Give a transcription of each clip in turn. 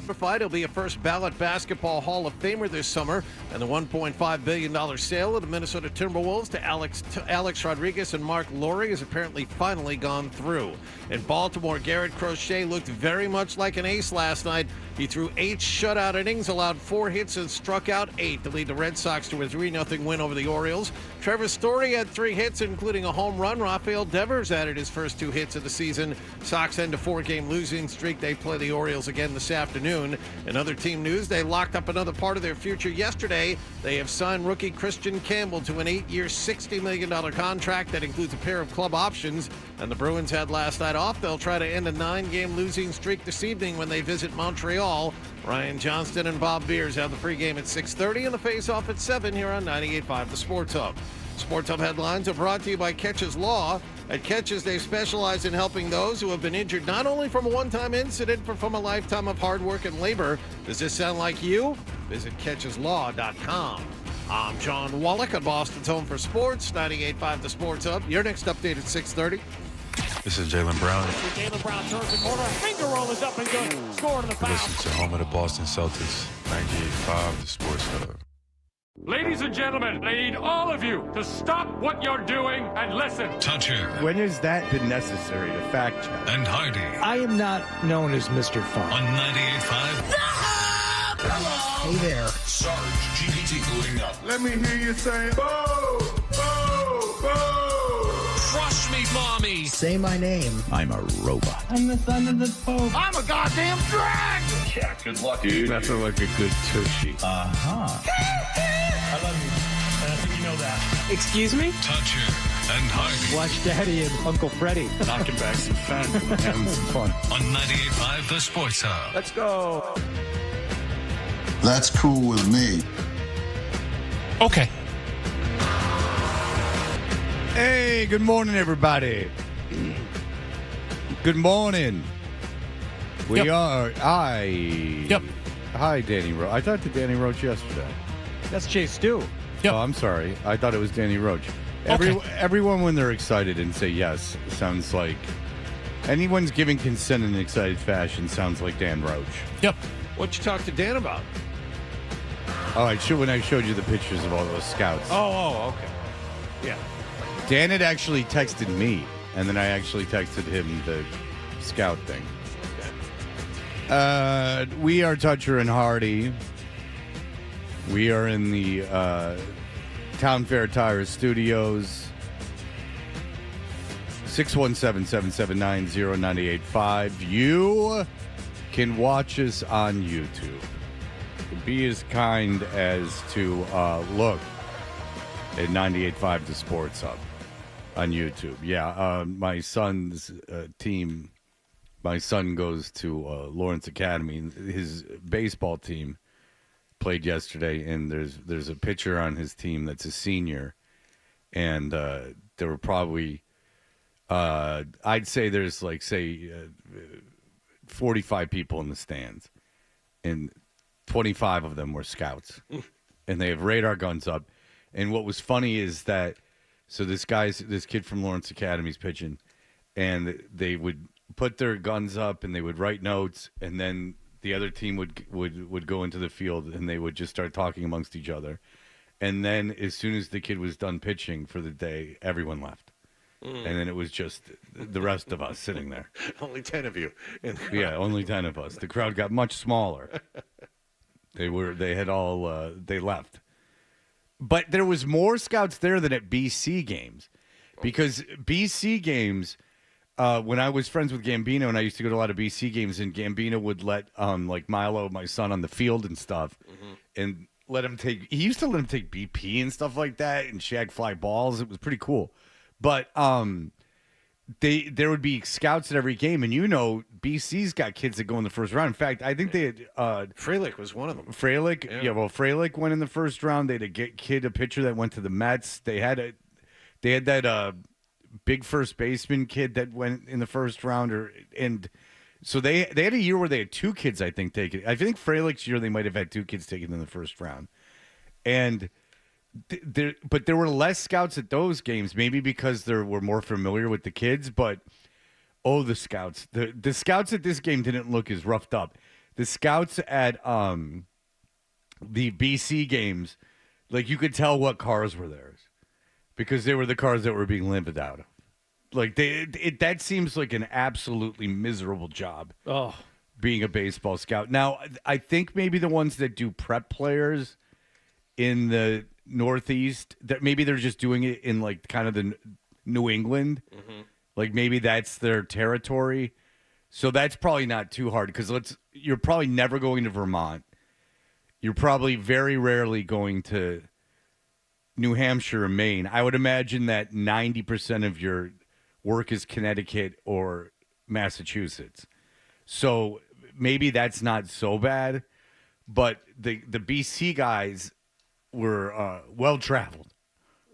certified. He'll be a first-ballot Basketball Hall of Famer this summer. And the $1.5 billion sale of the Minnesota Timberwolves to Alex Rodriguez and Mark Lowry has apparently finally gone through. In Baltimore, Garrett Crochet looked very much like an ace last night. He threw 8 shutout innings, allowed 4 hits, and struck out 8 to lead the Red Sox to a 3-0 win over the Orioles. Trevor Story had 3 hits, including a home run. Rafael Devers added his first 2 hits of the season. Sox end a 4-game losing streak. They play the Orioles again this afternoon. In other team news, they locked up another part of their future yesterday. They have signed rookie Christian Campbell to an 8-year, $60 million contract that includes a pair of club options. And the Bruins had last night off. They'll try to end a 9-game losing streak this evening when they visit Montreal. Ryan Johnston and Bob Beers have the pregame at 6:30 and the face-off at 7 here on 98.5 The Sports Hub. Sports Hub headlines are brought to you by Catches Law. At Catches, they specialize in helping those who have been injured not only from a one-time incident, but from a lifetime of hard work and labor. Does this sound like you? Visit CatchesLaw.com. I'm John Wallach at Boston's Home for Sports, 98.5 The Sports Hub. Your next update at 6:30. This is Jaylen Brown. Jaylen Brown turns the corner. Finger roll is up and good. Score to the foul. Listen to home of the Boston Celtics, 98.5 The Sports Hub. Ladies and gentlemen, I need all of you to stop what you're doing and listen. Toucher. When has that been necessary to fact check? And Hardy. I am not known as Mr. Fun. On 98.5. Hey there. Sarge GPT booting up. Let me hear you say, boo, boo, boo. Crush me, mommy. Say my name. I'm a robot. I'm the son of the Pope. I'm a goddamn drag! Yeah, good luck, dude. Nothing like a good tushy. I love you. And I think you know that. Excuse me? Toucher. And Hardy. Watch Daddy and Uncle Freddie. Knocking back some fans and having some fun. On 98.5 The Sports Hub. Let's go. That's cool with me. Okay. Hey, good morning, everybody. Good morning. We are. Yep. Hi, Danny Roach. I talked to Danny Roach yesterday. That's Chase Stew. Yep. Oh, I'm sorry. I thought it was Danny Roach. Everyone, when they're excited and say yes, sounds like anyone's giving consent in an excited fashion sounds like Dan Roach. Yep. What'd you talk to Dan about? All right, when I showed you the pictures of all those scouts. Oh, okay. Yeah. Dan had actually texted me, and then I actually texted him the scout thing. We are Toucher and Hardy. We are in the Town Fair Tires Studios. 617-779-0985. You can watch us on YouTube. Be as kind as to look at 98.5 The Sports Hub on YouTube. Yeah, my son's team, my son goes to Lawrence Academy. His baseball team played yesterday, and there's a pitcher on his team that's a senior, and there were probably, I'd say there's 45 people in the stands, and 25 of them were scouts, and they have radar guns up. And what was funny is that, so this kid from Lawrence Academy's pitching, and they would put their guns up and they would write notes, and then the other team would go into the field and they would just start talking amongst each other. And then as soon as the kid was done pitching for the day, everyone left. And then it was just the rest of us sitting there. Only 10 of you. Yeah, only 10 of us. The crowd got much smaller. They left. But there was more scouts there than at BC games, because BC games, when I was friends with Gambino and I used to go to a lot of BC games, and Gambino would let Milo, my son, on the field and stuff, and he used to let him take BP and stuff like that and shag fly balls. It was pretty cool. But there would be scouts at every game, and BC's got kids that go in the first round. In fact, I think they had Frelick was one of them. Frelick, Frelick went in the first round. They had a pitcher that went to the Mets. They had that big first baseman kid that went in the first round, and so they had a year where they had 2 kids, I think, taken. I think Frelick's year they might have had 2 kids taken in the first round, and. But there were less scouts at those games, maybe because they were more familiar with the kids. But the scouts, the scouts at this game didn't look as roughed up. the scouts at the BC games, like you could tell what cars were theirs because they were the cars that were being limped out of. Like that seems like an absolutely miserable job. Oh, being a baseball scout. Now, I think maybe the ones that do prep players in the Northeast, that maybe they're just doing it in like kind of the New England. Mm-hmm. Like maybe that's their territory. So that's probably not too hard because you're probably never going to Vermont. You're probably very rarely going to New Hampshire or Maine. I would imagine that 90% of your work is Connecticut or Massachusetts. So maybe that's not so bad, but the BC guys were well-traveled.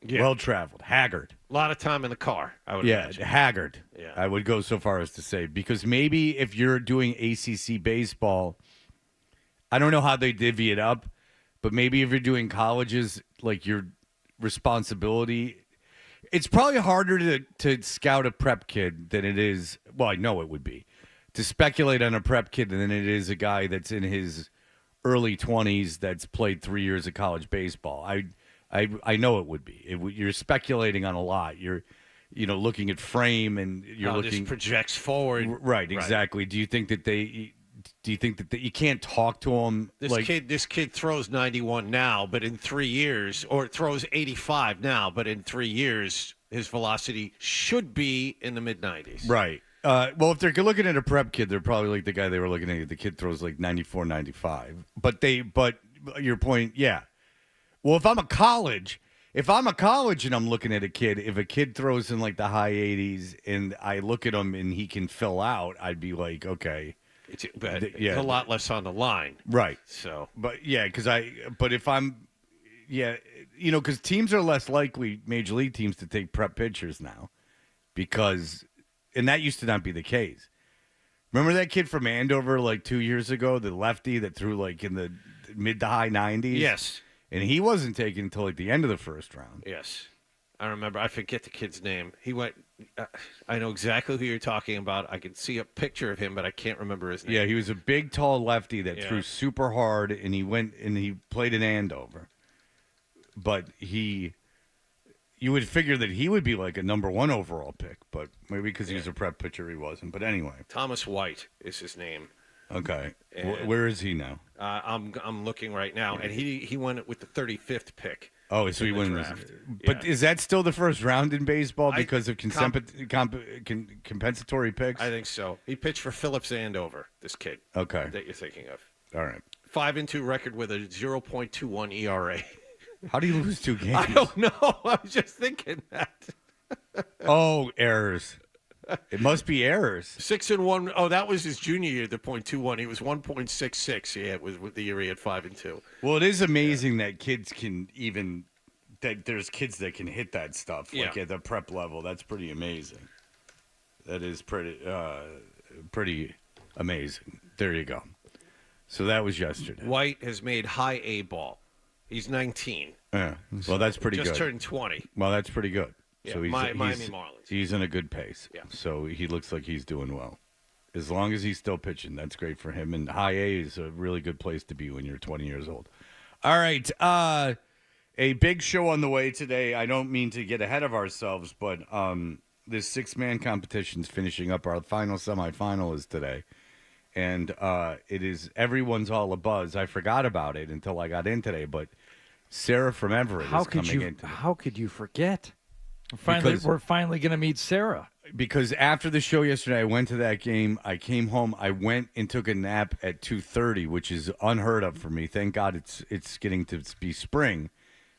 Yeah. Well-traveled. Haggard. A lot of time in the car, I would imagine. Haggard. Yeah. I would go so far as to say. Because maybe if you're doing ACC baseball, I don't know how they divvy it up, but maybe if you're doing colleges, like your responsibility, it's probably harder to scout a prep kid than it is, well, I know it would be, to speculate on a prep kid than it is a guy that's in his early 20s that's played 3 years of college baseball. I know it would be. You're speculating on a lot. You're looking at frame and you're looking. This projects forward. Right, exactly. Right. Do you think that you can't talk to him? This kid throws 91 now, but in 3 years, or throws 85 now, but in 3 years, his velocity should be in the mid-90s. Right. Well, if they're looking at a prep kid, they're probably like the guy they were looking at. The kid throws like 94, 95. But your point, yeah. Well, if I'm a college and I'm looking at a kid, if a kid throws in like the high 80s and I look at him and he can fill out, I'd be like, okay. It's a lot less on the line. Right. So, because teams are less likely, major league teams, to take prep pitchers now and that used to not be the case. Remember that kid from Andover like 2 years ago, the lefty that threw like in the mid to high 90s? Yes. And he wasn't taken until like the end of the first round. Yes. I remember. I forget the kid's name. He went. I know exactly who you're talking about. I can see a picture of him, but I can't remember his name. Yeah, he was a big, tall lefty that threw super hard, and he played in Andover. But you would figure that he would be like a number 1 overall pick, but maybe because he was a prep pitcher, he wasn't. But anyway, Thomas White is his name. Okay, where is he now? I'm looking right now, and he went with the 35th pick. Oh, so he went. But is that still the first round in baseball because of compensatory picks? I think so. He pitched for Phillips Andover. This kid. Okay. That you're thinking of. All right. 5-2 record with a 0.21 ERA. How do you lose 2 games? I don't know. I was just thinking that. Oh, errors. It must be errors. 6-1. Oh, that was his junior year, the .21. He was 1.66. Yeah, it was with the year he had 5-2. Well, it is amazing that kids can that there's kids that can hit that stuff like at the prep level. That's pretty amazing. That is pretty amazing. There you go. So that was yesterday. White has made high A ball. He's 19. Yeah. Well, that's pretty good. Just turned 20. Well, that's pretty good. Yeah, so Miami Marlins. He's in a good pace. Yeah. So he looks like he's doing well. As long as he's still pitching, that's great for him. And high A is a really good place to be when you're 20 years old. All right. A big show on the way today. I don't mean to get ahead of ourselves, but this 6-man competition's finishing up. Our final semifinal is today. And it is everyone's all abuzz. I forgot about it until I got in today, but Sarah from Everett is coming in today. How could you forget? We're finally going to meet Sarah. Because after the show yesterday, I went to that game. I came home. I went and took a nap at 2:30, which is unheard of for me. Thank God it's getting to be spring,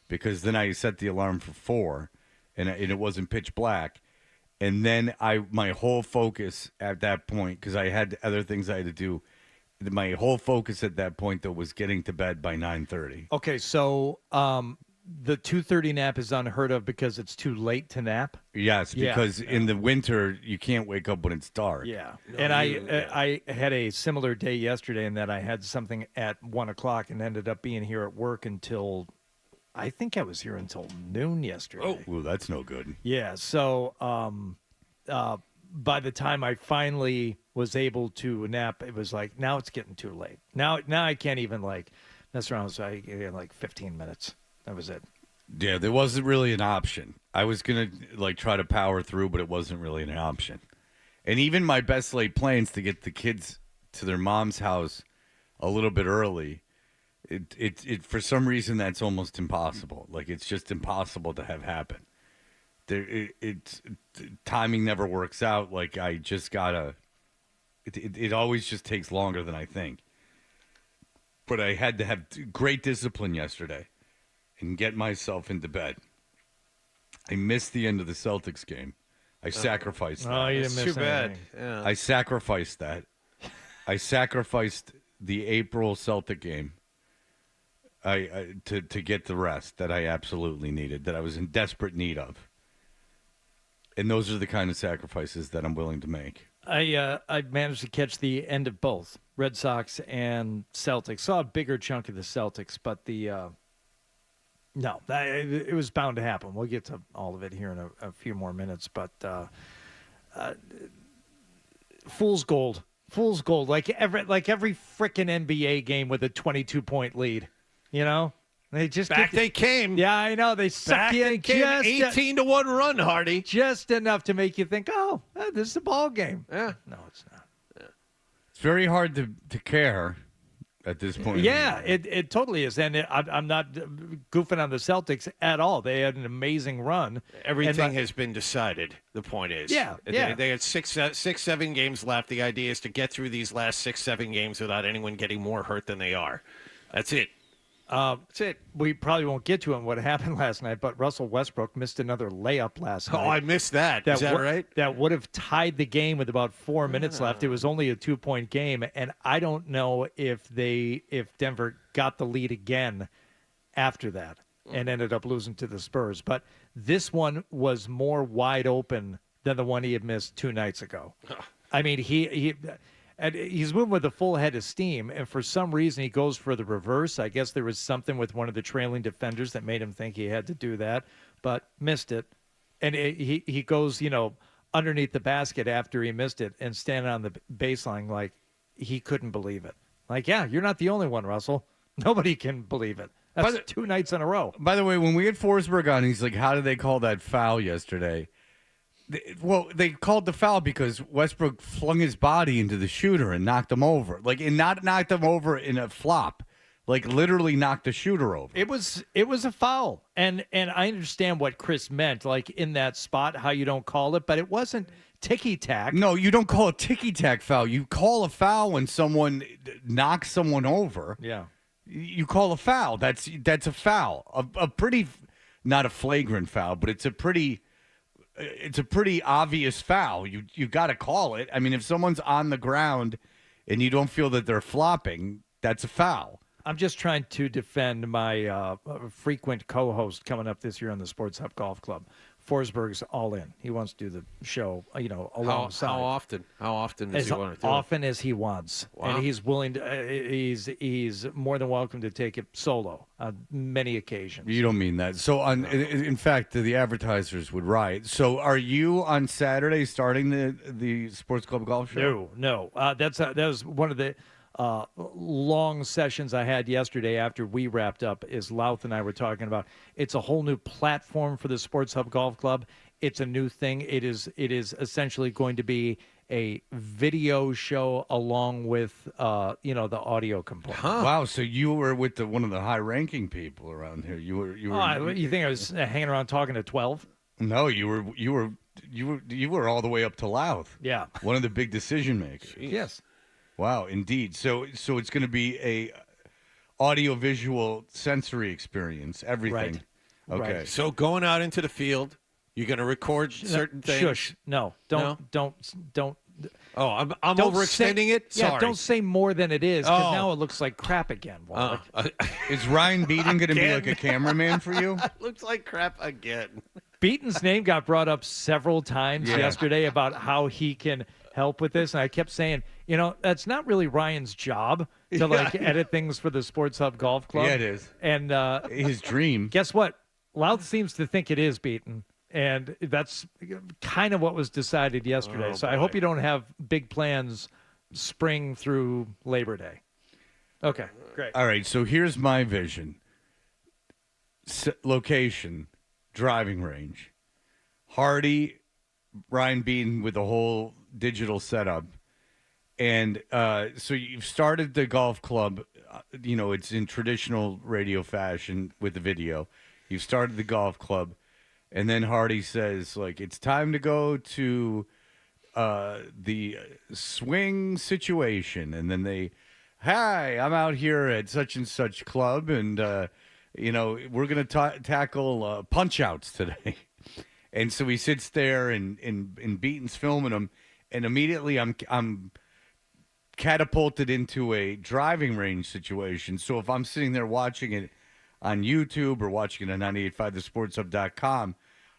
because then I set the alarm for 4, and it wasn't pitch black. And then my whole focus at that point, because I had other things I had to do, my whole focus at that point, though, was getting to bed by 9:30. Okay, so the 2:30 nap is unheard of because it's too late to nap? Yes, because in the winter, you can't wake up when it's dark. Yeah, I had a similar day yesterday in that I had something at 1 o'clock and ended up being here at work until, I think I was here until noon yesterday. Oh, well, that's no good. Yeah, so by the time I finally was able to nap, it was like, now it's getting too late. Now I can't even like mess around. So I get like 15 minutes. That was it. Yeah, there wasn't really an option. I was gonna like try to power through, but it wasn't really an option. And even my best laid plans to get the kids to their mom's house a little bit early, it for some reason that's almost impossible. Like it's just impossible to have happen. Timing never works out. Like I just gotta. It always just takes longer than I think. But I had to have great discipline yesterday and get myself into bed. I missed the end of the Celtics game. I sacrificed that. Oh, you didn't miss Too bad. anything. Yeah. I sacrificed that. I sacrificed the April Celtic game to get the rest that I absolutely needed, that I was in desperate need of. And those are the kind of sacrifices that I'm willing to make. I managed to catch the end of both Red Sox and Celtics. Saw a bigger chunk of the Celtics, but it was bound to happen. We'll get to all of it here in a few more minutes, but fool's gold. Fool's gold, like every frickin' NBA game with a 22-point lead, you know? They just They came. Yeah, I know. They suck Back you they in came. just 18-1 run, Hardy. just enough to make you think, oh, this is a ball game. Yeah. No, it's not. It's very hard to care at this point. Yeah, it totally is. And I'm not goofing on the Celtics at all. They had an amazing run. Everything has been decided. The point is, Yeah, They- yeah. They had 7 games left. The idea is to get through these last 6-7 games without anyone getting more hurt than they are. That's it. That's it. We probably won't get to what happened last night, but Russell Westbrook missed another layup last night. Oh, I missed that. Is that right? That would have tied the game with about 4 minutes left. It was only a 2-point game, and I don't know if Denver got the lead again after that and ended up losing to the Spurs. But this one was more wide open than the one he had missed 2 nights ago. I mean, he's moving with a full head of steam, and for some reason he goes for the reverse. I guess there was something with one of the trailing defenders that made him think he had to do that, but missed it. And he goes, underneath the basket after he missed it and standing on the baseline like he couldn't believe it. Like, yeah, you're not the only one, Russell. Nobody can believe it. That's 2 nights in a row. By the way, when we had Forsberg on, he's like, how did they call that foul yesterday? Well, they called the foul because Westbrook flung his body into the shooter and knocked him over. And not knocked him over in a flop. Like, literally knocked the shooter over. It was a foul. And I understand what Chris meant, like in that spot, how you don't call it, but it wasn't ticky-tack. No, you don't call a ticky-tack foul. You call a foul when someone knocks someone over. Yeah. You call a foul. That's a foul. A pretty, not a flagrant foul, but it's a pretty obvious foul. You got to call it. I mean, if someone's on the ground and you don't feel that they're flopping, that's a foul. I'm just trying to defend my frequent co-host coming up this year on the Sports Hub Golf Club. Forsberg's all in. He wants to do the show, alongside. How often? How often does he want to do often as he wants, Wow. and he's willing to. He's more than welcome to take it solo on many occasions. You don't mean that. So, in fact, the advertisers would riot. So, are you on Saturday starting the Sports Club Golf Show? No. That was one of the long sessions I had yesterday after we wrapped up. Is Louth and I were talking about it's a whole new platform for the Sports Hub Golf Club. It's a new thing. It is essentially going to be a video show along with the audio component. Huh. Wow! So you were with one of the high-ranking people around here. You were. You think I was hanging around talking to 12? No, you were all the way up to Louth. Yeah. One of the big decision makers. Yes. Wow, indeed. So it's going to be a audio-visual sensory experience. Everything. Right. Okay. Right. So going out into the field, you're going to record certain things. Shush. No. Don't. Oh, I'm Don't overextending say, it. Yeah, Sorry. don't say more than it is, because Oh. now it looks like crap again. Wallach. Is Ryan Beaton going to be Again. like a cameraman for you? Looks like crap again. Beaton's name got brought up several times yesterday about how he can help with this, and I kept saying, that's not really Ryan's job to edit things for the Sports Hub Golf Club. Yeah, it is. And His dream. guess what? Louth seems to think it is, Beaton. And that's kind of what was decided yesterday. Oh, so I hope you don't have big plans spring through Labor Day. Okay, great. All right, so here's my vision. Location, driving range. Hardy, Ryan Beaton with the whole digital setup. And so you've started the golf club. It's in traditional radio fashion with the video. You've started the golf club. And then Hardy says, like, it's time to go to the swing situation. And then hi, I'm out here at such and such club. And, we're going to tackle punch-outs today. And so he sits there and Beaton's filming him. And immediately I'm catapulted into a driving range situation. So if I'm sitting there watching it on YouTube or watching it on 985thesportshub.com,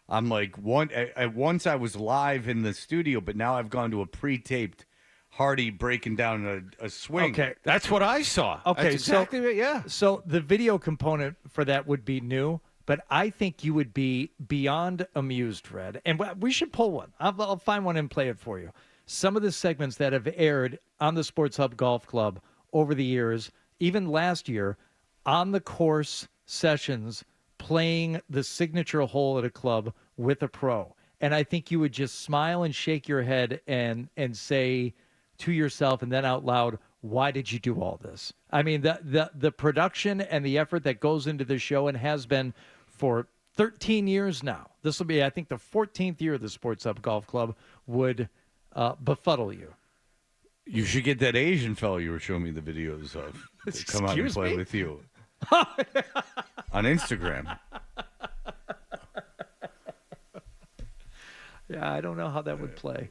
I'm like, once I was live in the studio, but now I've gone to a pre-taped Hardy breaking down a swing. Okay. That's what I saw. Okay, That's exactly right, yeah. So the video component for that would be new, but I think you would be beyond amused, Fred. And we should pull one. I'll find one and play it for you. Some of the segments that have aired on the Sports Hub Golf Club over the years, even last year, on the course sessions, playing the signature hole at a club with a pro. And I think you would just smile and shake your head and say to yourself and then out loud, why did you do all this? I mean, the production and the effort that goes into the show and has been for 13 years now. This will be, I think, the 14th year of the Sports Hub Golf Club would befuddle you. You should get that Asian fellow you were showing me the videos of to come out and play with you on Instagram. Yeah, I don't know how that would play.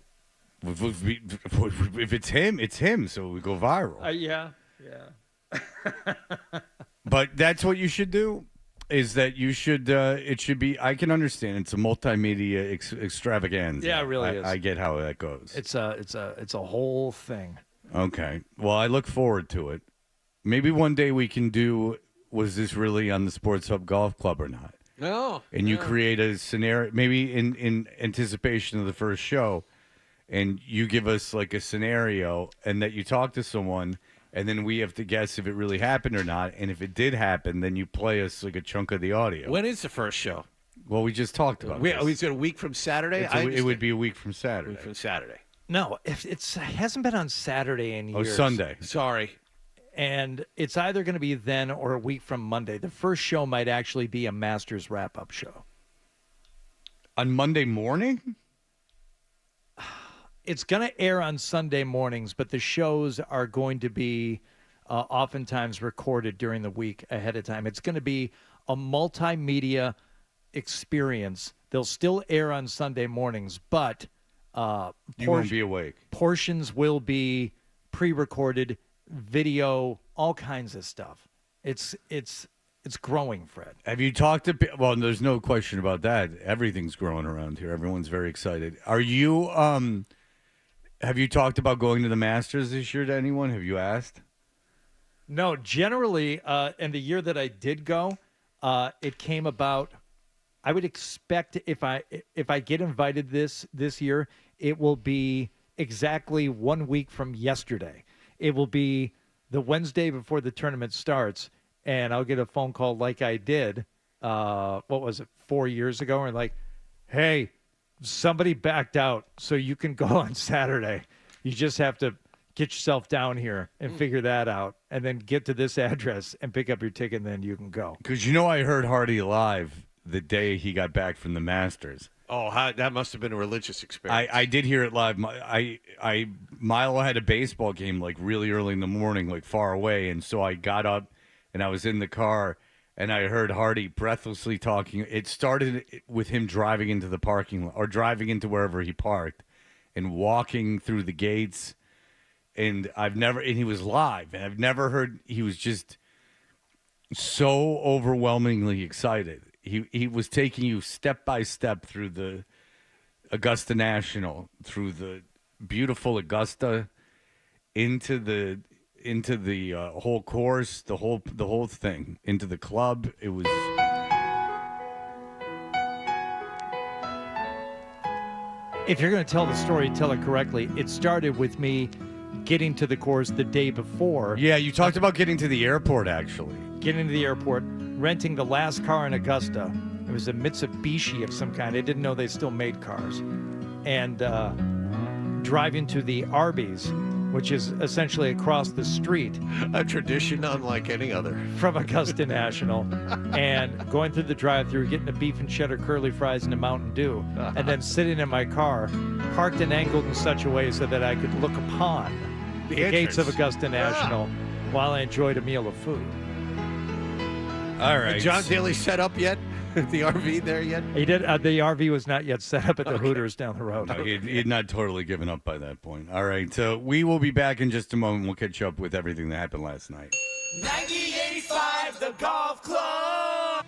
If it's him, so we go viral. Yeah. But that's what you should do, is that you should, it should be, I can understand, it's a multimedia extravaganza. Yeah, it really is. I get how that goes. It's a whole thing. Okay. Well, I look forward to it. Maybe one day we can do, was this really on the Sports Hub Golf Club or not? No. And you create a scenario, maybe in anticipation of the first show, and you give us like a scenario, and that you talk to someone, and then we have to guess if it really happened or not. And if it did happen, then you play us like a chunk of the audio. When is the first show? Well, we just talked about this. Is it a week from Saturday? It would be a week from Saturday. Week from Saturday. No, it hasn't been on Saturday in years. Oh, Sunday. Sorry. And it's either going to be then or a week from Monday. The first show might actually be a Masters wrap-up show. On Monday morning? It's going to air on Sunday mornings, but the shows are going to be oftentimes recorded during the week ahead of time. It's going to be a multimedia experience. They'll still air on Sunday mornings, but you won't be awake. Portions will be pre-recorded, video, all kinds of stuff. It's growing, Fred. Have you talked to? Well, there's no question about that. Everything's growing around here. Everyone's very excited. Are you? Have you talked about going to the Masters this year to anyone? Have you asked? No, generally, in the year that I did go, it came about. I would expect if I get invited this year, it will be exactly 1 week from yesterday. It will be the Wednesday before the tournament starts, and I'll get a phone call like I did, what was it, 4 years ago, and like, hey, somebody backed out, so you can go on Saturday. You just have to get yourself down here and figure that out, and then get to this address and pick up your ticket, and then you can go. Because I heard Hardy live the day he got back from the Masters. Oh, that must have been a religious experience. I did hear it live. Milo had a baseball game like really early in the morning, like far away, and so I got up and I was in the car and I heard Hardy breathlessly talking. It started with him driving into the parking lot or driving into wherever he parked and walking through the gates. And he was live, and I've never heard. He was just so overwhelmingly excited. He was taking you step by step through the Augusta National, through the beautiful Augusta, into the whole course, the whole thing, into the club. It was if you're going to tell the story, tell it correctly. It started with me getting to the course the day before. Yeah, you talked about getting to the airport, actually. Getting to the airport, renting the last car in Augusta. It was a Mitsubishi of some kind. I didn't know they still made cars. And driving to the Arby's, which is essentially across the street. A tradition unlike any other. From Augusta National. And going through the drive-thru, getting a beef and cheddar curly fries and a Mountain Dew. And then sitting in my car, parked and angled in such a way so that I could look upon the gates of Augusta National while I enjoyed a meal of food. All right. Did John Daly set up yet? The RV there yet? He did. The RV was not yet set up at the Hooters down the road. No, he had not totally given up by that point. All right, so we will be back in just a moment. We'll catch up with everything that happened last night. 98.5 The Golf Club.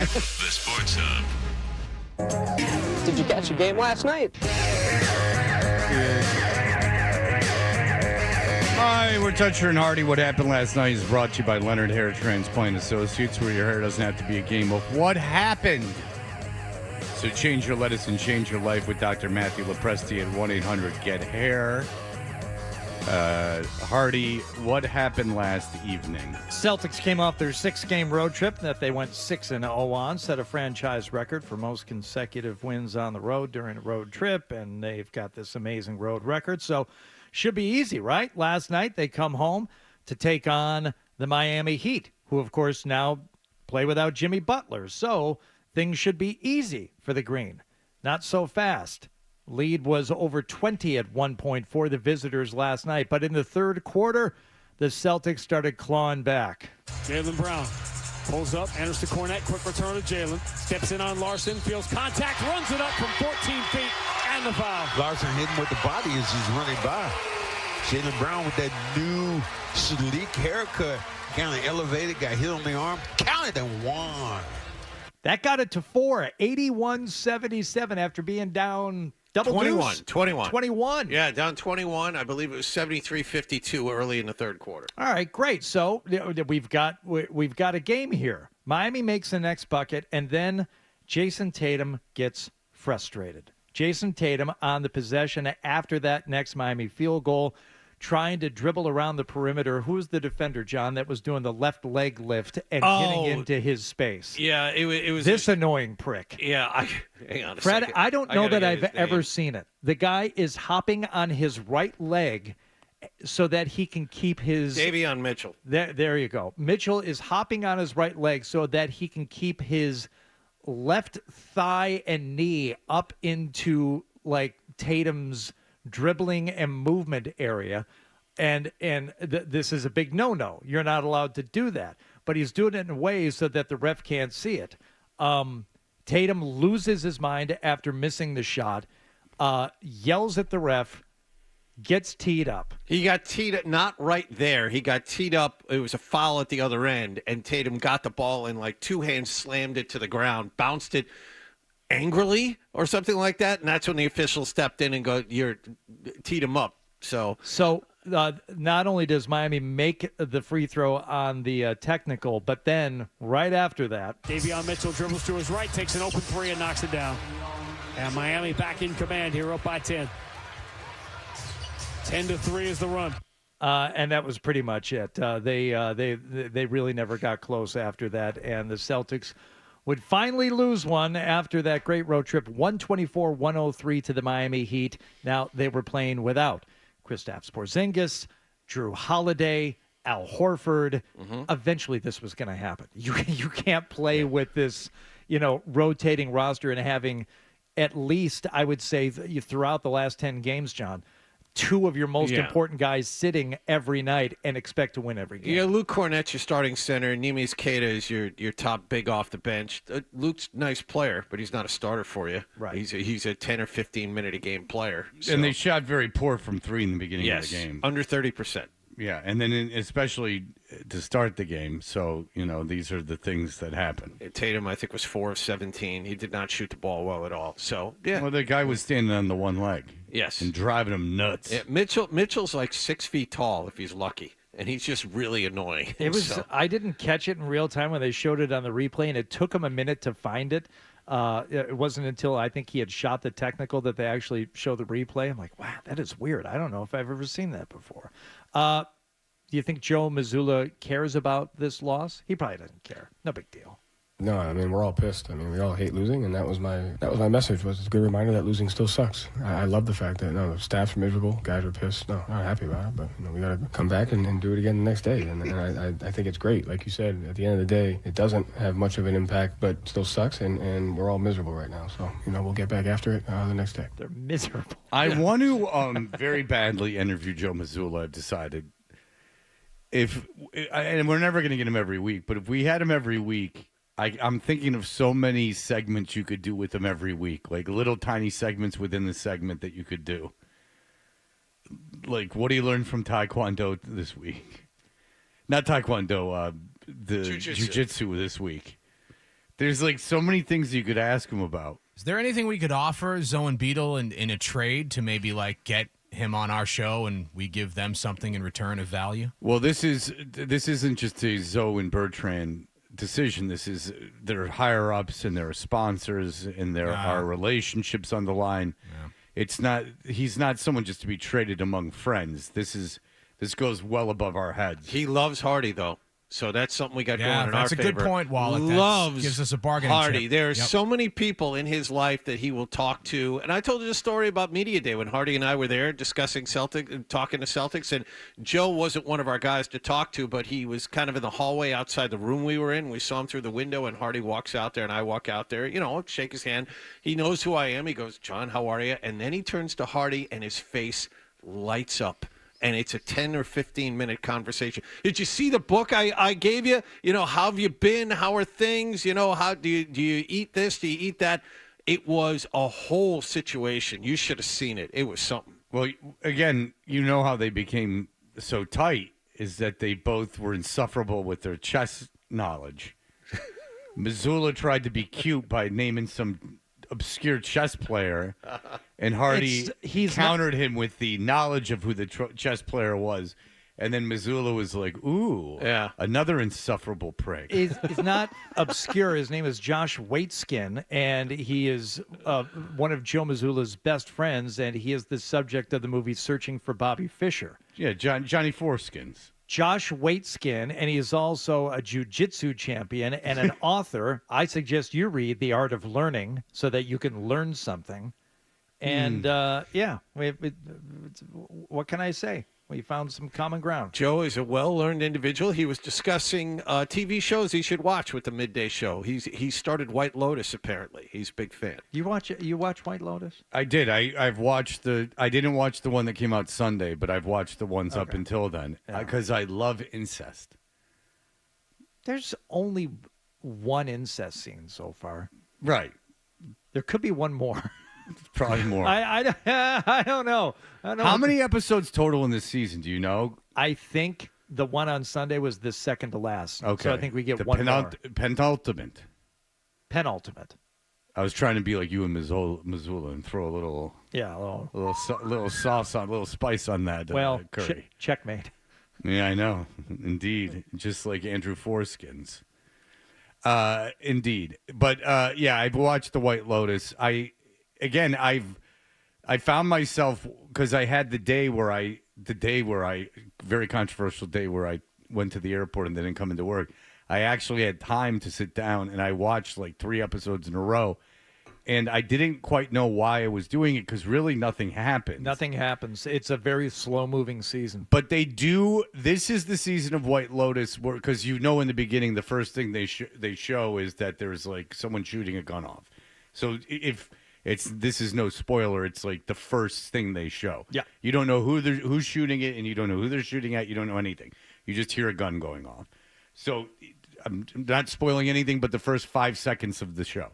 The Sports Hub. Did you catch a game last night? Hi, we're Toucher and Hardy. What happened last night is brought to you by Leonard Hair Transplant Associates, where your hair doesn't have to be a game of what happened. So change your lettuce and change your life with Dr. Matthew Lopresti at 1-800-GET-HAIR. Hardy, what happened last evening? Celtics came off their 6-game road trip that they went 6-0 on, set a franchise record for most consecutive wins on the road during a road trip, and they've got this amazing road record. So should be easy, right? Last night they come home to take on the Miami Heat, who of course now play without Jimmy Butler. So things should be easy for the Green. Not so fast. Lead was over 20 at one point for the visitors last night. But in the third quarter, the Celtics started clawing back. Jaylen Brown pulls up, enters the Cornet, quick return to Jaylen. Steps in on Larson, feels contact, runs it up from 14 feet, and the foul. Larson hitting with the body as he's running by. Jaylen Brown with that new sleek haircut, kind of elevated, got hit on the arm, counted and won. That got it to 4, 81-77 after being down double 21. Yeah, down 21. I believe it was 73-52 early in the third quarter. All right, great. So we've got a game here. Miami makes the next bucket, and then Jason Tatum gets frustrated. Jason Tatum on the possession after that next Miami field goal, trying to dribble around the perimeter. Who's the defender, John, that was doing the left leg lift and getting into his space? Yeah, it was this annoying prick. Yeah, hang on a Fred, second. I don't know that I've ever name. seen it. The guy is hopping on his right leg so that he can keep his... Davion Mitchell. There you go. Mitchell is hopping on his right leg so that he can keep his left thigh and knee up into, like, Tatum's dribbling and movement area, and this is a big no-no. You're not allowed to do that. But he's doing it in a way so that the ref can't see it. Tatum loses his mind after missing the shot, yells at the ref, gets teed up. He got teed up, not right there. He got teed up. It was a foul at the other end, and Tatum got the ball and, like, two hands slammed it to the ground, bounced it angrily or something like that, and that's when the official stepped in and you're teed him up. So not only does Miami make the free throw on the technical, but then right after that, Davion Mitchell dribbles to his right, takes an open three, and knocks it down. And Miami back in command here, up by 10. 10-3 is the run. And that was pretty much it. They really never got close after that, and the Celtics would finally lose one after that great road trip, 124-103 to the Miami Heat. Now they were playing without Kristaps Porzingis, Drew Holiday, Al Horford. Eventually this was going to happen. You can't play with this, rotating roster and having at least, I would say, throughout the last 10 games, John, two of your most important guys sitting every night and expect to win every game. Yeah, Luke Cornett's your starting center. Neemias Queta is your top big off the bench. Luke's a nice player, but he's not a starter for you. Right. He's a 10 or 15 minute a game player. So. And they shot very poor from three in the beginning of the game. Under 30%. Yeah, and then especially to start the game. So, these are the things that happen. Tatum, I think, was 4 of 17. He did not shoot the ball well at all. So, yeah. Well, the guy was standing on the one leg. Yes. And driving him nuts. Yeah, Mitchell's like 6 feet tall if he's lucky. And he's just really annoying. It was. I didn't catch it in real time when they showed it on the replay, and it took him a minute to find it. It wasn't until I think he had shot the technical that they actually showed the replay. I'm like, wow, that is weird. I don't know if I've ever seen that before. Do you think Joe Mazzulla cares about this loss? He probably doesn't care. No big deal. No, I mean, we're all pissed. I mean, we all hate losing, and that was my message. Was a good reminder that losing still sucks. I love the fact that the staff's miserable, guys are pissed. No, not happy about it, but we got to come back and do it again the next day. And I think it's great. Like you said, at the end of the day, it doesn't have much of an impact, but still sucks, and we're all miserable right now. So we'll get back after it the next day. They're miserable. I want to very badly interview Joe Mazzulla. I've decided. And we're never going to get him every week, but if we had him every week, I'm thinking of so many segments you could do with him every week, like little tiny segments within the segment that you could do. Like, what do you learn from Taekwondo this week? Not Taekwondo, the Jiu-Jitsu this week. There's like so many things you could ask him about. Is there anything we could offer Zoe and Beetle in a trade to maybe like get him on our show and we give them something in return of value? Well, this isn't just a Zoe and Bertrand decision. This is their higher ups and their sponsors and there are relationships on the line. Yeah. He's not someone just to be traded among friends. This goes well above our heads. He loves Hardy though. So that's something we got going in our favor. That's a good point, Wallach. Loves gives us a bargaining Hardy. chip. There are so many people in his life that he will talk to. And I told you the story about Media Day when Hardy and I were there discussing Celtics, talking to Celtics. And Joe wasn't one of our guys to talk to, but he was kind of in the hallway outside the room we were in. We saw him through the window, and Hardy walks out there, and I walk out there. You know, shake his hand. He knows who I am. He goes, "John, how are you?" And then he turns to Hardy, and his face lights up. And it's a 10 or 15-minute conversation. Did you see the book I gave you? You know, how have you been? How are things? You know, how do you eat this? Do you eat that? It was a whole situation. You should have seen it. It was something. Well, again, you know how they became so tight is that they both were insufferable with their chess knowledge. Missoula tried to be cute by naming some obscure chess player, and Hardy countered him with the knowledge of who the chess player was, and then Missoula was like, "Ooh, another insufferable prick." He's not obscure. His name is Josh Waitskin, and he is one of Joe Missoula's best friends, and he is the subject of the movie Searching for Bobby Fischer. Yeah, Johnny Foreskins. Josh Waitskin, and he is also a jiu-jitsu champion and an author. I suggest you read The Art of Learning so that you can learn something. And, what can I say? We found some common ground. Joe is a well-learned individual. He was discussing TV shows he should watch with the midday show. He started White Lotus, apparently. He's a big fan. You watch White Lotus? I did. I've watched I didn't watch the one that came out Sunday, but I've watched the ones up until then because I love incest. There's only one incest scene so far. Right. There could be one more. Probably more. I don't know. How many episodes total in this season? Do you know? I think the one on Sunday was the second to last. Okay. So I think we get one more. Penultimate. I was trying to be like you and Missoula and throw a little sauce on, a little spice on that curry. Checkmate. Yeah, I know. Indeed. Just like Andrew Foreskins. Indeed. But I've watched The White Lotus. I found myself because I had the day where I very controversial day where I went to the airport and didn't come into work. I actually had time to sit down and I watched like 3 episodes in a row, and I didn't quite know why I was doing it because really nothing happened. Nothing happens. It's a very slow-moving season. But they do. This is the season of White Lotus because in the beginning the first thing they show is that there's like someone shooting a gun off. So this is no spoiler. It's like the first thing they show. Yeah. You don't know who's shooting it, and you don't know who they're shooting at. You don't know anything. You just hear a gun going off. So I'm not spoiling anything, but the first 5 seconds of the show.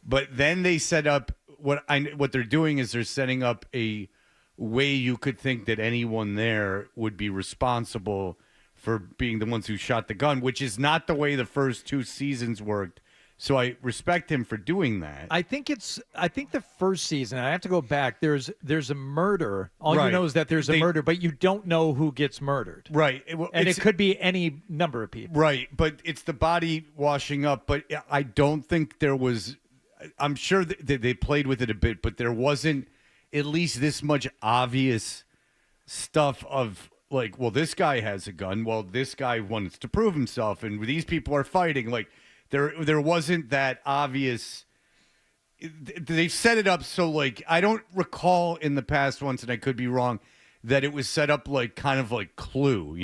But then they set up what they're doing is they're setting up a way you could think that anyone there would be responsible for being the ones who shot the gun, which is not the way the first 2 seasons worked. So I respect him for doing that. I think the first season, I have to go back, there's a murder. All you know is that there's a murder, but you don't know who gets murdered. Right. And it could be any number of people. Right. But it's the body washing up. But I don't think there was, I'm sure that they played with it a bit, but there wasn't at least this much obvious stuff of like, well, this guy has a gun. Well, this guy wants to prove himself. And these people are fighting. Like, There wasn't that obvious. They set it up so like I don't recall in the past once, and I could be wrong, that it was set up like kind of like Clue,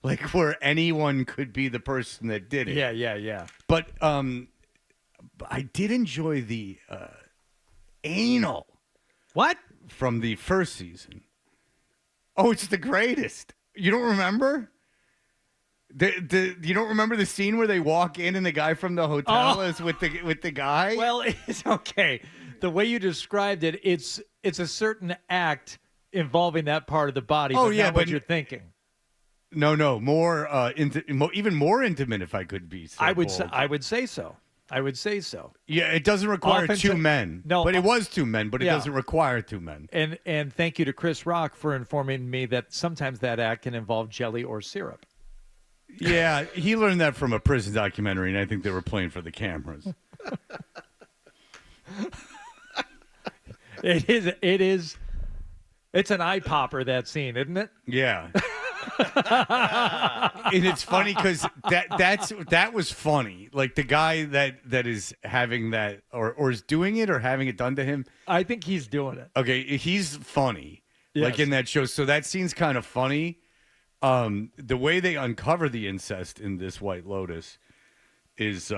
like where anyone could be the person that did it. Yeah. But I did enjoy the anal. What? From the first season. Oh, it's the greatest. You don't remember? You don't remember the scene where they walk in and the guy from the hotel is with the guy? Well, it's okay. The way you described it, it's a certain act involving that part of the body. Oh, but yeah, not but what you're thinking. No, more even more intimate if I could be. So I would say so. I would say so. Yeah, it doesn't require two men. No, but it was two men, but it yeah. doesn't require two men. And thank you to Chris Rock for informing me that sometimes that act can involve jelly or syrup. Yeah, he learned that from a prison documentary, and I think they were playing for the cameras. It is. It's an eye popper, that scene, isn't it? Yeah. And it's funny because that was funny. Like the guy that is having that or is doing it or having it done to him. I think he's doing it. Okay, he's funny. Yes. Like in that show. So that scene's kind of funny. The way they uncover the incest in this White Lotus is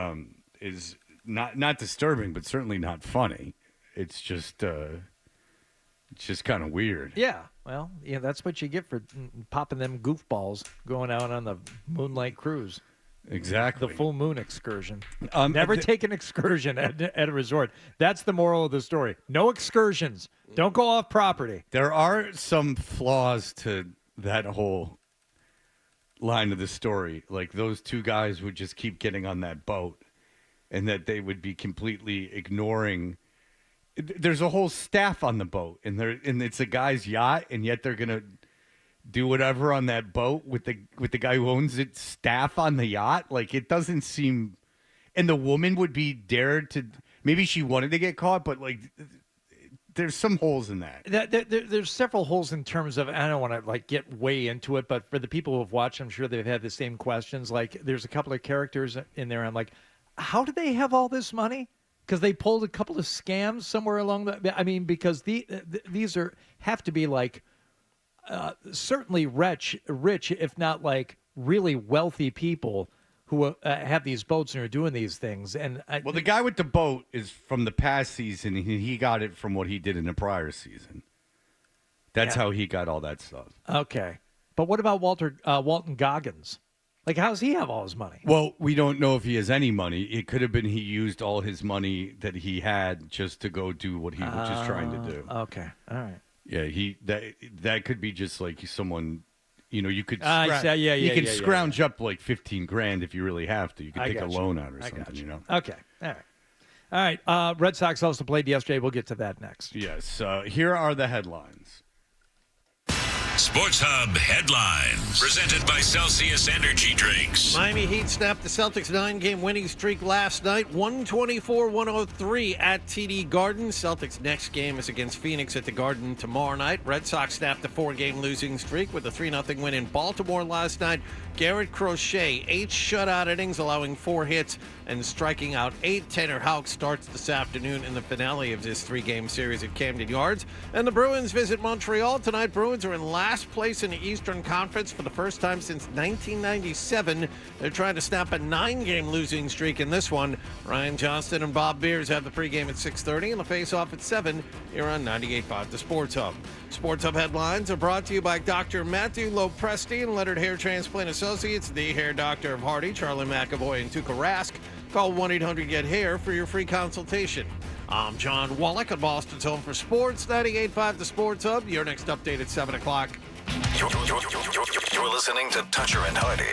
not disturbing, but certainly not funny. It's just kind of weird. Yeah. Well, yeah, that's what you get for popping them goofballs going out on the moonlight cruise. Exactly. The full moon excursion. Never take an excursion at a resort. That's the moral of the story. No excursions. Don't go off property. There are some flaws to that whole line of the story. Like those two guys would just keep getting on that boat and that they would be completely ignoring. There's a whole staff on the boat, and it's a guy's yacht, and yet they're gonna do whatever on that boat with the guy who owns it. Staff on the yacht, like it doesn't seem. And the woman would be dared to. Maybe she wanted to get caught, but like, there's some holes in that. There's several holes in terms of. I don't want to like get way into it, but for the people who have watched, I'm sure they've had the same questions. Like, there's a couple of characters in there. I'm like, how do they have all this money? Because they pulled a couple of scams somewhere along the. I mean, because these have to be like certainly rich, if not like really wealthy people who have these boats and are doing these things. And well, the guy with the boat is from the past season. He got it from what he did in the prior season. That's how he got all that stuff. Okay, but what about Walton Goggins? Like, how does he have all his money? Well, we don't know if he has any money. It could have been he used all his money that he had just to go do what he was just trying to do. Okay, all right. Yeah, that could be just like someone, you could scrounge up like 15 grand if you really have to. You could take a loan out or something, Okay, all right. Red Sox also played yesterday. We'll get to that next. Yes. Here are the headlines. Sports Hub headlines presented by Celsius Energy Drinks. Miami Heat snapped the Celtics' 9-game winning streak last night, 124-103 at TD Garden. Celtics' next game is against Phoenix at the Garden tomorrow night. Red Sox snapped the 4-game losing streak with a 3-0 win in Baltimore last night. Garrett Crochet, 8 shutout innings, allowing 4 hits and striking out 8. Tanner Houck starts this afternoon in the finale of this 3-game series at Camden Yards. And the Bruins visit Montreal tonight. Bruins are in last place in the Eastern Conference for the first time since 1997. They're trying to snap a 9-game losing streak in this one. Ryan Johnston and Bob Beers have the pregame at 6:30 and the face-off at 7 here on 98.5 The Sports Hub. Sports Hub headlines are brought to you by Dr. Matthew Lopresti and Leonard Hair Transplant Associates, the hair doctor of Hardy, Charlie McAvoy, and Tuukka Rask. Call 1-800-GET-HAIR for your free consultation. I'm John Wallach at Boston's Home for Sports, 98.5 The Sports Hub. Your next update at 7 o'clock. You're listening to Toucher and Hardy.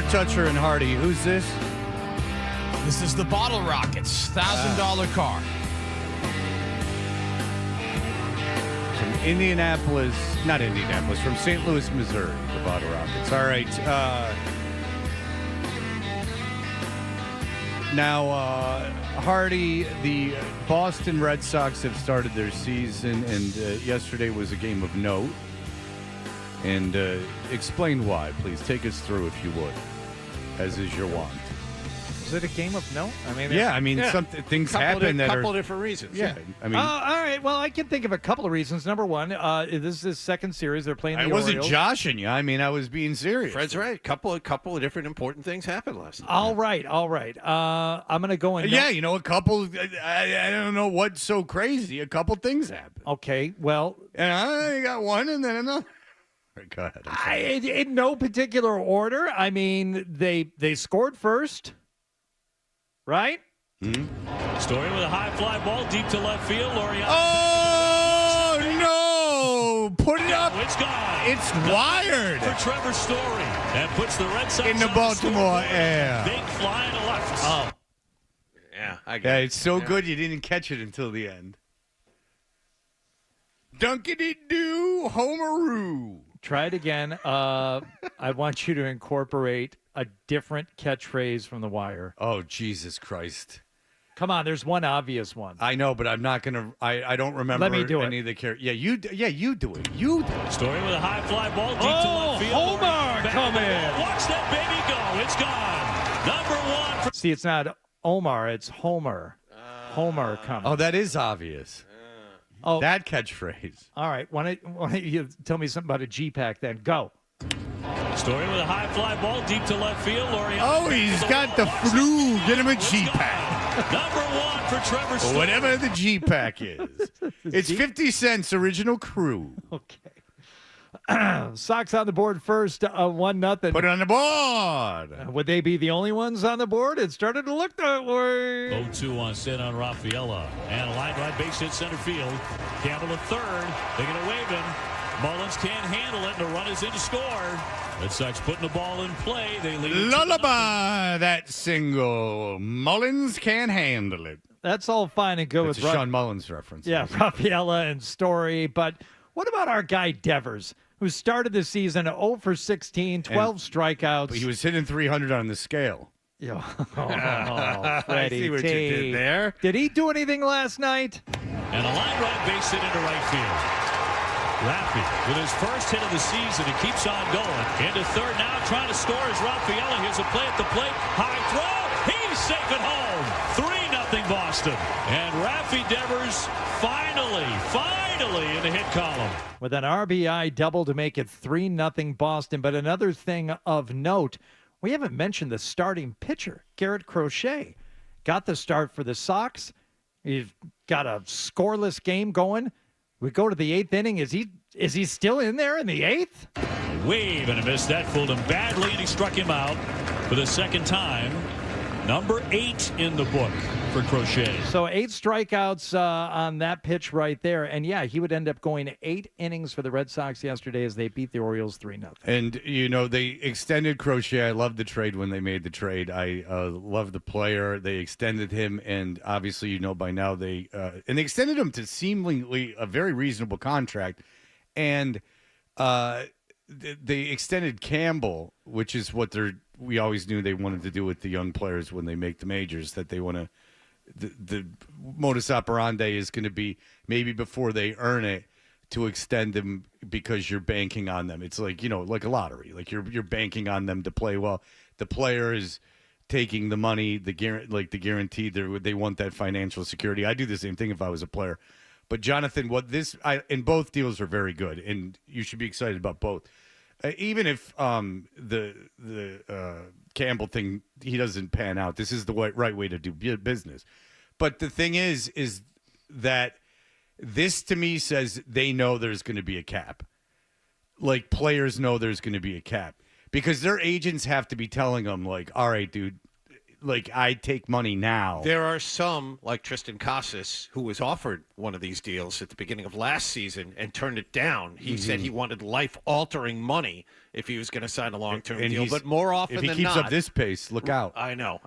Toucher and Hardy. Who's this? This is the Bottle Rockets $1,000 car. From from St. Louis, Missouri, the Bottle Rockets. All right. Now, Hardy, the Boston Red Sox have started their season, and yesterday was a game of note. And explain why, please. Take us through, if you would, as is your wont. Is it a game of no? Some things happen that are... A couple of different reasons. Yeah, I mean... all right, well, I can think of a couple of reasons. Number one, this is his second series. They're playing the I wasn't Orioles. joshing you. I mean, I was being serious. Fred's right. Couple of different important things happened last night. All right. I'm going to go in. Yeah, a couple... I don't know what's so crazy. A couple things happened. Okay, well... And I got one and then another. Go ahead. In no particular order. I mean, they scored first, right? Mm-hmm. Story with a high fly ball deep to left field. Loriano. Oh, no! Put it up. It's gone. It's wired. For Trevor Story. That puts the Red Sox in the Baltimore air. Big fly to left. Oh. Yeah, it's so good you didn't catch it until the end. Dunkity-doo, Homeroo. Try it again. I want you to incorporate a different catchphrase from The Wire. Oh, Jesus Christ. Come on, there's one obvious one. I know, but I'm not going to... I don't remember. Let me do any it. of the characters. Yeah, you do it. You do it. Story with a high fly ball deep to left field. Homer, come in. Watch that baby go. It's gone. Number one. See, it's not Omar, it's Homer. Homer coming. Oh, that is obvious. Oh, that catchphrase. All right. Why don't you tell me something about a G-Pack then? Go. Story with a high fly ball deep to left field. Loriano. Oh, he's got the flu. Get him a G-Pack. Number one for Trevor Story. Whatever the G-Pack is. It's 50 cents original crew. Okay. Sox on the board first, 1-0. Put it on the board. Would they be the only ones on the board? It started to look that way. 0-2 on set on Rafaela. And a line drive base hit center field. Campbell to third. They're going to wave him. Mullins can't handle it, and the run is in to score. Red Sox putting the ball in play. They lead. Lullaby, that single. Mullins can't handle it. That's all fine and good That's with a Sean Mullins reference. Yeah, Rafaela and Story. But what about our guy Devers, who started the season 0 for 16, 12 strikeouts? But he was hitting 300 on the scale. Yeah. I see what you did there. Did he do anything last night? And a line drive base hit into right field. Rafi with his first hit of the season. He keeps on going. Into third now, trying to score is Rafaela. Here's a play at the plate. High throw. He's safe at home. 3-0 Boston. And Rafi Devers finally in the hit column. With an RBI double to make it 3-0 Boston. But another thing of note, we haven't mentioned the starting pitcher, Garrett Crochet. Got the start for the Sox. He's got a scoreless game going. We go to the 8th inning. Is he still in there in the 8th? Wave and a miss. That fooled him badly, and he struck him out for the second time. Number 8 in the book for Crochet. So 8 strikeouts on that pitch right there. And, yeah, he would end up going 8 innings for the Red Sox yesterday as they beat the Orioles 3-0. And, they extended Crochet. I loved the trade when they made the trade. I love the player. They extended him, and obviously, by now they extended him to seemingly a very reasonable contract. And they extended Campbell, which is what we always knew they wanted to do with the young players when they make the majors, that they want to the modus operandi is going to be maybe before they earn it to extend them because you're banking on them. It's like, like a lottery, like you're banking on them to play well. The player is taking the money, the guaranteed, they want that financial security. I do the same thing if I was a player. But Jonathan, and both deals are very good, and you should be excited about both. Even if the Campbell thing, he doesn't pan out, this is the right way to do business. But the thing is that this to me says they know there's going to be a cap. Like players know there's going to be a cap because their agents have to be telling them, like, all right, dude, like I'd take money now. There are some, like Tristan Casas, who was offered one of these deals at the beginning of last season and turned it down. He said he wanted life-altering money if he was going to sign a long-term deal. But more often than not, if he keeps up this pace, look out. I know.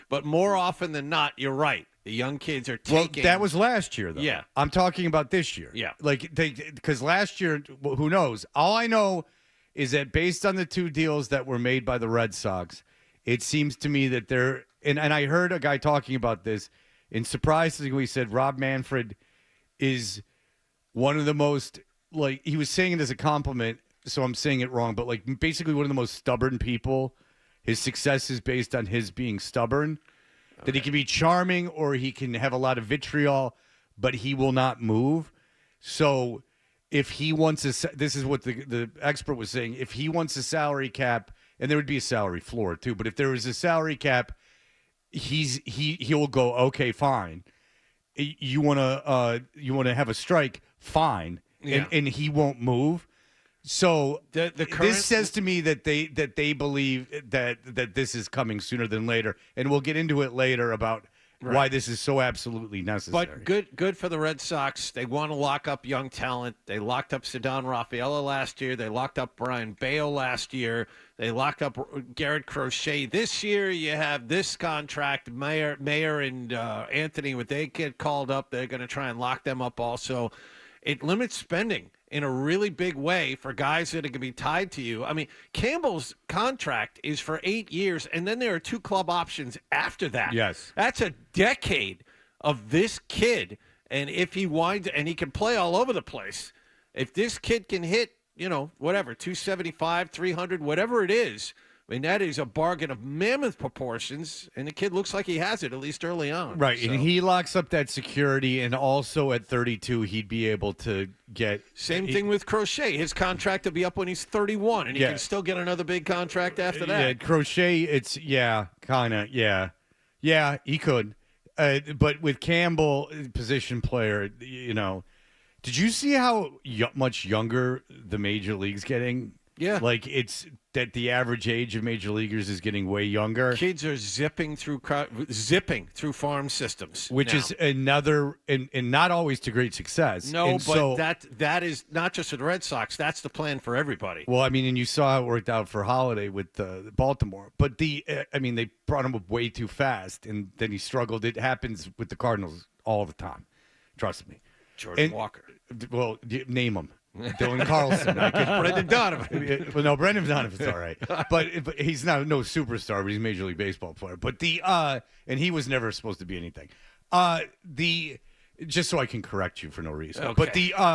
But more often than not, you're right. The young kids are taking. Well, that was last year, though. Yeah. I'm talking about this year. Yeah. Like, because last year, well, who knows? All I know is that based on the 2 deals that were made by the Red Sox, it seems to me that they're, and I heard a guy talking about this, and surprisingly, he said Rob Manfred is one of the most, like, he was saying it as a compliment, so I'm saying it wrong, but like basically one of the most stubborn people. His success is based on his being stubborn. That he can be charming or he can have a lot of vitriol, but he will not move. So if he wants this is what the expert was saying, if he wants a salary cap, and there would be a salary floor too, but if there was a salary cap, he'll go, okay, fine. You want to have a strike, fine. Yeah. And he won't move. So the current, this says to me that they believe that this is coming sooner than later, and we'll get into it later about why this is so absolutely necessary. But good for the Red Sox. They want to lock up young talent. They locked up Ceddanne Rafaela last year. They locked up Brian Bale last year. They locked up Garrett Crochet this year. You have this contract. Mayer and Anthony, when they get called up, they're going to try and lock them up also. It limits spending in a really big way for guys that are going to be tied to you. I mean, Campbell's contract is for 8 years, and then there are 2 club options after that. Yes. That's a decade of this kid, and if he winds, and he can play all over the place. If this kid can hit, 275, 300, whatever it is, I mean, that is a bargain of mammoth proportions, and the kid looks like he has it, at least early on. Right, So. and he locks up that security, and also at 32, he'd be able to get... Same thing with Crochet. His contract will be up when he's 31, and he can still get another big contract after that. Yeah, Crochet, it's, kind of, Yeah, he could. But with Campbell, position player, did you see how much younger the Major League's getting? Yeah. Like, it's that the average age of major leaguers is getting way younger. Kids are zipping through farm systems. Which now. is another, and not always to great success. No, and but so, that is not just for the Red Sox. That's the plan for everybody. Well, I mean, and you saw how it worked out for Holiday with Baltimore. But they brought him up way too fast, and then he struggled. It happens with the Cardinals all the time. Trust me. Jordan Walker. Well, name him. Dylan Carlson. Brendan Donovan. Well, no, Brendan Donovan's all right, but he's not no superstar, but he's a Major League Baseball player. But and he was never supposed to be anything. Just so I can correct you for no reason. Okay. But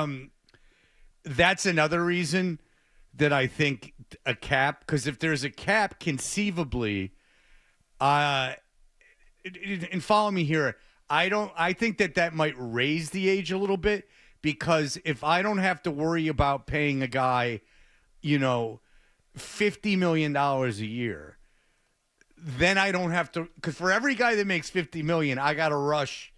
that's another reason that I think a cap, because if there's a cap, conceivably, and follow me here, I think that might raise the age a little bit. Because if I don't have to worry about paying a guy, $50 million a year, then I don't have to. Because for every guy that makes $50 million, I got to rush,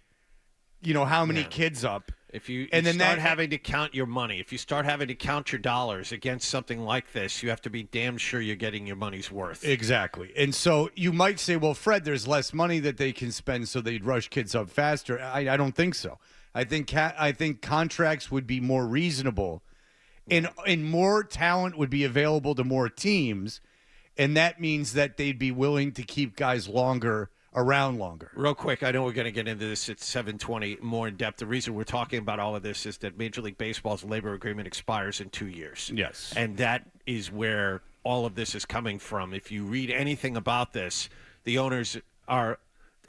how many kids up. If you start having to count your money, if you start having to count your dollars against something like this, you have to be damn sure you're getting your money's worth. Exactly. And so you might say, well, Fred, there's less money that they can spend, so they'd rush kids up faster. I don't think so. I think contracts would be more reasonable, and more talent would be available to more teams, and that means that they'd be willing to keep guys around longer. Real quick, I know we're going to get into this at 7:20 more in depth. The reason we're talking about all of this is that Major League Baseball's labor agreement expires in 2 years. Yes. And that is where all of this is coming from. If you read anything about this, the owners are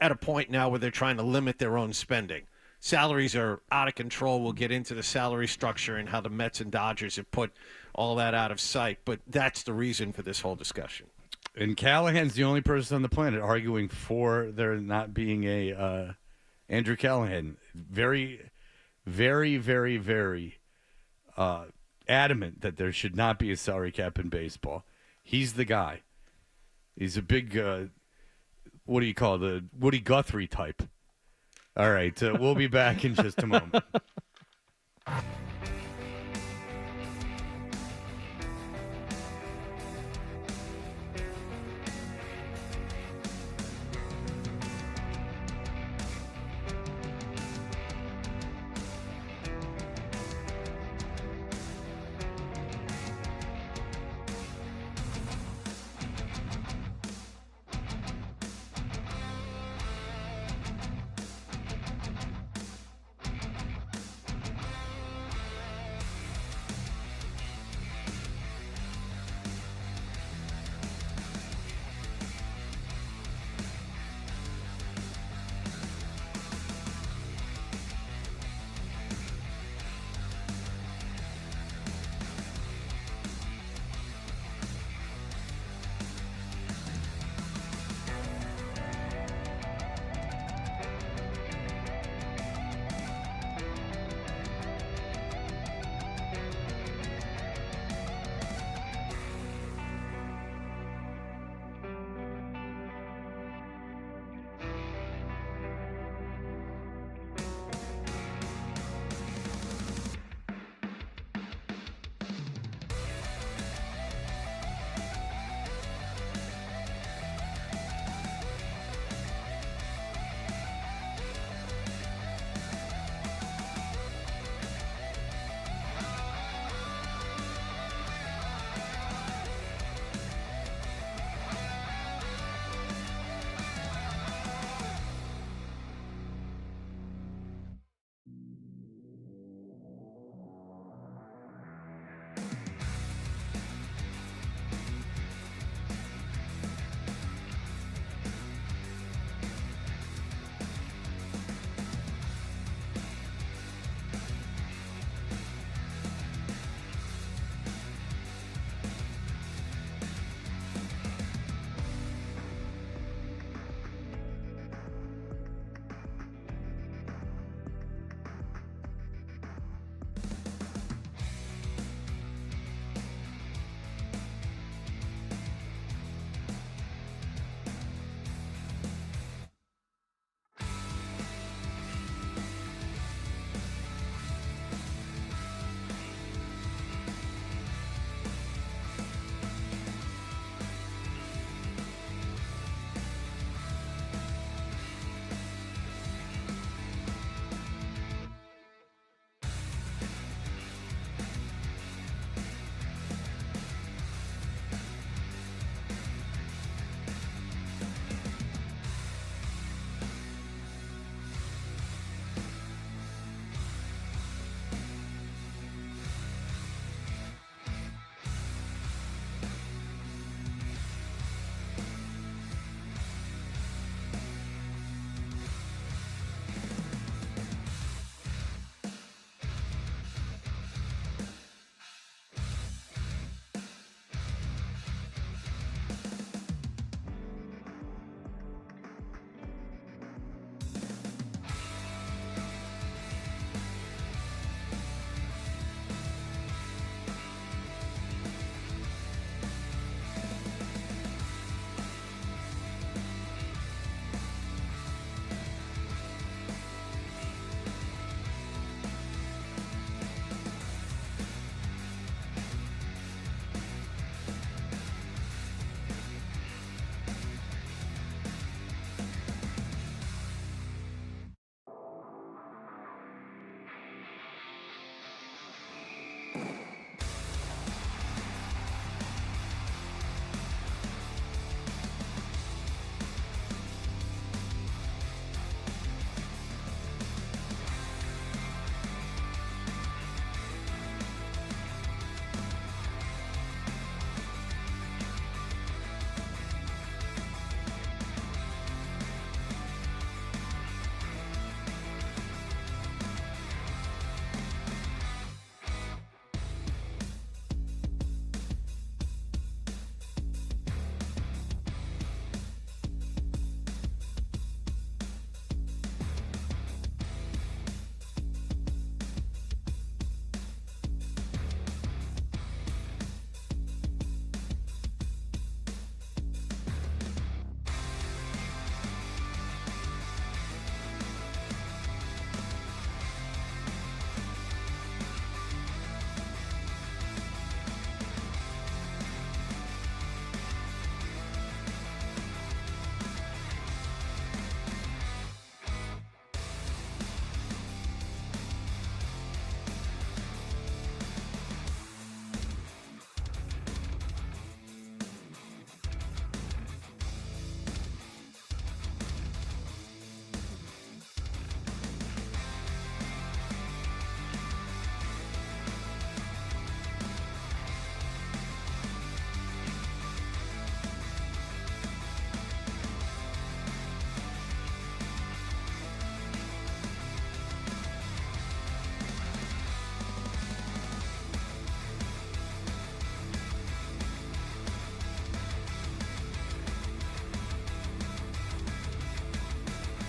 at a point now where they're trying to limit their own spending. Salaries are out of control. We'll get into the salary structure and how the Mets and Dodgers have put all that out of sight. But that's the reason for this whole discussion. And Callahan's the only person on the planet arguing for there not being a Andrew Callahan. Very, very, very, very adamant that there should not be a salary cap in baseball. He's the guy. He's a big, what do you call the Woody Guthrie type. All right, we'll be back in just a moment.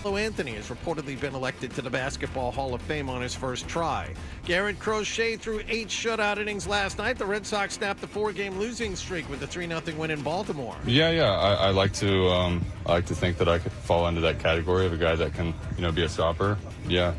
Anthony has reportedly been elected to the Basketball Hall of Fame on his first try. Garrett Crochet threw 8 shutout innings last night. The Red Sox snapped the 4-game losing streak with a 3-0 win in Baltimore. Yeah. I like to think that I could fall into that category of a guy that can, be a stopper. Yeah.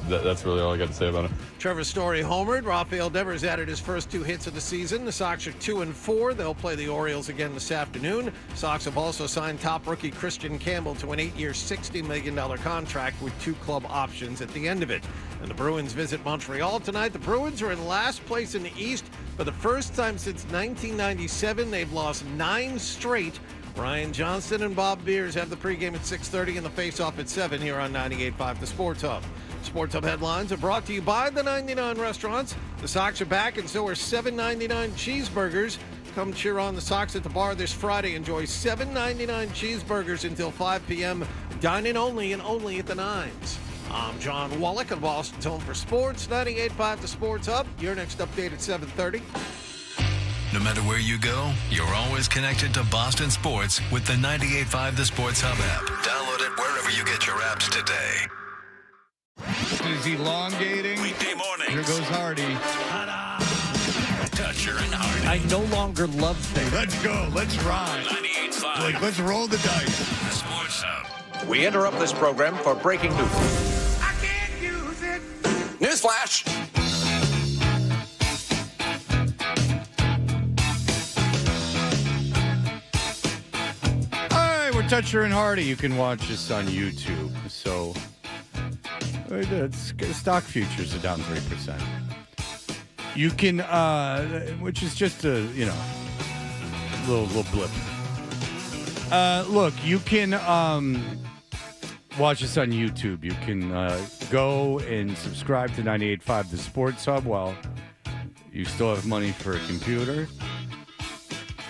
That's really all I got to say about it. Trevor Story homered. Rafael Devers added his first 2 hits of the season. The Sox are 2-4. They'll play the Orioles again this afternoon. Sox have also signed top rookie Christian Campbell to an 8-year, $60 million contract with 2 club options at the end of it. And the Bruins visit Montreal tonight. The Bruins are in last place in the East. For the first time since 1997, they've lost 9 straight. Ryan Johnston and Bob Beers have the pregame at 6:30 and the face-off at 7 here on 98.5 The Sports Hub. Sports Hub headlines are brought to you by the 99 Restaurants. The Sox are back, and so are $7.99 cheeseburgers. Come cheer on the Sox at the bar this Friday. Enjoy $7.99 cheeseburgers until 5 p.m. Dine in only and only at the Nines. I'm John Wallach of Boston's Home for Sports, 98.5 The Sports Hub. Your next update at 7:30. No matter where you go, you're always connected to Boston sports with the 98.5 The Sports Hub app. Download it wherever you get your apps today. Is elongating? Weekday morning. Here goes Hardy. Toucher and Hardy. I no longer love things. Let's go. Let's ride. 98.5. Let's roll the dice. The Sports Hub. We interrupt this program for breaking news. I can't use it. Newsflash! Toucher and Hardy. You can watch us on YouTube. So, stock futures are down 3%. You can, which is just a little blip. Look, you can watch us on YouTube. You can go and subscribe to 98.5 The Sports Hub while you still have money for a computer.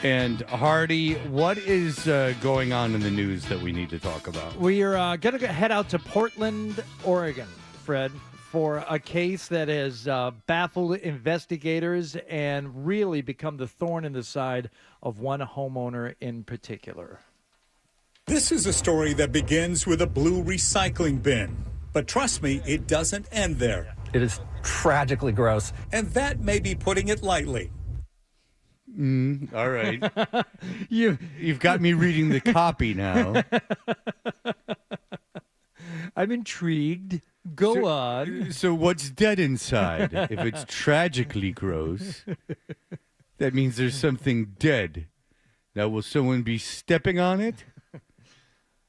And Hardy, what is going on in the news that we need to talk about? We are going to head out to Portland, Oregon, Fred, for a case that has baffled investigators and really become the thorn in the side of one homeowner in particular. This is a story that begins with a blue recycling bin. But trust me, it doesn't end there. It is tragically gross. And that may be putting it lightly. All right. You've got me reading the copy now. I'm intrigued. Go on. So what's dead inside? If it's tragically gross, that means there's something dead. Now, will someone be stepping on it?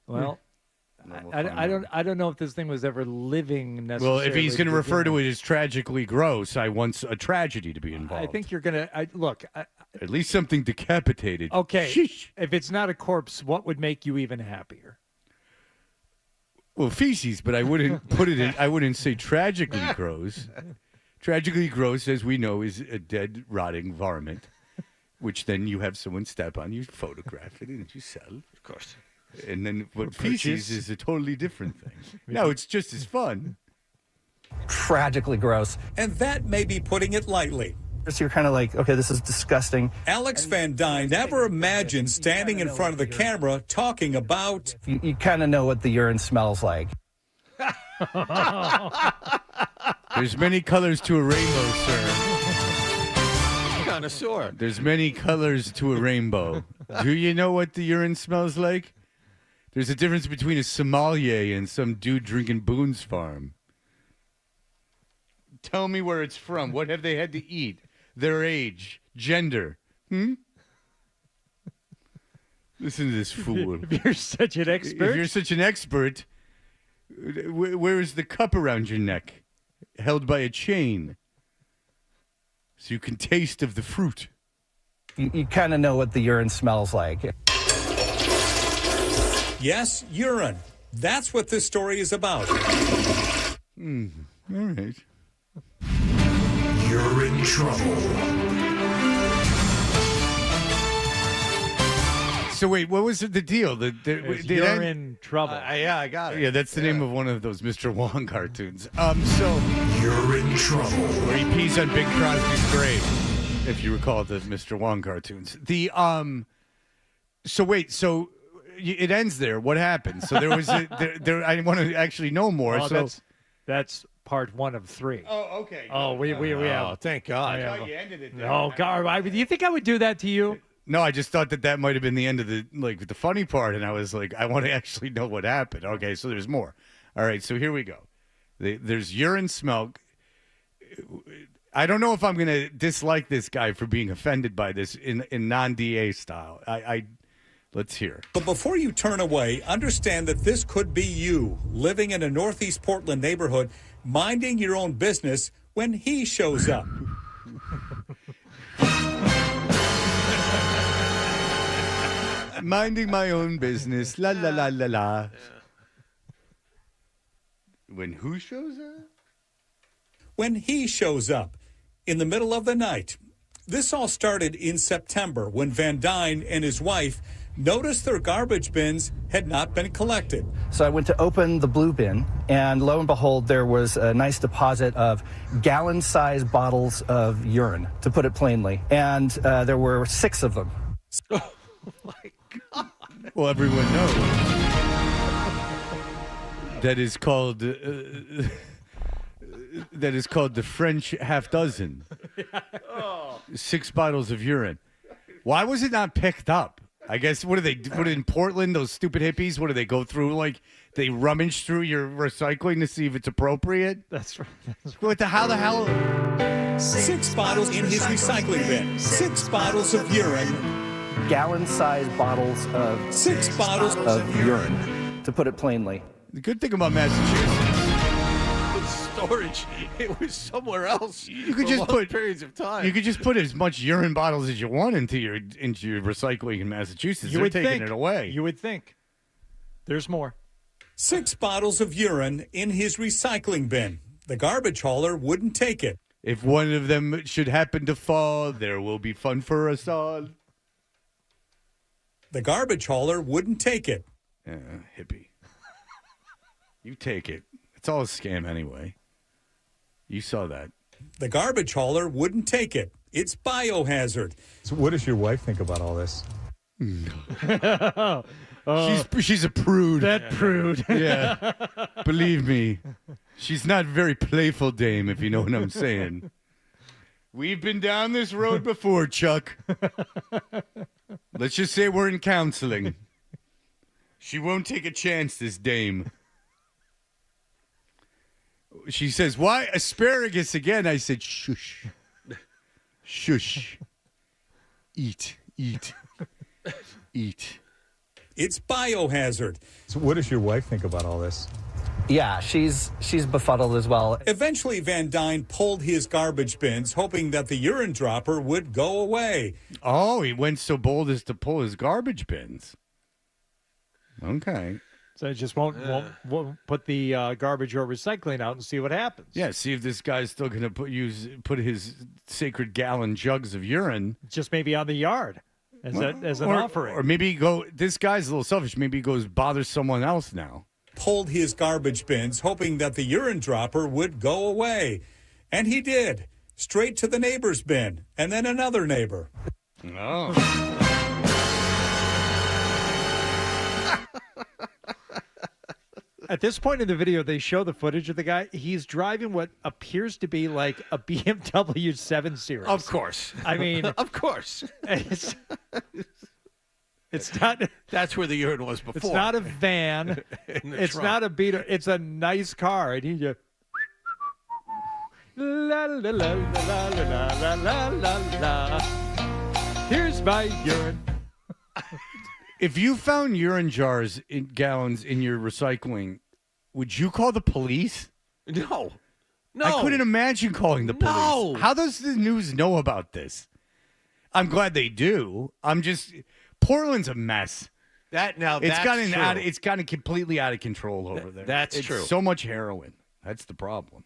Well, I don't know if this thing was ever living necessarily. Well, if he's going to refer to it as tragically gross, I want a tragedy to be involved. I think you're going to look. At least something decapitated. Okay. Sheesh. If it's not a corpse, what would make you even happier? Well, feces, but I wouldn't put it in. I wouldn't say tragically gross. Tragically gross, as we know, is a dead, rotting varmint, which then you have someone step on, you photograph it, and you sell. Of course. And then what feces is a totally different thing. No, it's just as fun. Tragically gross. And that may be putting it lightly. So you're kind of like, okay, this is disgusting. Alex Van Dyne never imagined standing in front of the camera talking about... You kind of know what the urine smells like. There's many colors to a rainbow, sir. Connoisseur. There's many colors to a rainbow. Do you know what the urine smells like? There's a difference between a sommelier and some dude drinking Boone's Farm. Tell me where it's from. What have they had to eat? Their age, gender. Listen to this fool. If you're such an expert. If you're such an expert, where is the cup around your neck? Held by a chain. So you can taste of the fruit. You kind of know what the urine smells like. Yes, urine. That's what this story is about. All right. You're in trouble. So wait, what was the deal? You're in trouble. Yeah, I got it. Yeah, that's the name of one of those Mr. Wong cartoons. So You're in trouble. where he pees on Bing Crosby's grave, if you recall the Mr. Wong cartoons. So wait, so it ends there. What happened? So there was I want to actually know more. Oh, so that's part 1 of 3. Oh, okay. Oh, we have. Oh, thank God. I thought you ended it there. Oh, God. Do you think I would do that to you? No, I just thought that might have been the end of the funny part, and I was like, I want to actually know what happened. Okay, so there's more. All right, so here we go. There's urine smell. I don't know if I'm going to dislike this guy for being offended by this in non-DA style. Let's hear. But before you turn away, understand that this could be you living in a Northeast Portland neighborhood, minding your own business when he shows up. Minding my own business. La la la la la. When who shows up? When he shows up in the middle of the night. This all started in September when Van Dyne and his wife noticed their garbage bins had not been collected. So I went to open the blue bin, and lo and behold, there was a nice deposit of gallon-sized bottles of urine, to put it plainly. And there were 6 of them. Oh, my God. Well, everyone knows that is called the French half dozen. 6 bottles of urine. Why was it not picked up? I guess, what in Portland, those stupid hippies, what do they go through? Like, they rummage through your recycling to see if it's appropriate? That's right. How the hell? 6 bottles in his recycling bin. 6 bottles of urine. Gallon-sized bottles of 6 bottles of urine, to put it plainly. The good thing about Massachusetts, storage, it was somewhere else. You could just put periods of time. You could just put as much urine bottles as you want into your recycling in Massachusetts. They're taking it away. You would think. There's more. 6 bottles of urine in his recycling bin. The garbage hauler wouldn't take it. If one of them should happen to fall, there will be fun for us all. The garbage hauler wouldn't take it. Hippie. You take it. It's all a scam anyway. You saw that. The garbage hauler wouldn't take it. It's biohazard. So what does your wife think about all this? She's a prude. That prude. Yeah. Believe me. She's not a very playful dame, if you know what I'm saying. We've been down this road before, Chuck. Let's just say we're in counseling. She won't take a chance, this dame. She says, why asparagus again? I said, shush. Shush. Eat. Eat. It's biohazard. So what does your wife think about all this? Yeah, she's befuddled as well. Eventually, Van Dyne pulled his garbage bins, hoping that the urine dropper would go away. Oh, he went so bold as to pull his garbage bins. Okay. So it just won't put the garbage or recycling out and see what happens. Yeah, see if this guy's still going to put his sacred gallon jugs of urine. Just maybe on the yard as an offering. Or maybe this guy's a little selfish. Maybe he goes bother someone else now. Pulled his garbage bins, hoping that the urine dropper would go away. And he did. Straight to the neighbor's bin, and then another neighbor. Oh. At this point in the video, they show the footage of the guy. He's driving what appears to be like a BMW 7 Series. Of course. I mean, of course. It's not. That's where the urine was before. It's not a van. It's trunk. not a beater. It's a nice car. And he just. La la la la la la la la la. Here's my urine. If you found urine jars in gallons in your recycling, would you call the police? No. I couldn't imagine calling the police. No. How does the news know about this? I'm glad they do. Portland's a mess. It's gotten completely out of control over there. That's true. So much heroin. That's the problem.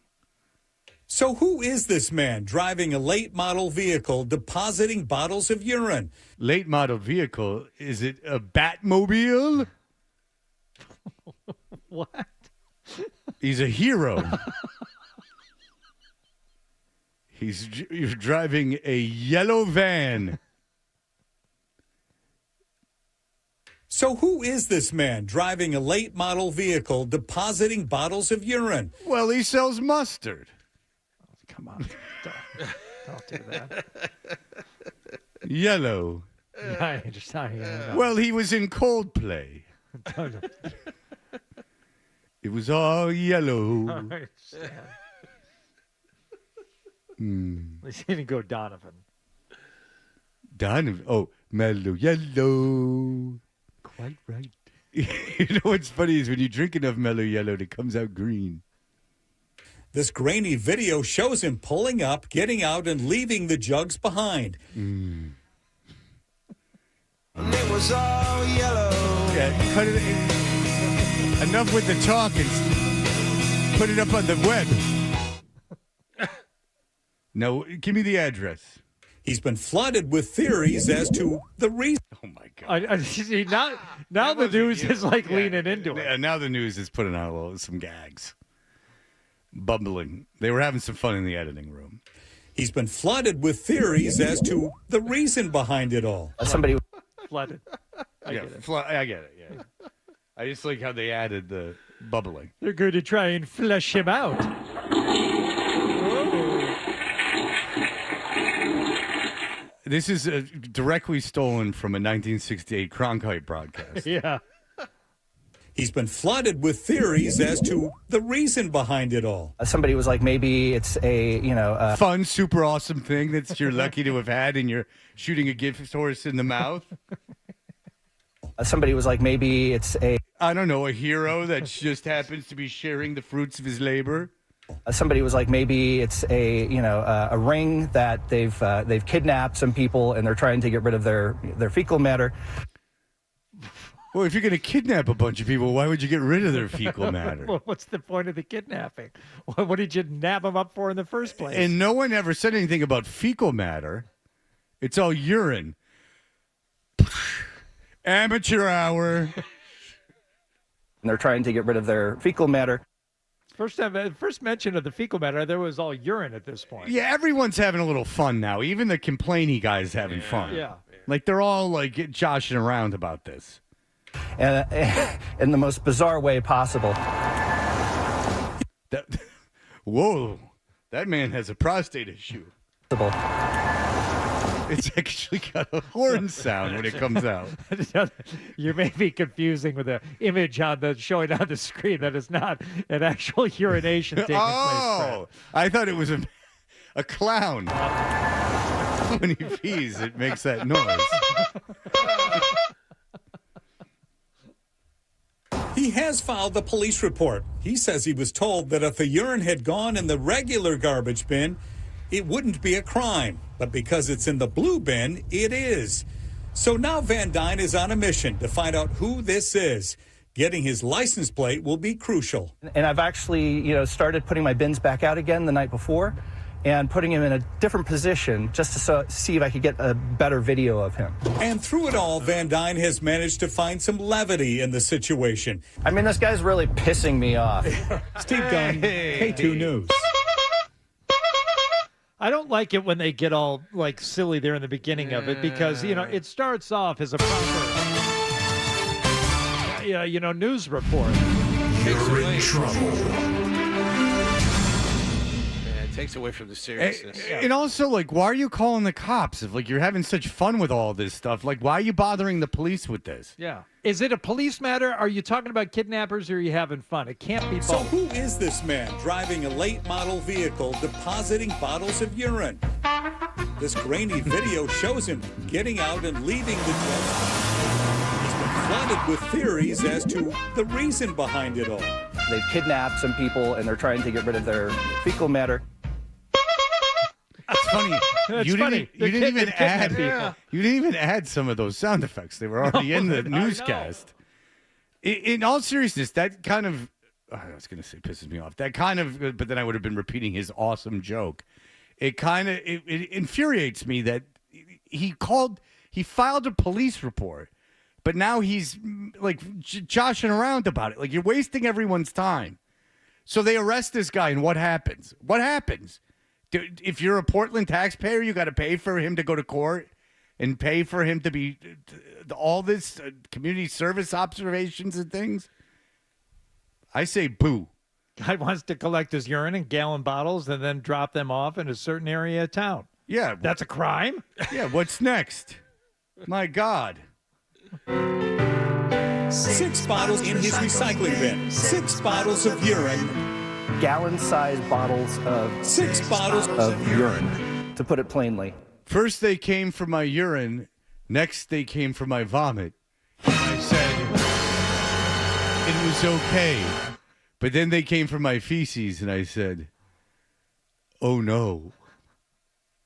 So who is this man driving a late model vehicle depositing bottles of urine? Late model vehicle? Is it a Batmobile? What? He's a hero. You're driving a yellow van. So who is this man driving a late model vehicle depositing bottles of urine? Well, he sells mustard. Come on. Don't do that. Yellow. I know. Well, he was in Coldplay. It was all yellow. All right, At least he didn't go Donovan. Donovan. Oh, mellow yellow. Quite right. You know what's funny is when you drink enough mellow yellow, it comes out green. This grainy video shows him pulling up, getting out, and leaving the jugs behind. Mm. And it was all yellow. Yeah, cut it. Enough with the talking. Put it up on the web. No, give me the address. He's been flooded with theories as to the reason. Oh my God! See, now the news is like leaning into it. Now the news is putting out some gags, bubbling. They were having some fun in the editing room. He's been flooded with theories as to the reason behind it all. Somebody flooded. I get it. I get it. Yeah. I just like how they added the bubbling. They're going to try and flesh him out. This is directly stolen from a 1968 Cronkite broadcast. Yeah. He's been flooded with theories as to the reason behind it all. Somebody was like, maybe it's a, fun, super awesome thing that you're lucky to have had, and you're shooting a gift horse in the mouth. Somebody was like, maybe it's a hero that just happens to be sharing the fruits of his labor. Somebody was like, maybe it's a ring that they've kidnapped some people and they're trying to get rid of their fecal matter. Well, if you're going to kidnap a bunch of people, why would you get rid of their fecal matter? Well, what's the point of the kidnapping? What did you nab them up for in the first place? And no one ever said anything about fecal matter. It's all urine. Amateur hour. And they're trying to get rid of their fecal matter. First mention of the fecal matter, there was all urine at this point. Yeah, everyone's having a little fun now. Even the complainy guy's having fun. Yeah. Like they're all like joshing around about this. And in the most bizarre way possible. Whoa, that man has a prostate issue. It's actually got a horn sound when it comes out. You may be confusing with the image showing on the screen. That is not an actual urination taking place. Oh, I thought it was a clown. When he pees, it makes that noise. He has filed the police report. He says he was told that if the urine had gone in the regular garbage bin, it wouldn't be a crime. But because it's in the blue bin, it is. So now Van Dyne is on a mission to find out who this is. Getting his license plate will be crucial. And I've actually, started putting my bins back out again the night before and putting him in a different position just to see if I could get a better video of him. And through it all, Van Dyne has managed to find some levity in the situation. I mean, this guy's really pissing me off. Steve Gunn, K2 News. I don't like it when they get all like silly there in the beginning of it because, it starts off as a proper, news report. You're in trouble. It takes away from the seriousness. And also, why are you calling the cops if, you're having such fun with all this stuff? Why are you bothering the police with this? Yeah. Is it a police matter? Are you talking about kidnappers or are you having fun? It can't be both. So who is this man driving a late model vehicle depositing bottles of urine? This grainy video shows him getting out and leaving the jet. He's been flooded with theories as to the reason behind it all. They've kidnapped some people and they're trying to get rid of their fecal matter. That's funny. You didn't even add. people. You didn't even add some of those sound effects. They were already in the newscast. In all seriousness, that kind of. I was going to say pisses me off. That kind of. But then I would have been repeating his awesome joke. It kind of it infuriates me that he filed a police report, but now he's joshing around about it. You're wasting everyone's time. So they arrest this guy, and what happens? What happens? If you're a Portland taxpayer, you got to pay for him to go to court and pay for him to be all this community service observations and things? I say boo. Guy wants to collect his urine in gallon bottles and then drop them off in a certain area of town. Yeah. That's a crime? Yeah, what's next? My God. 6 bottles in his recycling bin. 6 bottles of urine. Gallon-sized bottles of 6 bottles of urine, to put it plainly. First they came for my urine. Next they came for my vomit. And I said it was okay. But then they came for my feces, and I said, oh, no.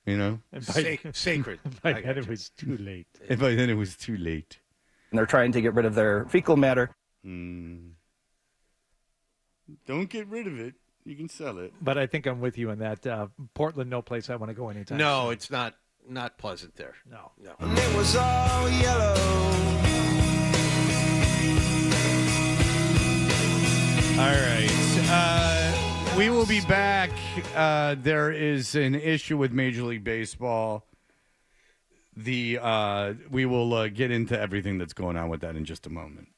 You know? Sacred. By then it was too late. And by then it was too late. And they're trying to get rid of their fecal matter. Don't get rid of it. You can sell it. But I think I'm with you in that. Portland, no place I want to go anytime. No, it's not pleasant there. No. And it was all yellow. All right. We will be back. There is an issue with Major League Baseball. We will get into everything that's going on with that in just a moment.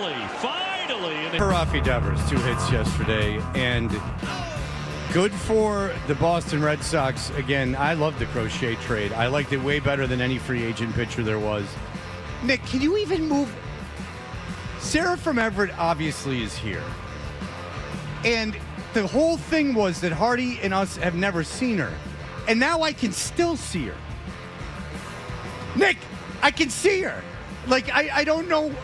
Finally. Rafi Devers, 2 hits yesterday, and good for the Boston Red Sox. Again, I love the Crochet trade. I liked it way better than any free agent pitcher there was. Nick, can you even move? Sarah from Everett obviously is here. And the whole thing was that Hardy and us have never seen her. And now I can still see her. Nick, I can see her. Like, I don't know.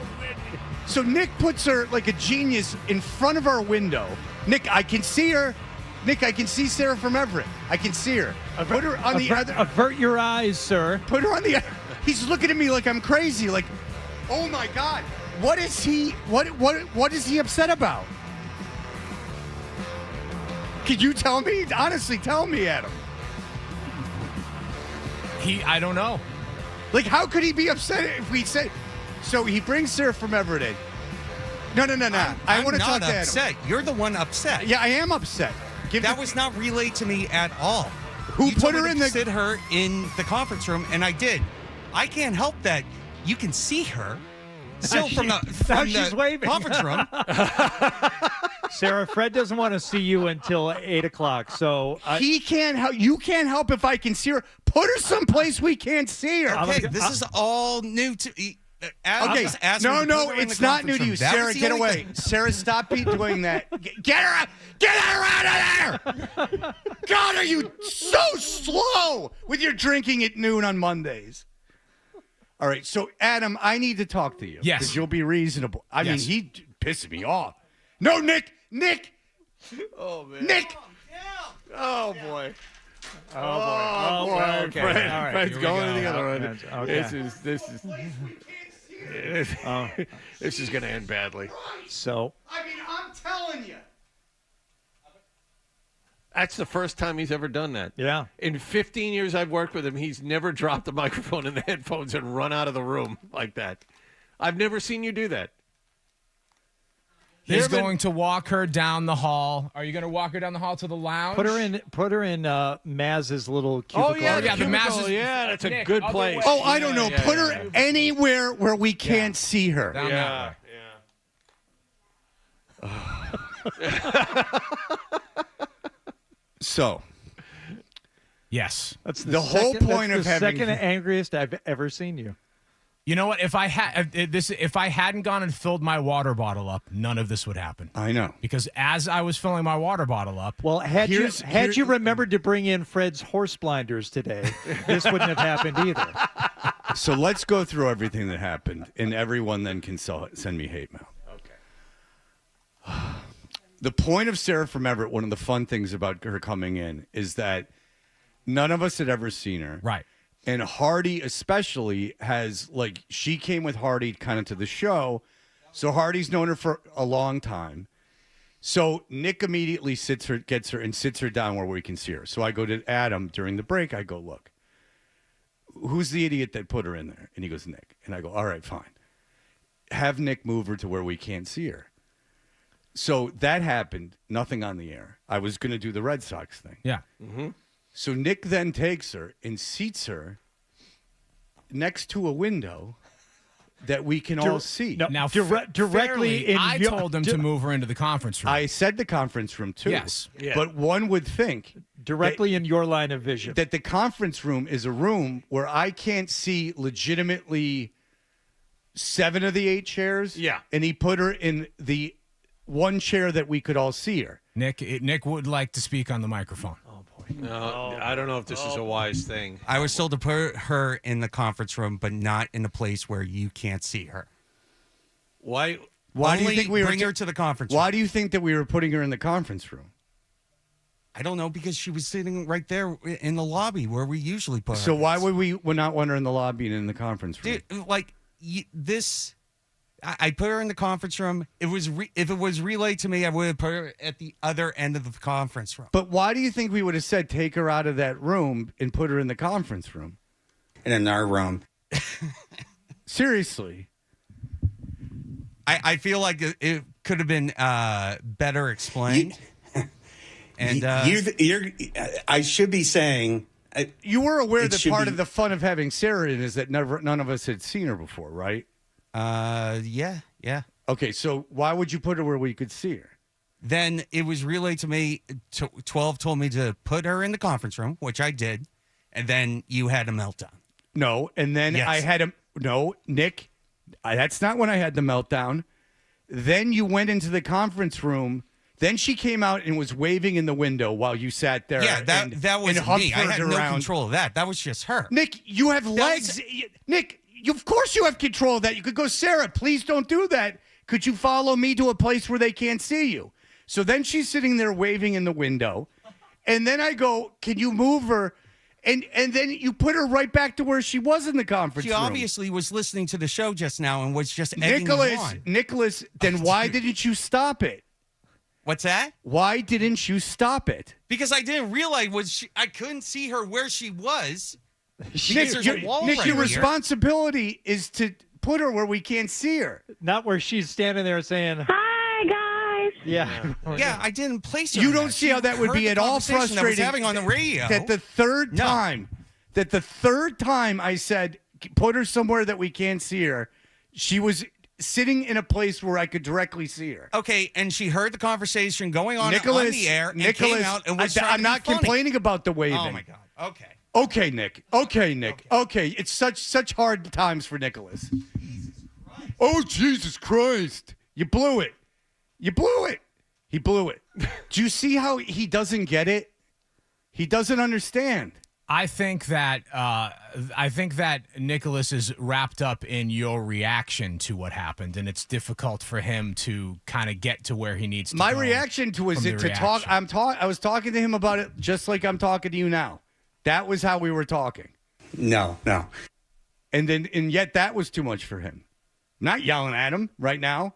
So Nick puts her like a genius in front of our window. Nick, I can see her. Nick, I can see Sarah from Everett. I can see her. Put her on the other. Avert your eyes, sir. Put her on the. He's looking at me like I'm crazy. Like, oh my God, what is he? What is he upset about? Could you tell me? Honestly, tell me, Adam. I don't know. Like, how could he be upset if we said? So he brings Sarah from Everett in. No. I want to talk to Adam. Upset. You're the one upset. Yeah, I am upset. That was not relayed to me at all. Who put her in the? Sit her in the conference room, and I did. I can't help that. You can see her. Still from she's the waving. conference room. Sarah, Fred doesn't want to see you until 8 o'clock. So he can't help. You can't help if I can see her. Put her someplace we can't see her. Okay, this is all new to. Okay, no, it's not new to you, Sarah. Get away, Sarah. Stop doing that. Get her out of there! God, are you so slow with your drinking at noon on Mondays? All right, so Adam, I need to talk to you. Yes, because you'll be reasonable. I mean, he pisses me off. No, Nick. Oh man, Nick. Oh boy. Oh boy. Okay. Fred's going to the other one. Okay. This is going to end badly. So, I mean, I'm telling you. That's the first time he's ever done that. Yeah. In 15 years I've worked with him, he's never dropped the microphone and the headphones and run out of the room like that. I've never seen you do that. He's going to walk her down the hall. Are you going to walk her down the hall to the lounge? Put her in Maz's little cubicle. Oh yeah, the Maz's. Yeah, that's a Nick, good place. Oh, I don't know. Put her anywhere where we can't see her. Down that way. So, yes, that's the whole point of having second angriest I've ever seen you. You know what? If I hadn't gone and filled my water bottle up, none of this would happen. I know, because as I was filling my water bottle up, well, had you remembered to bring in Fred's horse blinders today, this wouldn't have happened either. So let's go through everything that happened, and everyone then can send me hate mail. Okay. The point of Sarah from Everett, one of the fun things about her coming in is that none of us had ever seen her. Right. And Hardy especially has, like, she came with Hardy kind of to the show. So Hardy's known her for a long time. So Nick immediately gets her and sits her down where we can see her. So I go to Adam during the break. I go, look, who's the idiot that put her in there? And he goes, Nick. And I go, all right, fine. Have Nick move her to where we can't see her. So that happened. Nothing on the air. I was going to do the Red Sox thing. Yeah. Mm-hmm. So Nick then takes her and seats next to a window that we can all see. No, now, directly in I told him to move her into the conference room. I said the conference room too. Yes. Yeah. But one would think directly in your line of vision that the conference room is a room where I can't see legitimately 7 of the 8 chairs. Yeah. And he put her in the one chair that we could all see her. Nick would like to speak on the microphone. No, I don't know if this is a wise thing. I was told to put her in the conference room, but not in a place where you can't see her. Why Only do you think we bring her to the conference room. Why do you think that we were putting her in the conference room? I don't know, because she was sitting right there in the lobby where we usually put her. So why would we not want her in the lobby and in the conference room? Dude, like this. I put her in the conference room. If it was relayed to me, I would have put her at the other end of the conference room. But why do you think we would have said take her out of that room and put her in the conference room? In our room. Seriously. I feel like it could have been better explained. I should be saying... you were aware that part of the fun of having Sarah in is that none of us had seen her before, right? Yeah. Okay, so why would you put her where we could see her? Then it was relayed to me. 12 told me to put her in the conference room, which I did, and then you had a meltdown. No, and then Yes. I had a no, Nick. That's not when I had the meltdown. Then you went into the conference room. Then she came out and was waving in the window while you sat there. Yeah, that was and me. I had no around. control of that. That was just her. Nick, you have legs. Nick, of course you have control of that. You could go, Sarah, please don't do that. Could you follow me to a place where they can't see you? So then she's sitting there waving in the window. And then I go, can you move her? And then you put her right back to where she was in the conference She room. obviously was listening to the show just now and was just egging you on. Nicholas, then why didn't you stop it? What's that? Why didn't you stop it? Because I didn't realize I couldn't see her where she was. Because there's Nick, a wall Nick, right your here. responsibility is to put her where we can't see her. Not where she's standing there saying, "Hi guys." Yeah, yeah. I didn't place her. You in don't that. see how that would Heard be the at all conversation frustrating. I was having on the radio. That the third time I said put her somewhere that we can't see her, she was sitting in a place where I could directly see her. Okay, and she heard the conversation going on Nicholas, the air and Nicholas, came out and was trying I'm to not be funny. complaining about the waving. Oh my God. Okay. Okay, Nick. Okay, Nick. Okay. It's such hard times for Nicholas. Oh, Jesus Christ. You blew it. You blew it. He blew it. Do you see how he doesn't get it? He doesn't understand. I think that Nicholas is wrapped up in your reaction to what happened, and it's difficult for him to kind of get to where he needs to My go reaction to is from it the to talk. reaction. I was talking to him about it just like I'm talking to you now. That was how we were talking. No. And yet that was too much for him. I'm not yelling at him right now.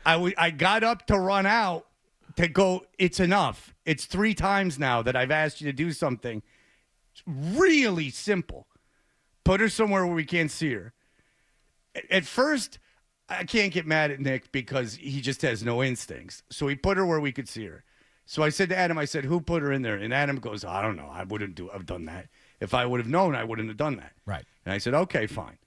I got up to run out to go, it's enough. It's 3 times now that I've asked you to do something. It's really simple. Put her somewhere where we can't see her. At first, I can't get mad at Nick because he just has no instincts. So he put her where we could see her. So I said to Adam, I said, who put her in there? And Adam goes, I don't know. I wouldn't have done that. If I would have known, I wouldn't have done that. Right. And I said, okay, fine.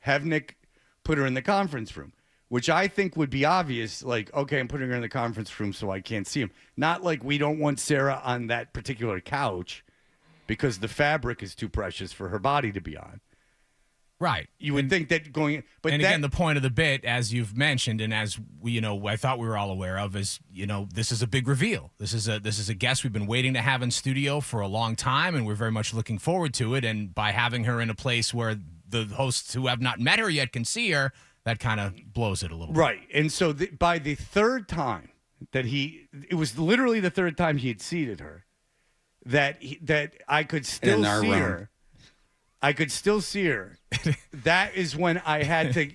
Have Nick put her in the conference room, which I think would be obvious. Like, okay, I'm putting her in the conference room so I can't see him. Not like we don't want Sarah on that particular couch because the fabric is too precious for her body to be on. Right. You would think that going, but again, the point of the bit, as you've mentioned, and as we, I thought we were all aware of, is this is a big reveal. This is a guest we've been waiting to have in studio for a long time, and we're very much looking forward to it. And by having her in a place where the hosts who have not met her yet can see her, that kind of blows it a little bit. Right. And so by the third time that it was literally the third time he had seated her, that I could still see her. I could still see her. That is when I had to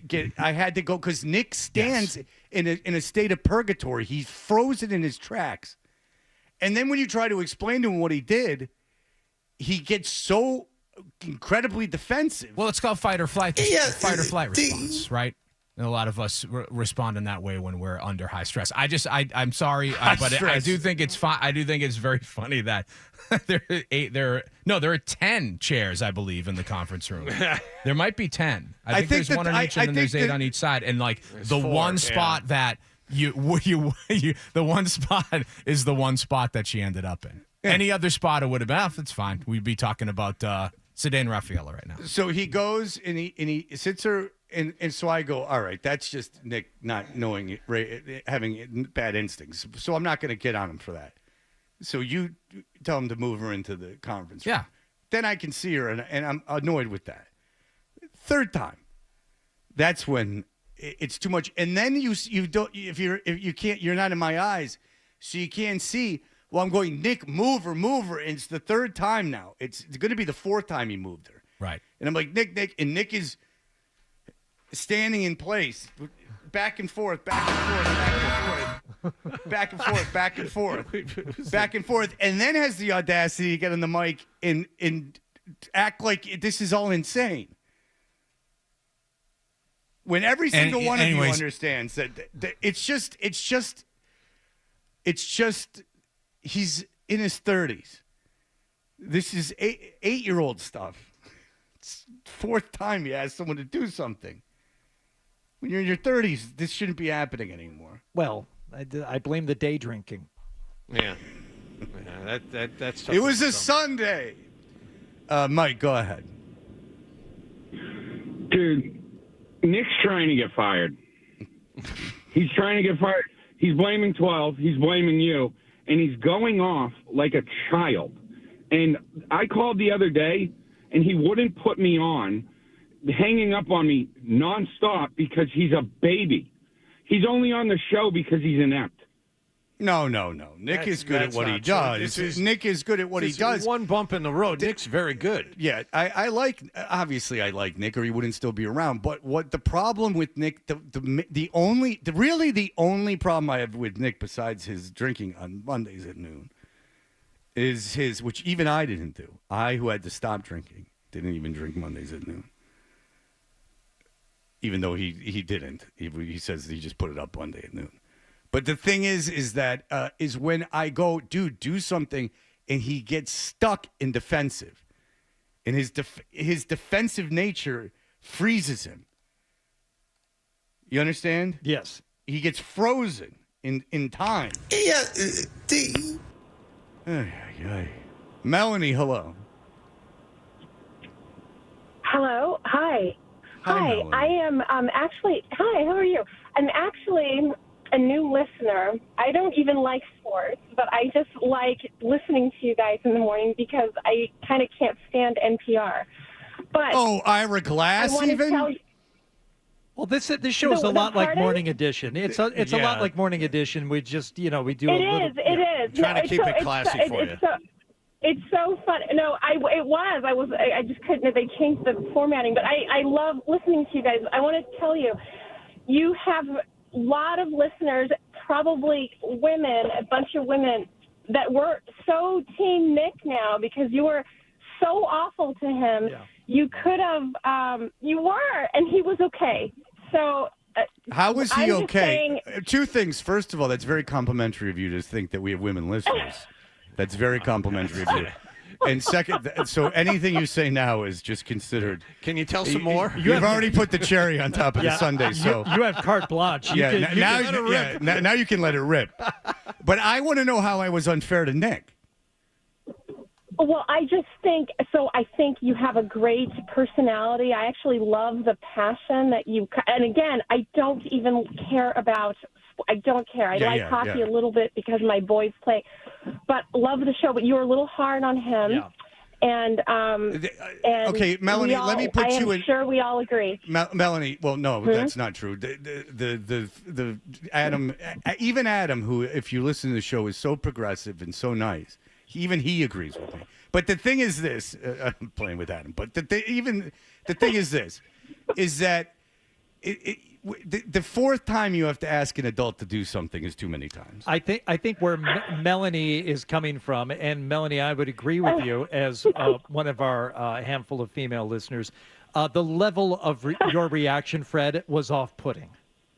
go because Nick stands in a state of purgatory. He's frozen in his tracks. And then when you try to explain to him what he did, he gets so incredibly defensive. Well, it's called fight or flight. Fight or flight response, right? And a lot of us respond in that way when we're under high stress. I'm sorry, but I do think it's fine. I do think it's very funny that there are 10 chairs, I believe, in the conference room. There might be 10. I think there's one on each, and then there's 8 on each side. And like the 4, one spot that the one spot is the one spot that she ended up in. Yeah. Any other spot it would have been, it's fine. We'd be talking about Sedan Raffaella right now. So he goes and he sits her. And so I go, all right, that's just Nick not knowing, having bad instincts. So I'm not going to get on him for that. So you tell him to move her into the conference room. Yeah. Then I can see her, and I'm annoyed with that. Third time, that's when it's too much. And then you don't if you can't, you're not in my eyes, so you can't see. Well, I'm going, Nick, move her. And it's the third time now. It's going to be the 4th time he moved her. Right. And I'm like, Nick, and Nick is standing in place, back and forth, back and forth, and then has the audacity to get on the mic and act like this is all insane. When every single one of you understands that it's just he's in his 30s. This is 8-year-old stuff. It's 4th time he asked someone to do something. When you're in your 30s, this shouldn't be happening anymore. Well, I blame the day drinking. Yeah. That's tough. It was a Sunday. Mike, go ahead. Dude, Nick's trying to get fired. He's trying to get fired. He's blaming 12. He's blaming you. And he's going off like a child. And I called the other day, and he wouldn't put me on, hanging up on me nonstop because he's a baby. He's only on the show because he's inept. No. Nick is good at what he does. Nick is good at what he does. One bump in the road. Nick's very good. Yeah, I like Nick, or he wouldn't still be around. But what the problem with Nick, the only problem I have with Nick, besides his drinking on Mondays at noon, is his, which even I didn't do. I, who had to stop drinking, didn't even drink Mondays at noon. Even though he didn't. He says he just put it up Monday at noon. But the thing is that when I go, dude, do something, and he gets stuck in defensive. And his defensive nature freezes him. You understand? Yes. He gets frozen in time. Yeah. Melanie, hello. Hello. Hi. Hi. Melanie. I am actually. Hi. How are you? I'm actually a new listener. I don't even like sports, but I just like listening to you guys in the morning because I kind of can't stand NPR. But Ira Glass, even. Well, this show is a lot like Morning Edition. It's a lot like Morning Edition. We just we do a little. It is. Trying to keep it classy for you. It's so fun. No, I just couldn't. They changed the formatting, but I love listening to you guys. I want to tell you, you have a lot of listeners, probably women, a bunch of women that were so Team Nick now because you were so awful to him. Yeah. You could have, you were, and he was okay. So. How was he I'm okay? Two things. First of all, that's very complimentary of you to think that we have women listeners. That's very complimentary of you. And second, so anything you say now is just considered. Can you tell some more? You've already put the cherry on top of the sundae. So you have carte blanche. Now you can let it rip. But I want to know how I was unfair to Nick. Well, I just think so. I think you have a great personality. I actually love the passion that you. And again, I don't even care about. I don't care. I like hockey a little bit because my boys play, but love the show. But you were a little hard on him. Yeah. And okay, Melanie, let me put you in. I'm sure we all agree. Melanie, well, no, that's not true. The Adam, even Adam, who, if you listen to the show, is so progressive and so nice. Even he agrees with me. But the thing is this: I'm playing with Adam. But the thing is this: is that the fourth time you have to ask an adult to do something is too many times. I think where Melanie is coming from, and Melanie, I would agree with you as one of our handful of female listeners. The level of your reaction, Fred, was off-putting.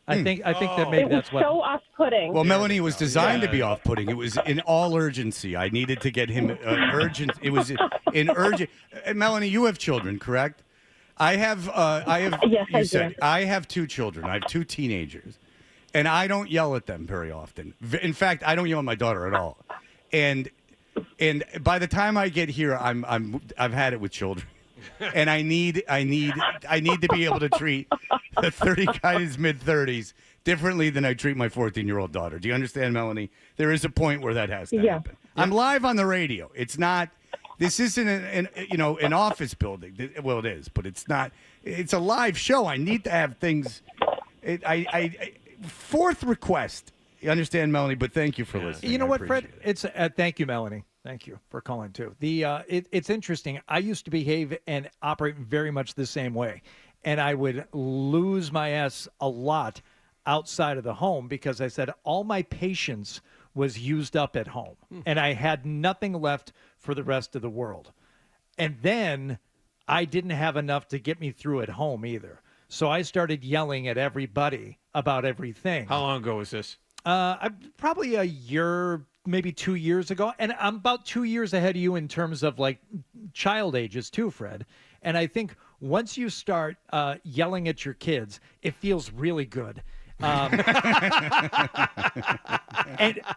I think that maybe that's what. It was so off-putting. Well, Melanie was designed to be off-putting. It was in all urgency. I needed to get him urgent. It was in urgent. Melanie, you have children, correct? I have. Yes, you said I have two children. I have two teenagers, and I don't yell at them very often. In fact, I don't yell at my daughter at all. And by the time I get here, I've had it with children. And I need to be able to treat the 30 guy in his mid-30s differently than I treat my 14-year-old daughter. Do you understand, Melanie? There is a point where that has to happen. I'm live on the radio. It's not. This isn't an office building. Well, it is, but it's not. It's a live show. I need to have things. Fourth request. You understand, Melanie? But thank you for listening. You know what, Fred? It's thank you, Melanie. Thank you for calling, too. It's interesting. I used to behave and operate very much the same way, and I would lose my ass a lot outside of the home because I said all my patience was used up at home, and I had nothing left for the rest of the world. And then I didn't have enough to get me through at home either. So I started yelling at everybody about everything. How long ago was this? Probably a year, maybe 2 years ago. And I'm about 2 years ahead of you in terms of like child ages too, Fred. And I think once you start yelling at your kids, it feels really good. And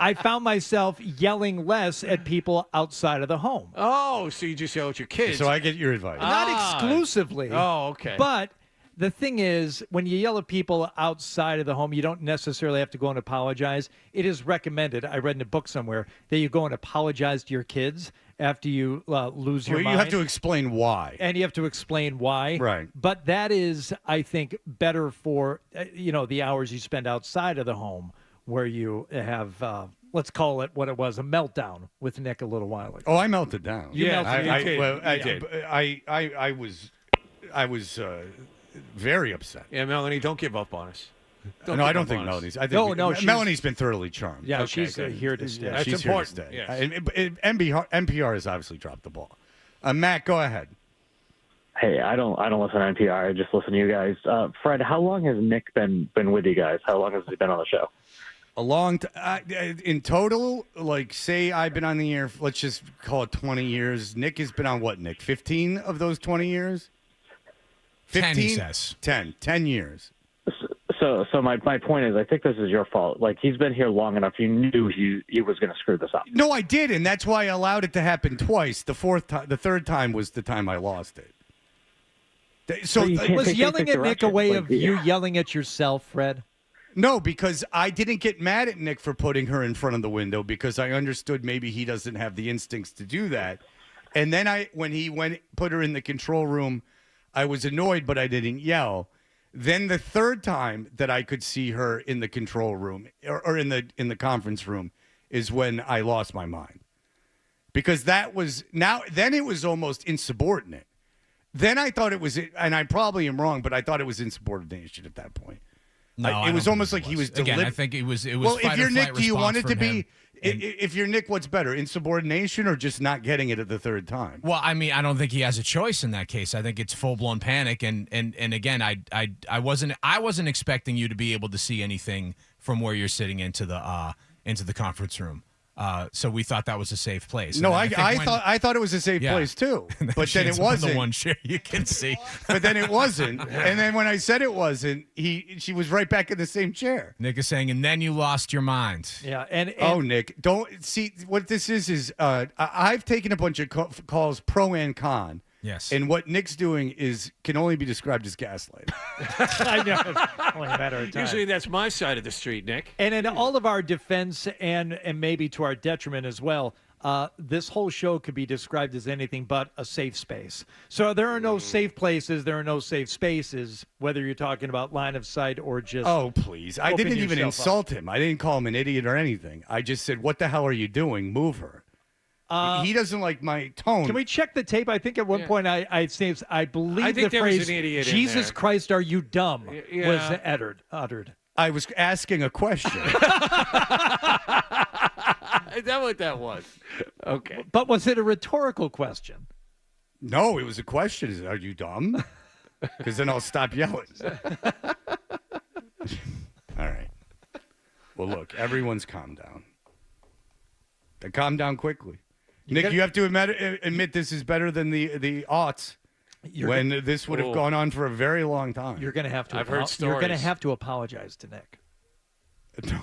I found myself yelling less at people outside of the home. Oh, so you just yell at your kids. So I get your advice. Not exclusively. Oh, okay. But the thing is, when you yell at people outside of the home, you don't necessarily have to go and apologize. It is recommended, I read in a book somewhere, that you go and apologize to your kids after you lose your mind. You have to explain why. And you have to explain why. Right. But that is, I think, better for, the hours you spend outside of the home where you have, let's call it what it was, a meltdown with Nick a little while ago. Oh, I melted down. You melted down. I did. I was very upset. Yeah, Melanie, don't give up on us. I don't think Melanie's. I think Melanie's been thoroughly charmed. Yeah, she's here to stay. Yeah, she's important. Here to stay. Yes. NPR has obviously dropped the ball. Matt, go ahead. Hey, I don't listen to NPR. I just listen to you guys. Fred, how long has Nick been with you guys? How long has he been on the show? A long in total, like, say I've been on the air, let's just call it 20 years. Nick has been on what, Nick? 15 of those 20 years? 10, he says. 10 years. So my point is, I think this is your fault. Like, he's been here long enough. You knew he was going to screw this up. No, I did, and that's why I allowed it to happen twice. The third time was the time I lost it. So was yelling at Nick a way of you yelling at yourself, Fred? No, because I didn't get mad at Nick for putting her in front of the window because I understood maybe he doesn't have the instincts to do that. And then when he put her in the control room, I was annoyed, but I didn't yell. Then the third time that I could see her in the control room or in the conference room is when I lost my mind. Because then it was almost insubordinate. Then I thought it was, and I probably am wrong, but I thought it was insubordination at that point. No, it was almost like he was Again, I think it was. Well, if you're Nick, do you want it to be? And, if you're Nick, what's better, insubordination or just not getting it at the third time? Well, I mean, I don't think he has a choice in that case. I think it's full blown panic. And again, I wasn't expecting you to be able to see anything from where you're sitting into the conference room. So we thought that was a safe place. No, I thought it was a safe place too. But then it wasn't. The one chair you can see. But then it wasn't. And then when I said it wasn't, she was right back in the same chair. Nick is saying, and then you lost your mind. Yeah, and oh, Nick, don't see what this is. I've taken a bunch of calls pro and con. Yes. And what Nick's doing can only be described as gaslighting. I know. It's only a matter of time. Usually that's my side of the street, Nick. And in all of our defense and maybe to our detriment as well, this whole show could be described as anything but a safe space. So there are no safe places. There are no safe spaces, whether you're talking about line of sight or just. Oh, please. I didn't even insult him. I didn't call him an idiot or anything. I just said, what the hell are you doing? Move her. He doesn't like my tone. Can we check the tape? I think at one point I believe I think the there phrase was an idiot in "Jesus there. Christ, are you dumb?" Yeah. was uttered. I was asking a question. Is that what that was? Okay. But was it a rhetorical question? No, it was a question. Are you dumb? Because then I'll stop yelling. All right. Well, look, everyone's calmed down. They calmed down quickly. Nick, you have to admit this is better than the aughts when this would have gone on for a very long time. You're going to have to. I've heard stories. You're going to have to apologize to Nick. No,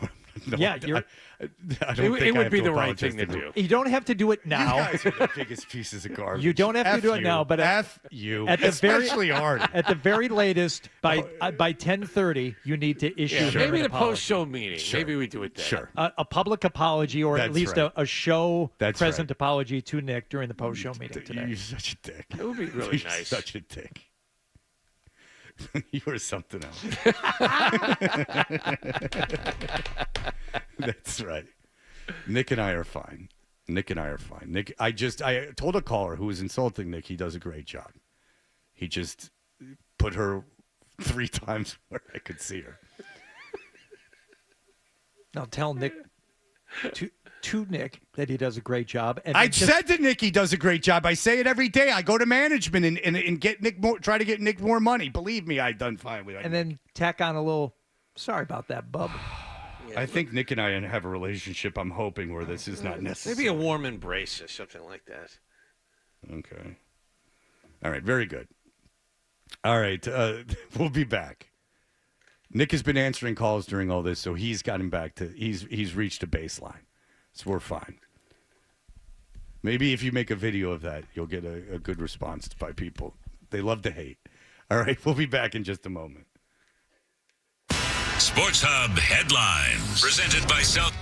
Yeah, I don't think it would I be have the to right apologize thing to to do. You don't have to do it now. You guys are the biggest pieces of garbage. You don't have to do it you. now, but F you, at the especially hard. At the very latest, by 10:30, you need to issue. Yeah, maybe an the apology. post-show meeting. Sure. Maybe we do it there. Sure. A public apology, or at That's least right. a show That's present right. apology to Nick during the post-show meeting today. You're such a dick. It would be really You're nice. Such a dick. You are something else. That's right. Nick and I are fine. Nick, I told a caller who was insulting Nick, he does a great job. He just put her 3 times where I could see her. Now tell Nick to Nick that he does a great job. And I said to Nick he does a great job. I say it every day. I go to management and get Nick more, try to get Nick more money. Believe me, I've done fine with it. and then tack on a little. Sorry about that, bub. I think Nick and I have a relationship, I'm hoping, where this is not necessary. Maybe a warm embrace or something like that. Okay. All right, very good. All right, we'll be back. Nick has been answering calls during all this, so he's gotten back to he's reached a baseline, so we're fine. Maybe if you make a video of that, you'll get a good response by people. They love to hate. All right, we'll be back in just a moment. Sports Hub headlines presented by Celtics.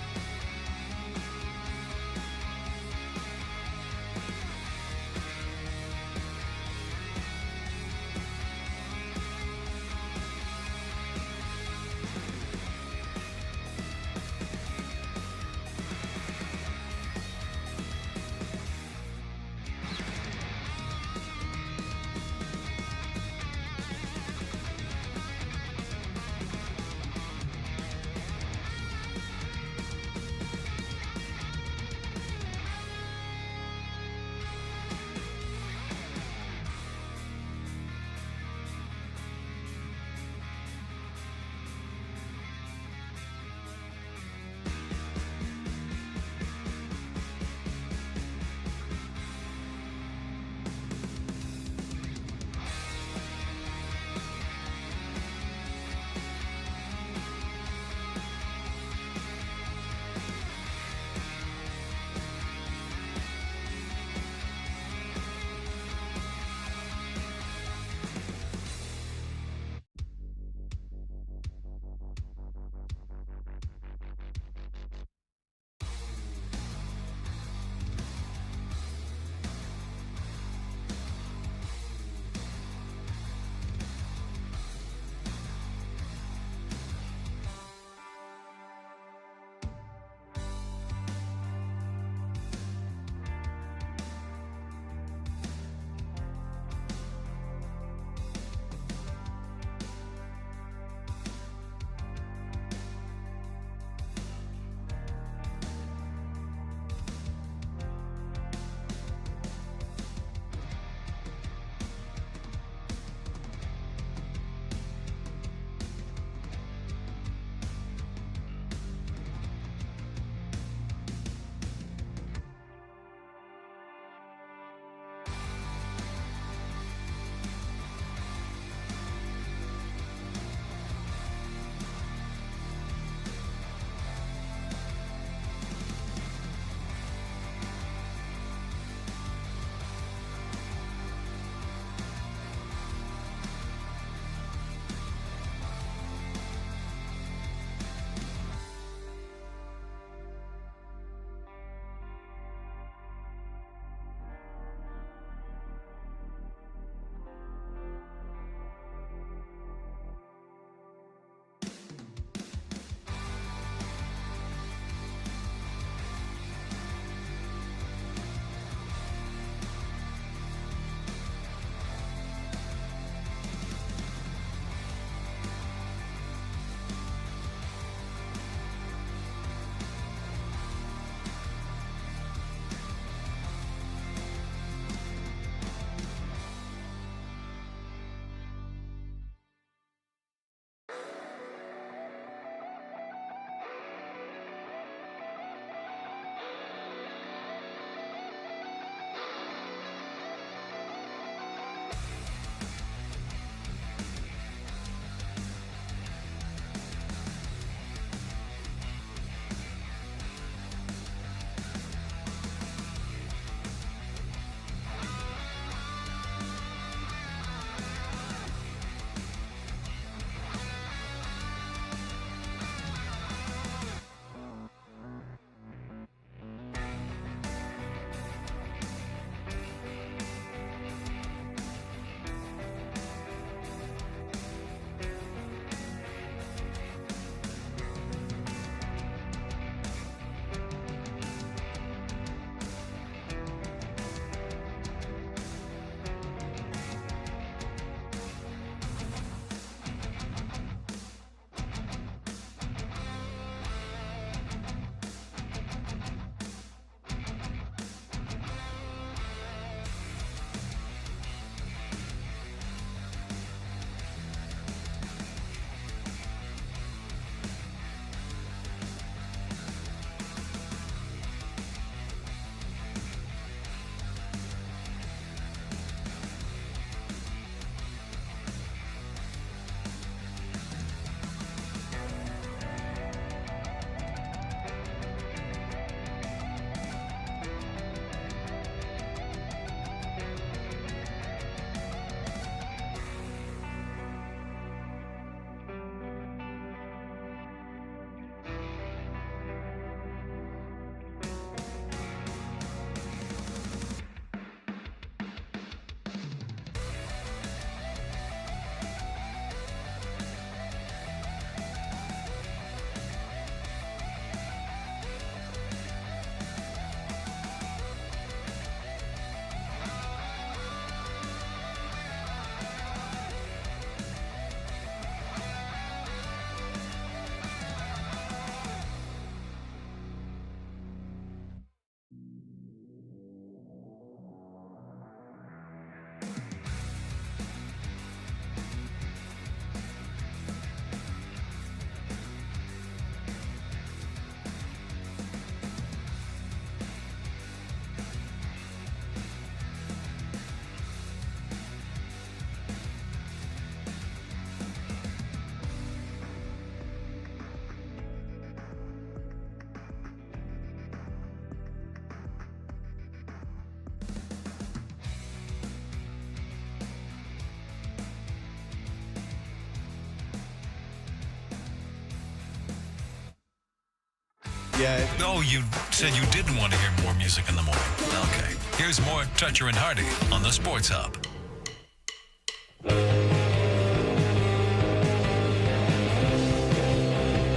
Yeah. Oh, you said you didn't want to hear more music in the morning. Okay. Here's more Toucher and Hardy on the Sports Hub.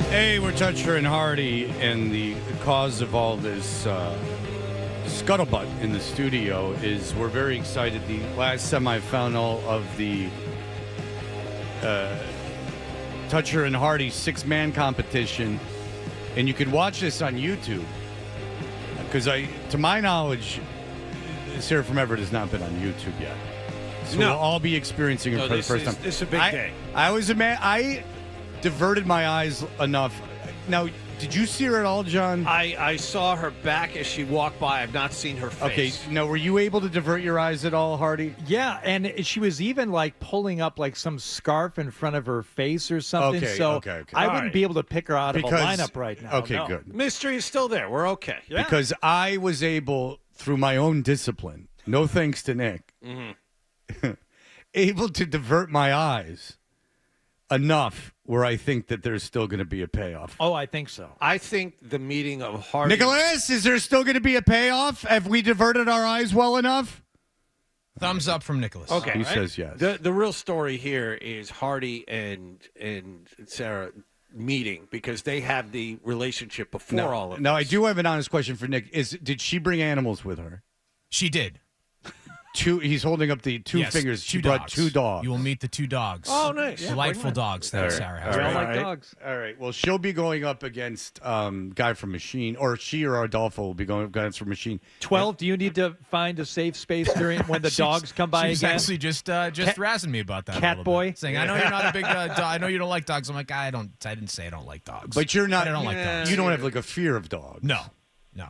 Hey, we're Toucher and Hardy, and the cause of all this scuttlebutt in the studio is we're very excited. The last semifinal of the Toucher and Hardy 6-man competition, and you can watch this on YouTube because to my knowledge, Sarah from Everett has not been on YouTube yet. So No. we'll all be experiencing it for the first time. This is a big day. I was a man. I diverted my eyes enough. Now, did you see her at all, John? I saw her back as she walked by. I've not seen her face. Okay, now were you able to divert your eyes at all, Hardy? Yeah, and she was even like pulling up like some scarf in front of her face or something. Okay, so okay. I All wouldn't right. be able to pick her out of a lineup right now. Okay, no. good. Mystery is still there. We're okay. Yeah. Because I was able, through my own discipline, no thanks to Nick, able to divert my eyes enough where I think that there's still going to be a payoff. Oh, I think so. I think the meeting of Hardy. Nicholas, is there still going to be a payoff? Have we diverted our eyes well enough? Thumbs up from Nicholas. Okay, He says yes. The real story here is Hardy and Sarah meeting because they have the relationship before all of this. Now, I do have an honest question for Nick. Did she bring animals with her? She did. He's holding up the two Yes, fingers. She two brought dogs. 2 dogs. You will meet the 2 dogs. Oh, nice. Delightful dogs that Sarah has. We all All like right. dogs. All right. Well, she'll be going up against Guy from Machine, or she or Adolfo will be going up against Machine. 12, do you need to find a safe space during when the dogs come by She's again? actually just razzing me about that. a Cat little boy? bit. Saying, I know you're not a big I know you don't like dogs. I'm like, I didn't say I don't like dogs. But you're not. I don't like dogs. You don't have like a fear of dogs. No.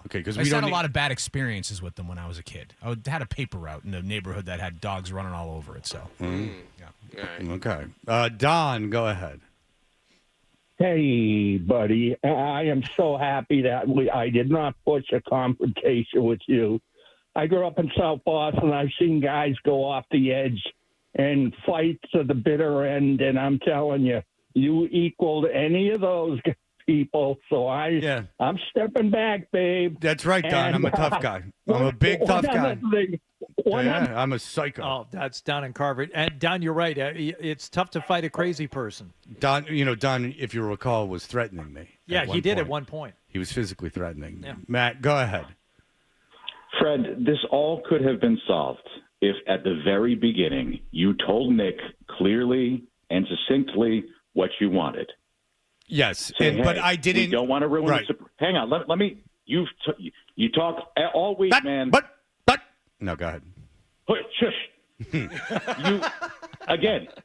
Okay, because I we had don't a need- lot of bad experiences with them when I was a kid. I had a paper route in the neighborhood that had dogs running all over it. So, yeah. Okay. Don, go ahead. Hey, buddy. I am so happy that I did not push a confrontation with you. I grew up in South Boston. I've seen guys go off the edge and fight to the bitter end, and I'm telling you, you equaled any of those people. So I'm stepping back, babe. That's right, Don. I'm a tough guy. I'm a big tough guy. I'm a psycho. Oh, that's Don and Carver. And Don, you're right. It's tough to fight a crazy person. Don, Don, if you recall, was threatening me. Yeah, he did at one point. He was physically threatening. Yeah. Matt, go ahead. Fred, this all could have been solved if at the very beginning you told Nick clearly and succinctly what you wanted. Yes, Say, but hey, I didn't. We don't want to ruin Right. the. Hang on, let me. You talk all week, man. But no, go ahead. Shush.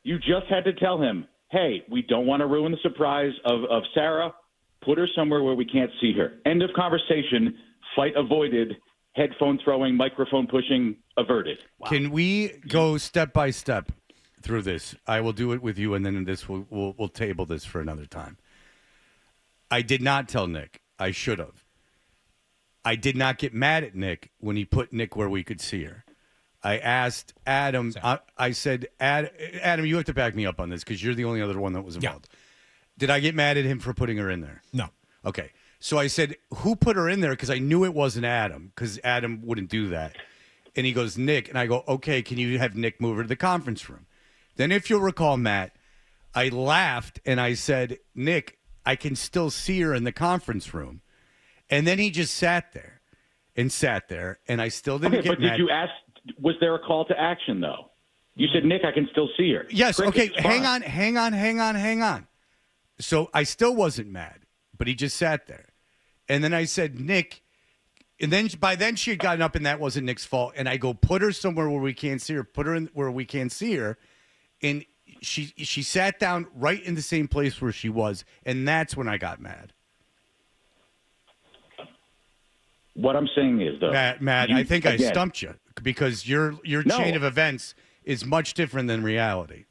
You just had to tell him, hey, we don't want to ruin the surprise of Sarah. Put her somewhere where we can't see her. End of conversation. Fight avoided. Headphone throwing, microphone pushing averted. Can we go step by step through this? I will do it with you, and then we'll table this for another time. I did not tell Nick. I should have. I did not get mad at Nick when he put Nick where we could see her. I asked Adam. I said, Adam, you have to back me up on this because you're the only other one that was involved. Yeah. Did I get mad at him for putting her in there? No. Okay. So I said, who put her in there? Because I knew it wasn't Adam, because Adam wouldn't do that. And he goes, Nick. And I go, okay, can you have Nick move her to the conference room? Then if you'll recall, Matt, I laughed and I said, Nick, I can still see her in the conference room. And then he just sat there, and I still didn't get but mad. did you ask, was there a call to action, though? You said, Nick, I can still see her. Yes, okay, Cricket's hang on. So I still wasn't mad, but he just sat there. And then I said, Nick, and then by then she had gotten up, and that wasn't Nick's fault. And I go, put her somewhere where we can't see her. Put her in where we can't see her. And she sat down right in the same place where she was, and that's when I got mad. What I'm saying is, though, Matt, I think I stumped you because your chain of events is much different than reality.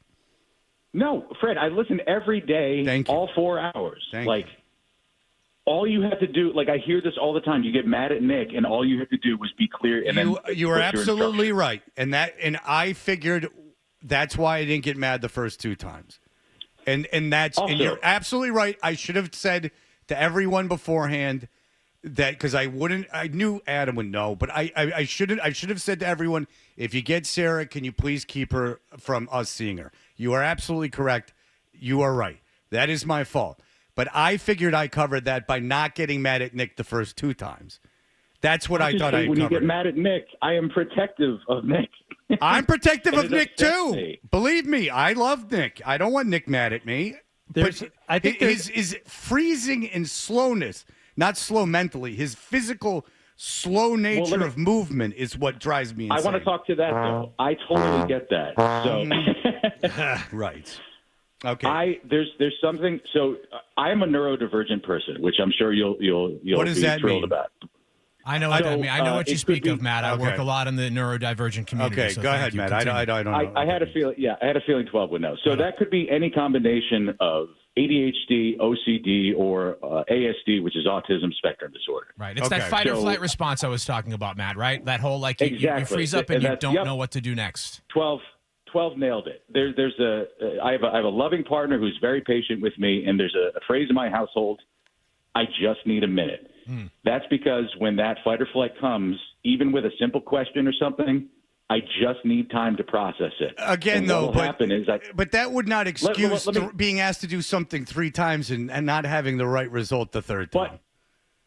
No, Fred, I listen every day, all 4 hours. All you have to do, I hear this all the time. You get mad at Nick, and all you have to do was be clear. And you are absolutely right, and I figured that's why I didn't get mad the first 2 times, and you're absolutely right. I should have said to everyone beforehand, that because I knew Adam would know, but I should have said to everyone, if you get Sarah, can you please keep her from us seeing her? You are absolutely correct. You are right. That is my fault. But I figured I covered that by not getting mad at Nick the first 2 times. That's what I thought I covered. When you get mad at Nick, I am protective of Nick. I'm protective of Nick too. Believe me, I love Nick. I don't want Nick mad at me. I think his freezing and slowness, not slow mentally, his physical slow nature of movement is what drives me insane. I want to talk to that though. I totally get that. So right. Okay. There's something. So I am a neurodivergent person, which I'm sure you'll what does be that thrilled mean? about. I know what that means. I know what you speak of, Matt. I work a lot in the neurodivergent community. Okay, so go ahead, Matt. I don't know. I had a feeling. Yeah, I had a feeling 12 would know. So that could be any combination of ADHD, OCD, or ASD, which is autism spectrum disorder. Right. It's that fight or flight response I was talking about, Matt. Right. That whole you freeze up and you don't know what to do next. 12 nailed it. I have a loving partner who's very patient with me, and there's a phrase in my household: I just need a minute. That's because when that fight or flight comes, even with a simple question or something, I just need time to process it. Again, though, but that would not excuse let me, being asked to do something 3 times and not having the right result the 3rd time. But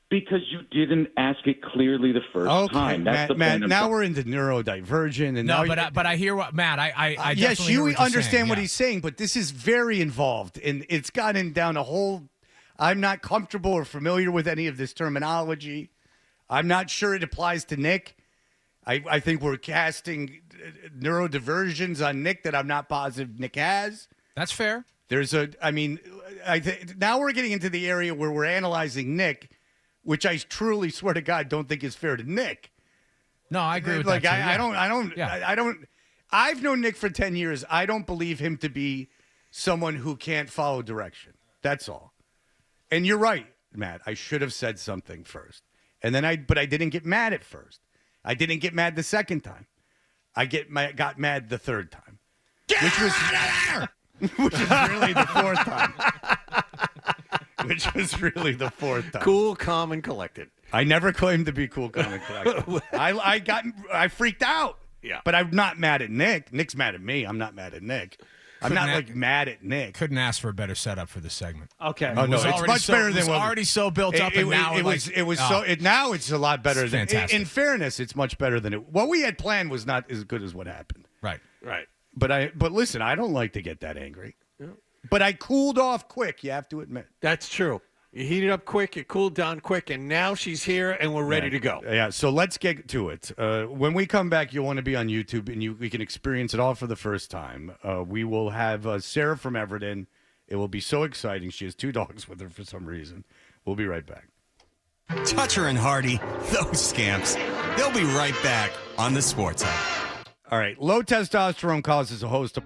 because you didn't ask it clearly the first time. That's Matt, now we're into neurodivergent. And but I hear what Matt. I yes, you understand what he's saying, but this is very involved, and it's gotten down a whole. I'm not comfortable or familiar with any of this terminology. I'm not sure it applies to Nick. I think we're casting neurodiversions on Nick that I'm not positive Nick has. That's fair. Now we're getting into the area where we're analyzing Nick, which I truly swear to God don't think is fair to Nick. No, I agree with that. Too. I don't. I've known Nick for 10 years. I don't believe him to be someone who can't follow direction. That's all. And you're right, Matt. I should have said something first. But I didn't get mad at first. I didn't get mad the 2nd time. I got mad the 3rd time. Which was really the 4th time. Which was really the 4th time. Cool, calm, and collected. I never claimed to be cool, calm, and collected. I freaked out. Yeah. But I'm not mad at Nick. Nick's mad at me. I'm not mad at Nick. I'm not mad at Nick. Couldn't ask for a better setup for the segment. Okay. Oh no, it's much better than what already so built up. Now it's a lot better than. In fairness, it's much better than it. What we had planned was not as good as what happened. Right. But listen, I don't like to get that angry. Yeah. But I cooled off quick. You have to admit. That's true. You heated up quick, you cooled down quick, and now she's here, and we're ready to go. Yeah, so let's get to it. When we come back, you'll want to be on YouTube, and we can experience it all for the first time. We will have Sarah from Everton. It will be so exciting. She has 2 dogs with her for some reason. We'll be right back. Toucher and Hardy, those scamps. They'll be right back on the Sports Hub. All right, low testosterone causes a host of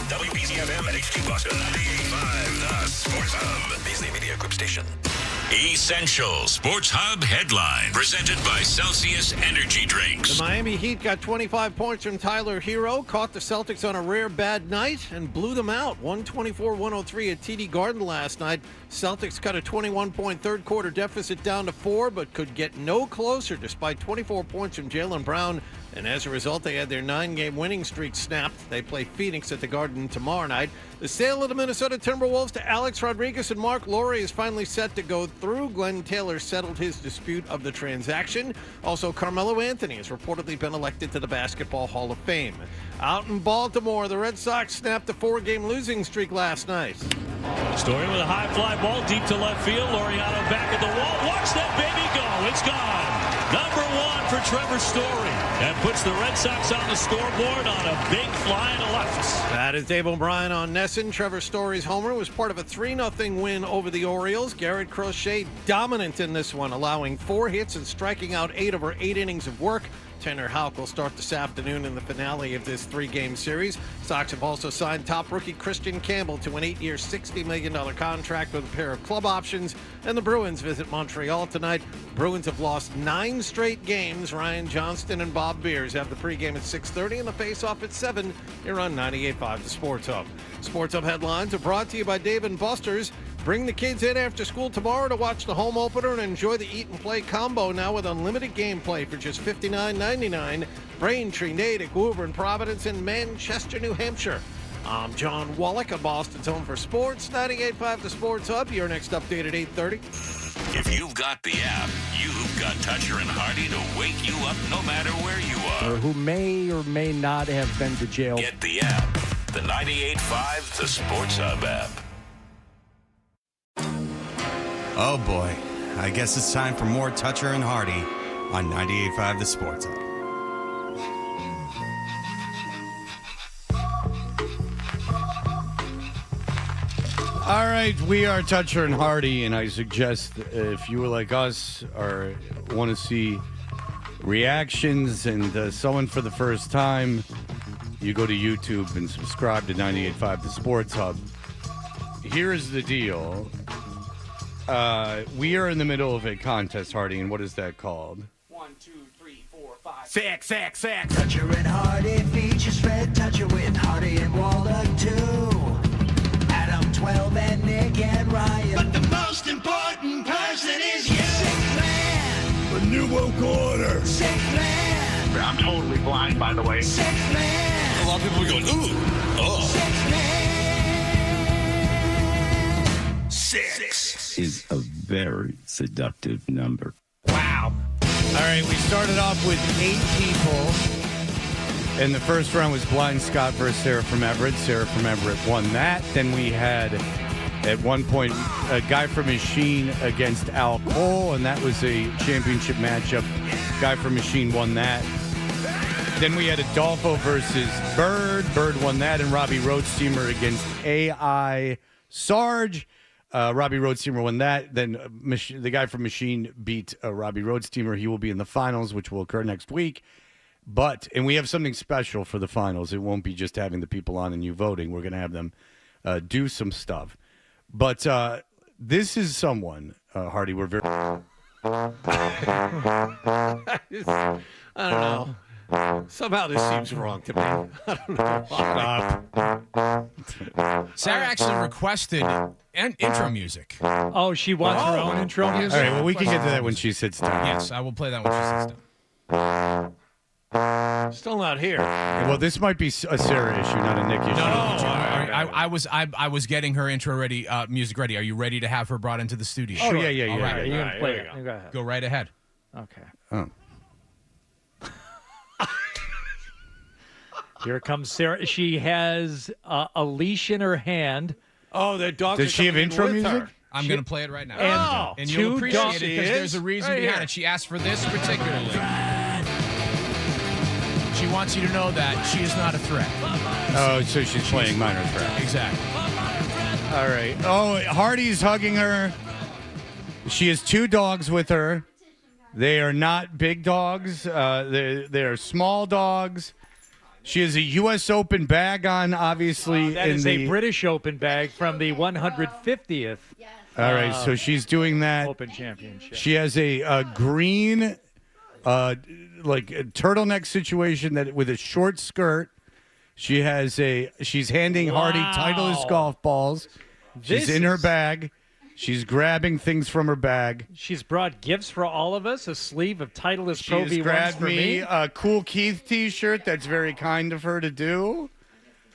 WBZFM and HD Boston 98.5, the Sports Hub. Beasley Media Group Station. Essential Sports Hub headline presented by Celsius Energy Drinks. The Miami Heat got 25 points from Tyler Hero, caught the Celtics on a rare bad night, and blew them out 124-103 at TD Garden last night. Celtics cut a 21-point third-quarter deficit down to 4, but could get no closer despite 24 points from Jaylen Brown. And as a result, they had their 9-game winning streak snapped. They play Phoenix at the Garden tomorrow night. The sale of the Minnesota Timberwolves to Alex Rodriguez and Mark Laurie is finally set to go through. Glenn Taylor settled his dispute of the transaction. Also, Carmelo Anthony has reportedly been elected to the Basketball Hall of Fame. Out in Baltimore, the Red Sox snapped a 4-game losing streak last night. Story with a high fly ball deep to left field. Laureano back at the wall. Watch that baby go. It's gone. Number 1 for Trevor Story. That puts the Red Sox on the scoreboard on a big fly to left. That is Dave O'Brien on Nesson. Trevor Story's homer was part of a 3-0 win over the Orioles. Garrett Crochet dominant in this one, allowing 4 hits and striking out 8 over 8 innings of work. Tanner Houck will start this afternoon in the finale of this 3-game series. Sox have also signed top rookie Christian Campbell to an 8-year, $60 million contract with a pair of club options. And the Bruins visit Montreal tonight. Bruins have lost 9 straight games. Ryan Johnston and Bob Beers have the pregame at 6:30 and the face-off at 7 here on 98.5 The Sports Hub. Sports Hub headlines are brought to you by Dave & Buster's. Bring the kids in after school tomorrow to watch the home opener and enjoy the eat and play combo now with unlimited gameplay for just $59.99. Braintree, Natick, Woburn, Providence, and Manchester, New Hampshire. I'm John Wallach on Boston's Home for Sports, 98.5 The Sports Hub. Your next update at 8:30. If you've got the app, you've got Toucher and Hardy to wake you up no matter where you are. Or who may or may not have been to jail. Get the app, the 98.5 The Sports Hub app. Oh boy, I guess it's time for more Toucher and Hardy on 98.5 The Sports Hub. All right, we are Toucher and Hardy, and I suggest if you were like us or want to see reactions and someone for the first time, you go to YouTube and subscribe to 98.5 The Sports Hub. Here's the deal. We are in the middle of a contest, Hardy, and what is that called? 1, 2, 3, 4, 5. Fax. Toucher and Hardy features Fred Toucher with Hardy and Wallach too. Adam 12 and Nick and Ryan. But the most important person is you. Sixth man. The New Woke Order. Sixth man. I'm totally blind, by the way. Sixth man. A lot of people are going, ooh, oh. Sixth man. 6 is a very seductive number. Wow. All right, we started off with 8 people. And the first round was Blind Scott versus Sarah from Everett. Sarah from Everett won that. Then we had, at one point, a Guy from Machine against Al Cole, and that was a championship matchup. Guy from Machine won that. Then we had Adolfo versus Bird. Bird won that, and Robbie Roadsteamer against AI Sarge. Robbie Roadsteamer won that. Then the guy from Machine beat Robbie Roadsteamer. He will be in the finals, which will occur next week. And we have something special for the finals. It won't be just having the people on and you voting. We're going to have them do some stuff. But this is someone, Hardy, we're very... I don't know. Somehow this seems wrong to me. I don't know. Sarah actually requested intro music. Oh, she wants her own intro music? All right, well, we can get to that when she sits down. Yes, I will play that when she sits down. Still not here. Well, this might be a Sarah issue, not a Nick issue. No, I was getting her intro ready, music ready. Are you ready to have her brought into the studio? Oh, yeah. You can play it. Go ahead. Go right ahead. Okay. Oh. Here comes Sarah. She has a leash in her hand. Oh, that dog. Does she have intro music? I'm going to play it right now. And you'll appreciate it because there's a reason behind it. She asked for this particularly. She wants you to know that she is not a threat. Oh, so she's playing minor threat. Exactly. All right. Oh, Hardy's hugging her. She has 2 dogs with her. They are not big dogs. They're small dogs. She has a U.S. Open bag on, obviously. That is a British Open bag from the 150th. All right, so she's doing that. Open Championship. She has a green, like a turtleneck situation that with a short skirt. She's handing Hardy Titleist golf balls. She's in her bag. She's grabbing things from her bag. She's brought gifts for all of us, a sleeve of Titleist Pro She's V1s grabbed for me. a Cool Keith T-shirt. That's very kind of her to do.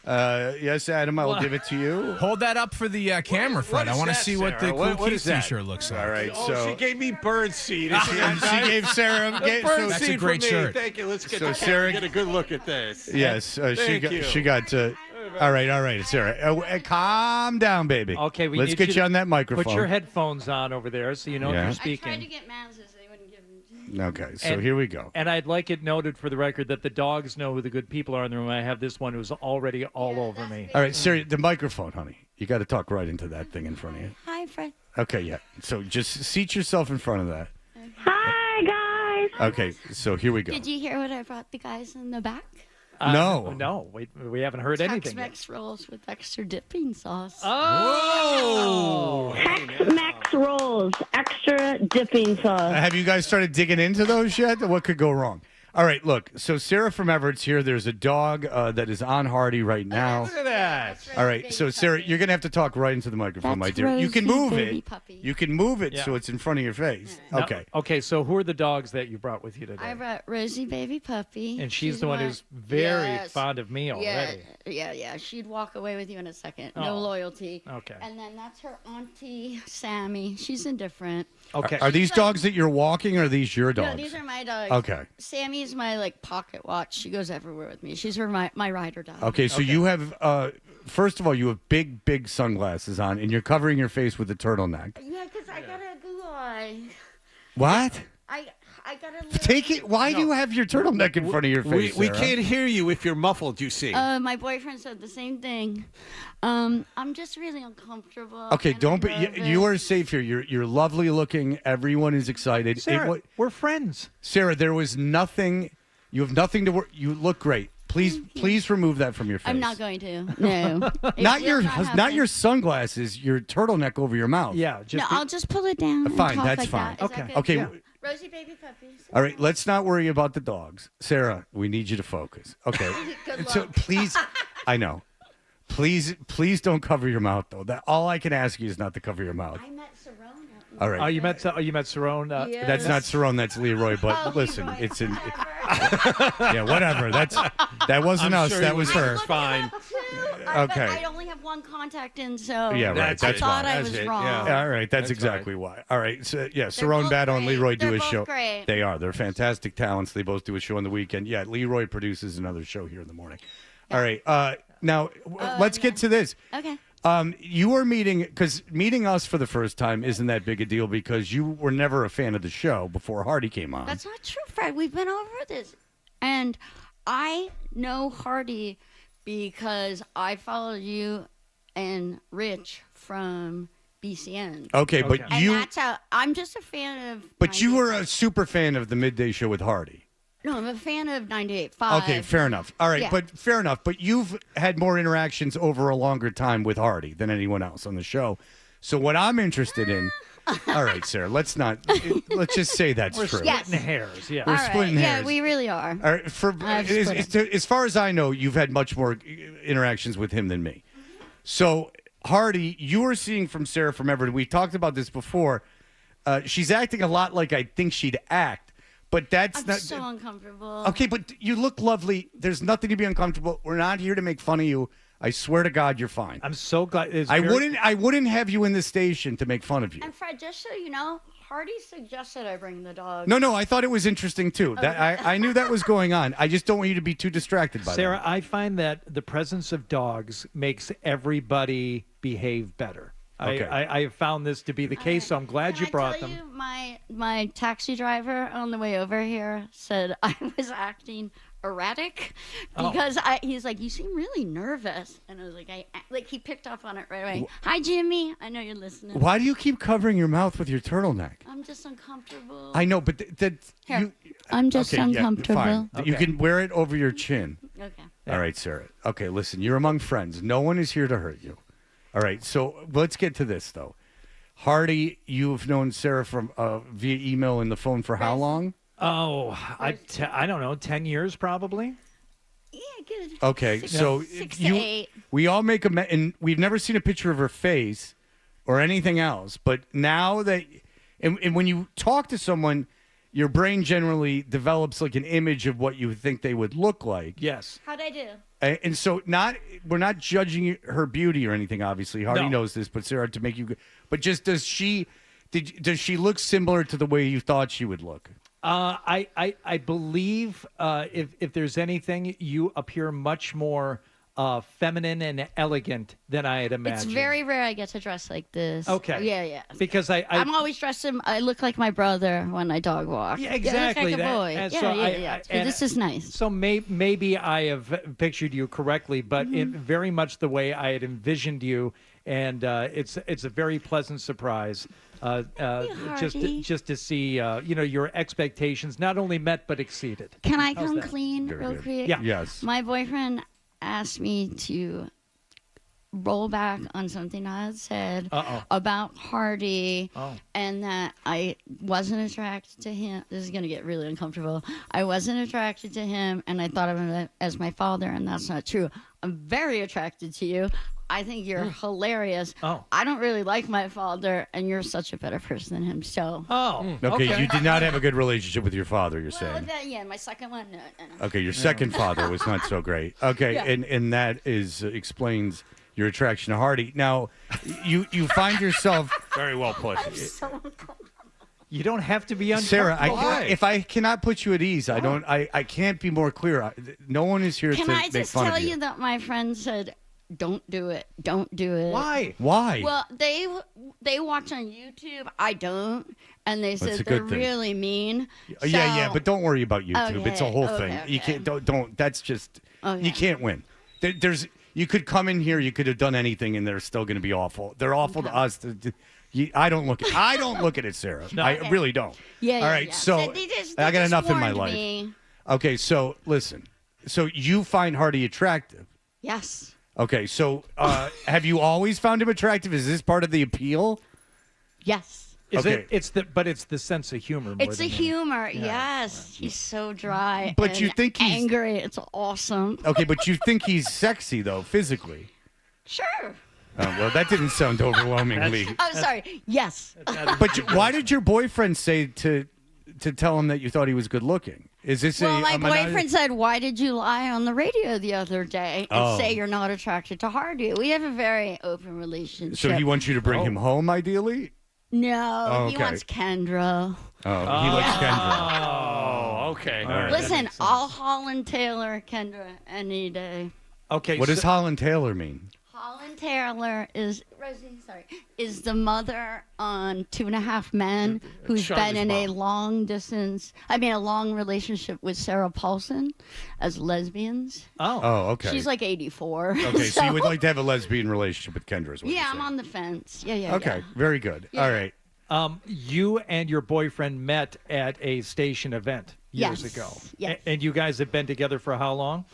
Yes, Adam, I will give it to you. Hold that up for the camera, Fred. I want to see what the Cool Keith T-shirt looks like. All right, so she gave me bird seed. she gave Sarah. Bird seed a great from me. shirt. Thank you. Let's get So the Sarah- get a good look at this. Yes, she Thank got. All right, Sarah. Calm down, baby. Okay, let's need get you you to on that microphone. Put your headphones on over there so you know Yeah. if you're I speaking. I tried to get Maz's, they wouldn't give them. Okay, so And- here we go. And I'd like it noted for the record that the dogs know who the good people are in the room. I have this one who's already all over me. All right, Sarah, the microphone, honey. You got to talk right into that thing in front of you. Hi, Fred. Okay, yeah. So just seat yourself in front of that. Hi, guys. Okay, so here we go. Did you hear what I brought the guys in the back? No, we haven't heard anything yet. Tex-Mex rolls with extra dipping sauce. Oh! Tex-Mex rolls, extra dipping sauce. Have you guys started digging into those yet? What could go wrong? All right, look. So Sarah from Everett's here. There's a dog that is on Hardy right now. Look at that. All right, so Sarah, you're gonna have to talk right into the microphone, my That's dear. You can Rosie, move baby it. puppy. You can move it Yeah. so it's in front of your face. Now- Okay. Okay, so who are the dogs that you brought with you today? I brought Rosie, baby puppy. And she's the one who's very fond of me already. Yeah. She'd walk away with you in a second. Oh. No loyalty. Okay. And then that's her auntie, Sammy. She's indifferent. Okay. Are these dogs that you're walking, or are these your dogs? No, these are my dogs. Okay. Sammy's my pocket watch. She goes everywhere with me. She's my rider dog. Okay, so you have, first of all, you have big sunglasses on, and you're covering your face with a turtleneck. Yeah, because I got a goo eye. What? I got a little... Take it. Why do you have your turtleneck in front of your face? We Sarah? can't hear you if you're muffled, you see. My boyfriend said the same thing. I'm just really uncomfortable. Okay, and don't I'm be. You nervous. are safe here. You're lovely looking. Everyone is excited. Sarah, we're friends. Sarah, there was nothing. You have nothing to worry. You look great. Please remove that from your face. I'm not going to. No. It Not will your happen. not your sunglasses. Your turtleneck over your mouth. Yeah, No, I'll just pull it down. and Fine, talk that's like fine. That. Is that Okay. good? Okay. Yeah. Rosie, baby puppy. All right, let's not worry about the dogs. Sarah, we need you to focus. Okay. Good So luck. please, I know. Please don't cover your mouth though. That all I can ask you is not to cover your mouth. I met Serona. All right. Oh, you met Cerrone? Yes. That's not Cerrone, that's Leroy. But Oh, listen, Leroy. it's in. Yeah, whatever. That wasn't I'm us. sure That he was was her. fine. Okay. I only have one contact in, so Yeah, right. I That's thought fine. I was That's it, wrong. yeah. All right, that's exactly why. All right, so yeah, Cerrone both Battle and great. Leroy do They're a both show. great. They are. They're fantastic talents. They both do a show on the weekend. Yeah, Leroy produces another show here in the morning. All right, now let's get to this. Okay. You were meeting us for the first time isn't that big a deal because you were never a fan of the show before Hardy came on. That's not true, Fred. We've been over this. And I know Hardy because I followed you and Rich from BCN. Okay, but And you that's how I'm just a fan of. but you were a super fan of the midday show with Hardy. No, I'm a fan of 98.5. Okay, fair enough. All right, Yeah. but fair enough. But you've had more interactions over a longer time with Hardy than anyone else on the show. So what I'm interested in. All right, Sarah. Let's just say that's We're true. splitting hairs. Yeah. We're splitting hairs. Yeah, we really are. All right, as far as I know, you've had much more interactions with him than me. So Hardy, you were seeing from Sarah from Everett. We talked about this before. She's acting a lot like I think she'd act. But that's I'm not so uncomfortable. okay. But you look lovely. There's nothing to be uncomfortable. We're not here to make fun of you. I swear to God, you're fine. I'm so glad. I wouldn't have you in the station to make fun of you. And Fred, just so you know, Hardy suggested I bring the dog. No. I thought it was interesting too. That I knew that was going on. I just don't want you to be too distracted by Sarah, that. I find that the presence of dogs makes everybody behave better. Okay. I have found this to be the case, so I'm glad you brought them. My taxi driver on the way over here said I was acting erratic because he's like, you seem really nervous, and I was like, he picked up on it right away. Hi, Jimmy. I know you're listening. Why do you keep covering your mouth with your turtleneck? I'm just uncomfortable. I know, but Here, I'm just uncomfortable. Yeah, fine. You can wear it over your chin. Okay. All right, Sarah. Okay, listen, you're among friends. No one is here to hurt you. All right, so let's get to this, though. Hardy, you've known Sarah from via email and the phone for how long? Oh, I don't know, 10 years probably. Yeah, good. Okay, so six to eight. we all make and we've never seen a picture of her face or anything else, but now that, and when you talk to someone, your brain generally develops like an image of what you think they would look like. Yes. How'd I do? And so we're not judging her beauty or anything, obviously. Hardy knows this, but Sarah, to make you, but just does she look similar to the way you thought she would look? I believe if there's anything, you appear much more feminine and elegant than I had imagined. It's very rare I get to dress like this. Okay. Yeah. Because I'm always dressed in. I look like my brother when I dog walk. Yeah, exactly. I look like a boy. And Yeah, so yeah. So this is nice. So maybe I have pictured you correctly, but it very much the way I had envisioned you, and it's a very pleasant surprise. Just to see your expectations not only met but exceeded. Can I How's come that? clean real quick? Yeah. Yes. My boyfriend asked me to roll back on something I had said about Hardy and that I wasn't attracted to him. This is going to get really uncomfortable. I wasn't attracted to him, and I thought of him as my father, and that's not true. I'm very attracted to you. I think you're hilarious. I don't really like my father, and you're such a better person than him. So. Okay, you did not have a good relationship with your father, you're saying. My second one. No. Okay, your second father was not so great. Okay, Yeah. and that explains your attraction to Hardy. Now, you find yourself very well put. You don't have to be Sarah, uncomfortable. if I cannot put you at ease, I can't be more clear. No one is here Can to I make just fun tell of you that my friend said, "Don't do it. Don't do it." Why? Why? Well, they watch on YouTube. I don't, and they That's a said they're good thing. really mean. Yeah, but don't worry about YouTube. Okay, It's a whole thing. okay. You can't don't. That's just Okay. you can't win. You could come in here. You could have done anything, and they're still going to be awful. They're awful to us. I don't look at it, Sarah. No. I Okay. really don't. Yeah, All right. yeah. So They I got just enough in my warned life. me. Okay. So listen. So you find Hardy attractive. Yes. Okay. So have you always found him attractive? Is this part of the appeal? Yes. It's the sense of humor. More It's than the humor. Yes. He's so dry. But and you think he's angry. It's awesome. Okay, but you think he's sexy though, physically? Sure. Well, that didn't sound overwhelmingly. Oh, sorry. Yes. But why did your boyfriend say to tell him that you thought he was good looking? Is this Well, my a boyfriend said, "Why did you lie on the radio the other day and Oh. say you're not attracted to Hardy?" We have a very open relationship. So he wants you to bring him home, ideally? No, Oh, he okay. wants Kendra. Oh, he likes Kendra. Oh, okay. All right. Listen, I'll Holland Taylor Kendra any day. Okay. What does Holland Taylor mean? Holland Taylor is the mother on 2.5 Men who's been in a long relationship with Sarah Paulson as lesbians. Oh, okay. She's like 84. Okay, so you would like to have a lesbian relationship with Kendra, is what you're Yeah, I'm saying. on the fence. Yeah. Okay, very good. Yeah. All right. You and your boyfriend met at a station event years Yes, ago. yes. And you guys have been together for how long?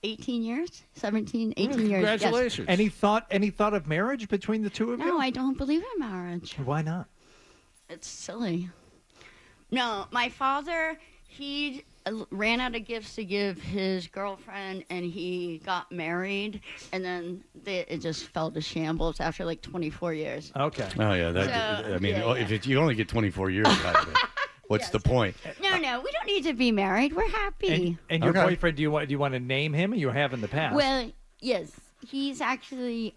18 years, 17, 18 years. Congratulations. Any thought of marriage between the two of Yes. you? No, I don't believe in marriage. Why not? It's silly. No, my father, he ran out of gifts to give his girlfriend, and he got married, and then it just fell to shambles after like 24 years. Okay. Oh, yeah. If you only get 24 years out of it, what's the point? No, we don't need to be married. We're happy. And your boyfriend, do you want to name him? Or you have in the past? Well, yes, he's actually.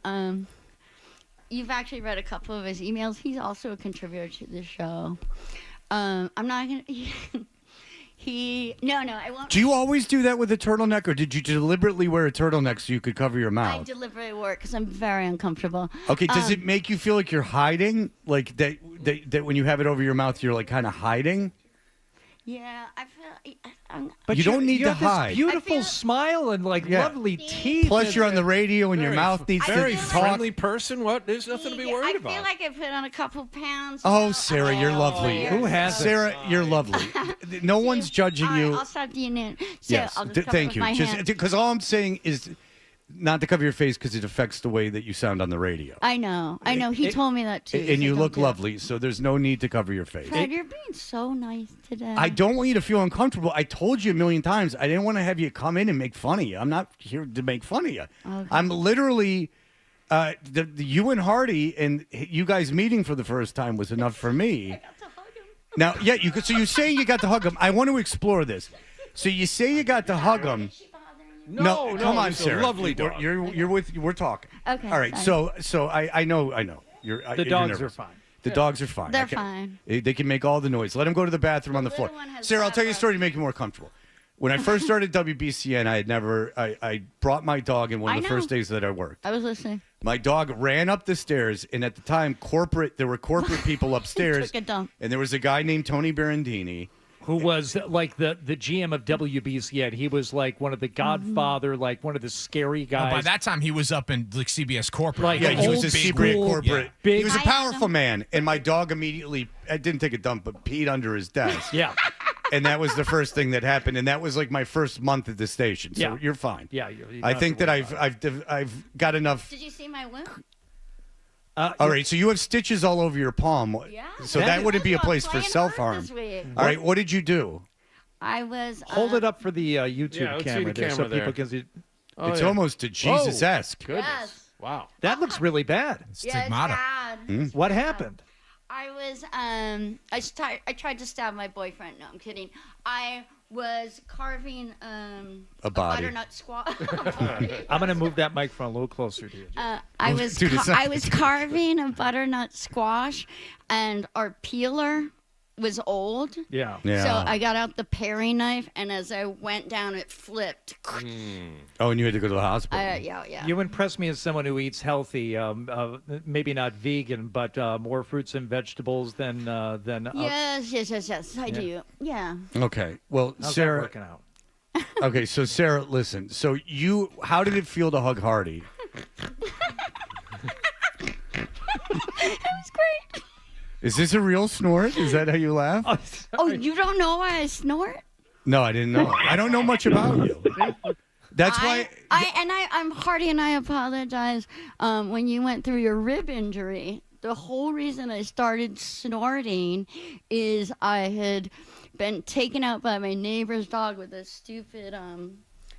You've actually read a couple of his emails. He's also a contributor to the show. I'm not gonna. I won't. Do you always do that with a turtleneck, or did you deliberately wear a turtleneck so you could cover your I mouth? deliberately work because I'm very uncomfortable. Okay, does it make you feel like you're hiding? Like that when you have it over your mouth, you're like kind of hiding? Yeah, I feel. But you don't need you to have this hide. beautiful smile and like Yeah. lovely teeth. Plus, you're on the radio and your mouth needs to very talk. friendly person. What? There's nothing to be worried I feel about. like I put on a couple pounds. Oh, Sarah, you're lovely. Who has it? Sarah, you're lovely. No one's judging All right, you. I'll stop being in. So Yes, I'll just cover thank with you. my Just hand. because all I'm saying is not to cover your face because it affects the way that you sound on the radio. I know. He told me that too. And you so look don't do it. lovely, so there's no need to cover your face. Fred, you're being so nice today. I don't want you to feel uncomfortable. I told you a million times. I didn't want to have you come in and make fun of you. I'm not here to make fun of you. Okay. I'm literally the you and Hardy and you guys meeting for the first time was enough for me. Now, yeah, so you say you got to hug him. I want to explore this. So you say you got to hug him. No, come on, he's a Sarah. lovely dog. We're talking. Okay, All right. sorry. So I know. You're The you're dogs nervous. are fine. The dogs are fine. They're Okay. fine. They can make all the noise. Let them go to the bathroom on the floor. Sarah, I'll tell you a story to make you more comfortable. When I first started WBCN, I brought my dog in one I of the know. first days that I worked. I was listening. My dog ran up the stairs, and at the time, there were corporate people upstairs. Took a dump. And there was a guy named Tony Berendini. Who was like the GM of WBCN. He was like one of the Godfather, like one of the scary guys. By that time, he was up in like CBS corporate. Like Yeah, he was old a secret school, corporate. big- He was a powerful man, and my dog immediately didn't take a dump, but peed under his desk. Yeah. And that was the first thing that happened, and that was like my first month at the station. So Yeah. you're fine. Yeah, you don't I have think to that worry I've got enough. Did you see my wound? All right, so you have stitches all over your palm. Yeah. So that wouldn't be a place for playing self hard harm. this week. All right, what did you do? I was. Hold it up for the YouTube Yeah, let's see camera the there, so camera there. people can see. Oh, It's yeah. almost a Jesus-esque. Goodness. Yes. Wow. That looks really bad. Yeah, it's bad. It's What bad. happened? I was I tried to stab my boyfriend. No, I'm kidding. I was carving A body. butternut squash. I'm going to move that microphone a little closer to you. I was Dude, it's not- I was carving a butternut squash, and our peeler was old. Yeah. Yeah. So I got out the paring knife, and as I went down, it flipped. Oh, and you had to go to the hospital. Yeah. You impress me as someone who eats healthy, maybe not vegan, but more fruits and vegetables than. Yes. I do. Yeah. Okay. Well, How's that Sarah. working out? Okay, so Sarah, listen. So how did it feel to hug Hardy? It was great. Is this a real snort? Is that how you laugh? Oh, you don't know why I snort? No, I didn't know. I don't know much about you. That's why. I'm Hardy, and I apologize. When you went through your rib injury, the whole reason I started snorting is I had been taken out by my neighbor's dog with a stupid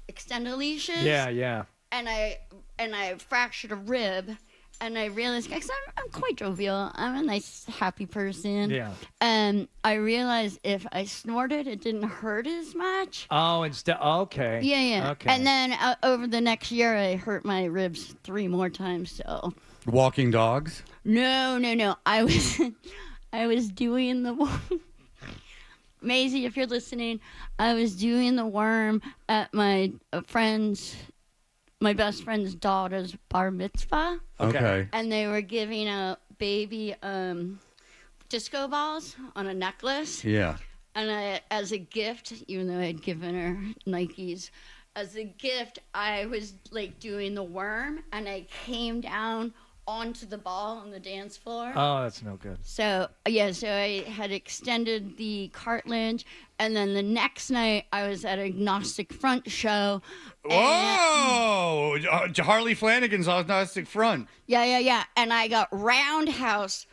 extended leashes. Yeah. And I fractured a rib. And I realized, because I'm quite jovial. I'm a nice, happy person. Yeah. And I realized if I snorted, it didn't hurt as much. Oh, instead. Okay. Yeah. Okay. And then over the next year, I hurt my ribs 3 more times. So Walking dogs? no. I was doing the Maisie, if you're listening, I was doing the worm at my best friend's daughter's bar mitzvah. Okay. And they were giving out baby disco balls on a necklace. Yeah. And as a gift, even though I had given her Nikes, as a gift, I was like doing the worm, and I came down onto the ball on the dance floor. Oh, that's no good. So I had extended the cartilage, and then the next night I was at Agnostic Front show. Whoa! Harley Flanagan's Agnostic Front. Yeah. And I got roundhouse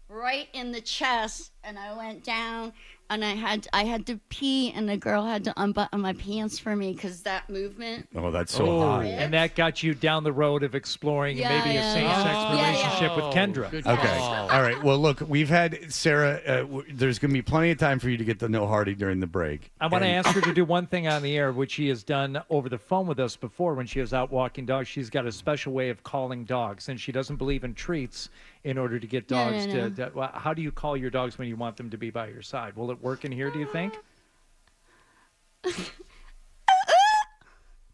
right in the chest, and I went down, and I had to pee, and the girl had to unbutton my pants for me because that movement. Oh, that's so hot. And that got you down the road of exploring maybe a same-sex relationship with Kendra. Okay. All right. Well, look, we've had Sarah. There's going to be plenty of time for you to get to know Hardy during the break. I want to ask her to do one thing on the air, which she has done over the phone with us before when she was out walking dogs. She's got a special way of calling dogs, and she doesn't believe in treats in order to get dogs to. Well, how do you call your dogs when you want them to be by your side? Will it work in here, do you think?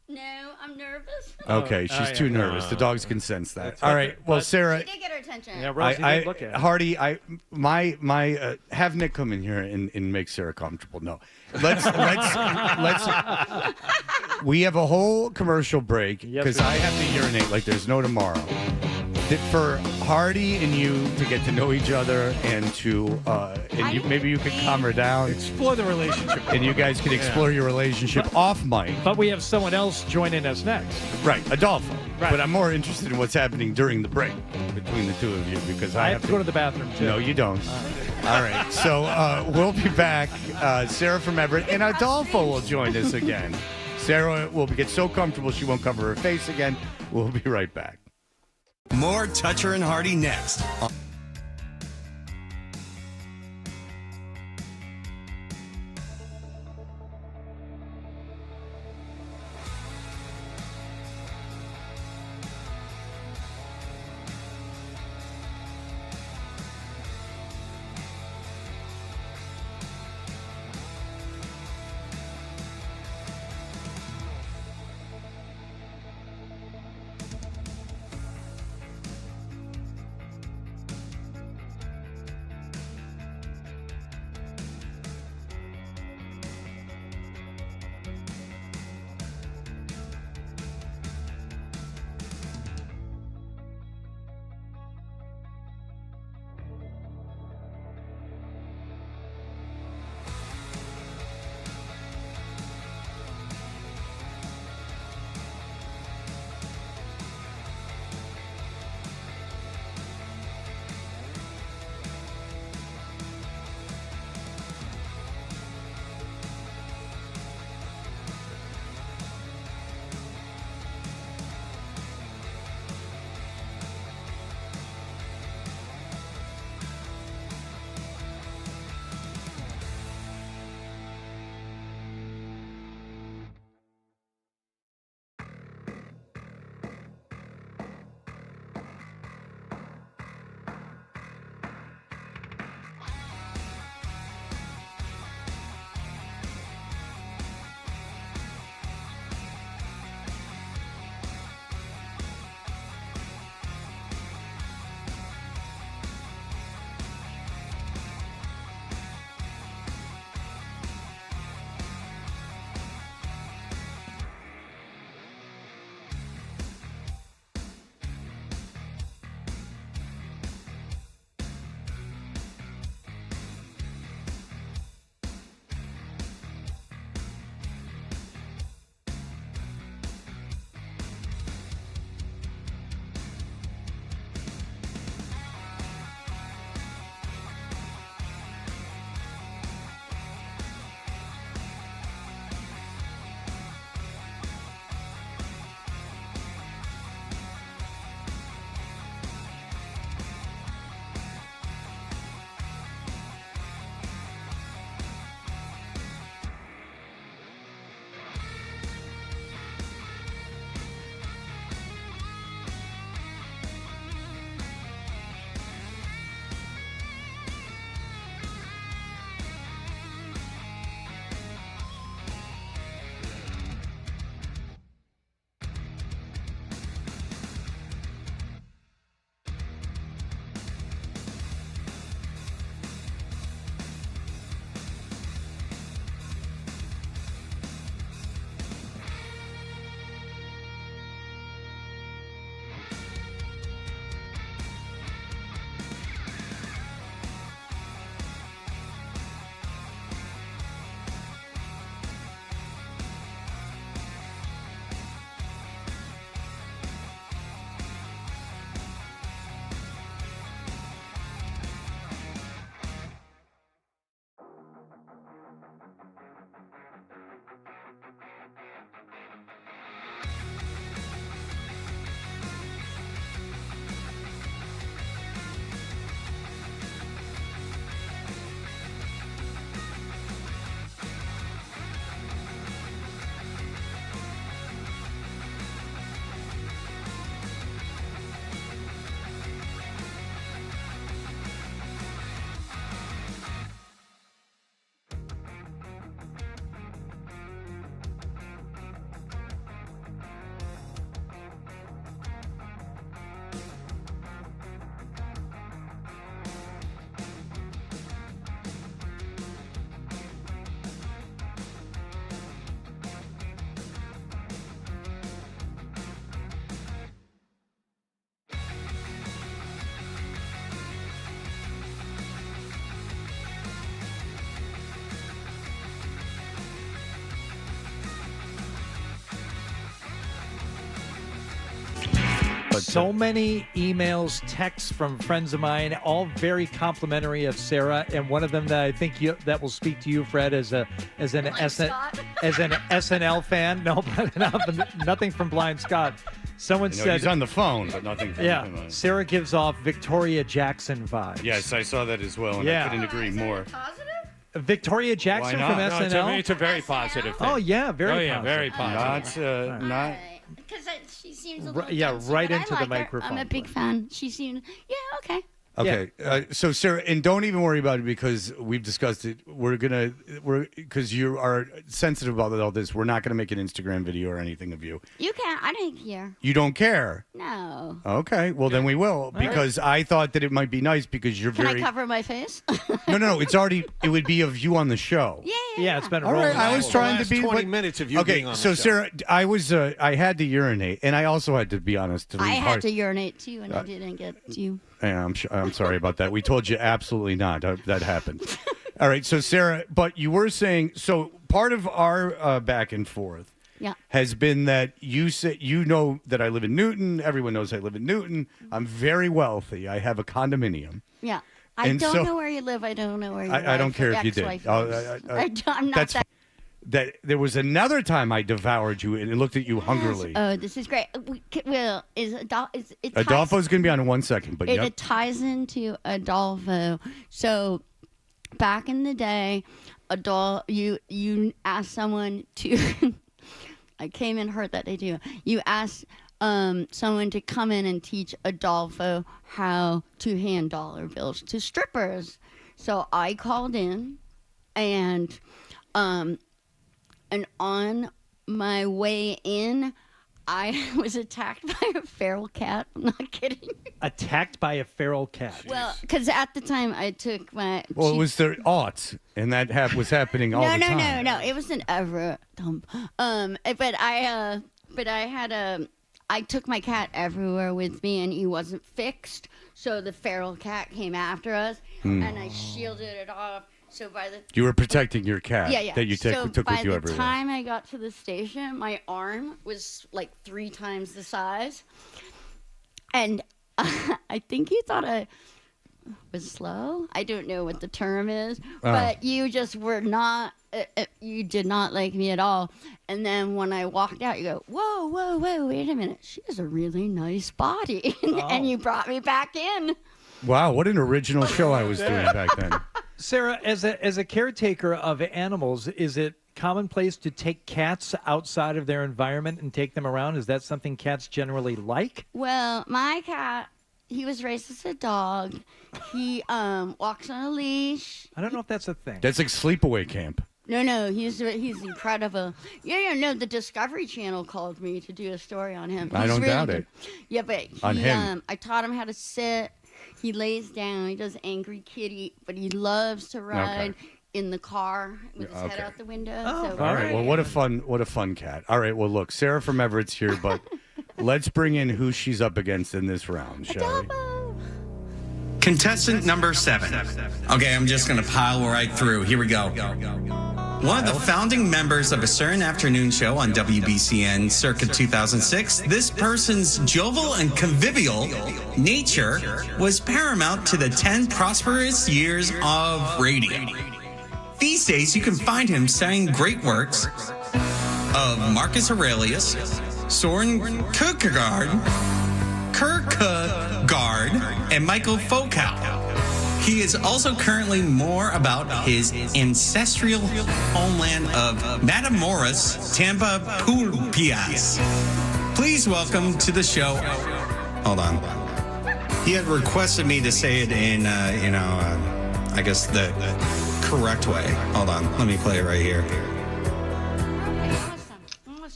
No, I'm nervous. Okay, she's too nervous. The dogs can sense that. All right. Well, Sarah. She did get her attention. Yeah, Rosie did look at it. Hardy, have Nick come in here and make Sarah comfortable. No, let's. We have a whole commercial break because I have to urinate like there's no tomorrow. For Hardy and you to get to know each other and to maybe you could calm her down, explore the relationship, and you guys can explore your relationship off mic. But we have someone else joining us next. Right, Adolfo. Right. But I'm more interested in what's happening during the break between the two of you because I have to go to the bathroom too. No, you don't. All right. So we'll be back. Sarah from Everett and Adolfo will join us again. Sarah will get so comfortable she won't cover her face again. We'll be right back. More Toucher and Hardy next. so many emails, texts from friends of mine, all very complimentary of Sarah, and one of them that I think that will speak to you, Fred, as an SNL fan. No, nothing from Blind Scott. Someone said he's on the phone, but nothing from him. Sarah gives off Victoria Jackson vibes. Yes, I saw that as well, and I couldn't agree more. Victoria Jackson from SNL? No, it's a very positive thing. Oh, yeah, very positive. Very positive. Not Because she seems a little right but into I the like microphone. Her. I'm a big fan. She seemed, okay. Okay, so Sarah, and don't even worry about it because we've discussed it. Because you are sensitive about all this. We're not gonna make an Instagram video or anything of you. You can't. I don't care. You don't care? No. Okay, well then we will because I thought that it might be nice because you're Can very. I cover my face? No. It's already. It would be of you on the show. Yeah, it's been all right. I was trying to be 20 minutes of you being on the so show. Sarah, I was. I had to urinate, and I also had to be honest. To I leave had hard. to urinate too, and I didn't get you. Yeah, I'm sorry about that. We told you absolutely not. That happened. All right. So, Sarah, but you were saying, so part of our back and forth has been that you said, that I live in Newton. Everyone knows I live in Newton. I'm very wealthy. I have a condominium. Yeah. I And don't so- know where you live. I don't know where you live. I don't care if you did. I'm not that. That there was another time I devoured you and looked at you hungrily. Oh, this is great. Well, it ties, Adolfo's going to be on in 1 second, but it ties into Adolfo. So back in the day, you asked someone to. I came and heard that they do. You asked someone to come in and teach Adolfo how to hand dollar bills to strippers. So I called in, and on my way in, I was attacked by a feral cat. I'm not kidding. Attacked by a feral cat. Well, because at the time I took my. Well, it was the aughts, and that was happening all the time. No. It wasn't ever dumb. But I took my cat everywhere with me, and he wasn't fixed. So the feral cat came after us, and I shielded it off. So You were protecting your cat that you took with you everywhere. By the time I got to the station, my arm was like 3 times the size. And I think you thought I was slow. I don't know what the term is. But you just were not, you did not like me at all. And then when I walked out, you go, whoa, wait a minute. She has a really nice body. And you brought me back in. Wow, what an original show I was doing back then. Sarah, as a caretaker of animals, is it commonplace to take cats outside of their environment and take them around? Is that something cats generally like? Well, my cat, he was raised as a dog. He walks on a leash. I don't know if that's a thing. That's like sleepaway camp. No, he's incredible. No, the Discovery Channel called me to do a story on him. I don't doubt it. Yeah, but On him. I taught him how to sit. He lays down. He does angry kitty, but he loves to ride in the car with his head out the window. Oh, so All right. Well, what a fun cat. All right. Well, look, Sarah from Everett's here, but let's bring in who she's up against in this round, shall we? Contestant number 7. Okay, I'm just going to pile right through. Here we go. One of the founding members of a certain afternoon show on WBCN circa 2006, this person's jovial and convivial nature was paramount to the 10 prosperous years of radio. These days, you can find him saying great works of Marcus Aurelius, Soren Kierkegaard, and Michael Foucault. He is also currently more about his ancestral homeland of Matamoros, Tamaulipas. Please welcome to the show. Hold on. He had requested me to say it in, I guess the correct way. Hold on. Let me play it right here.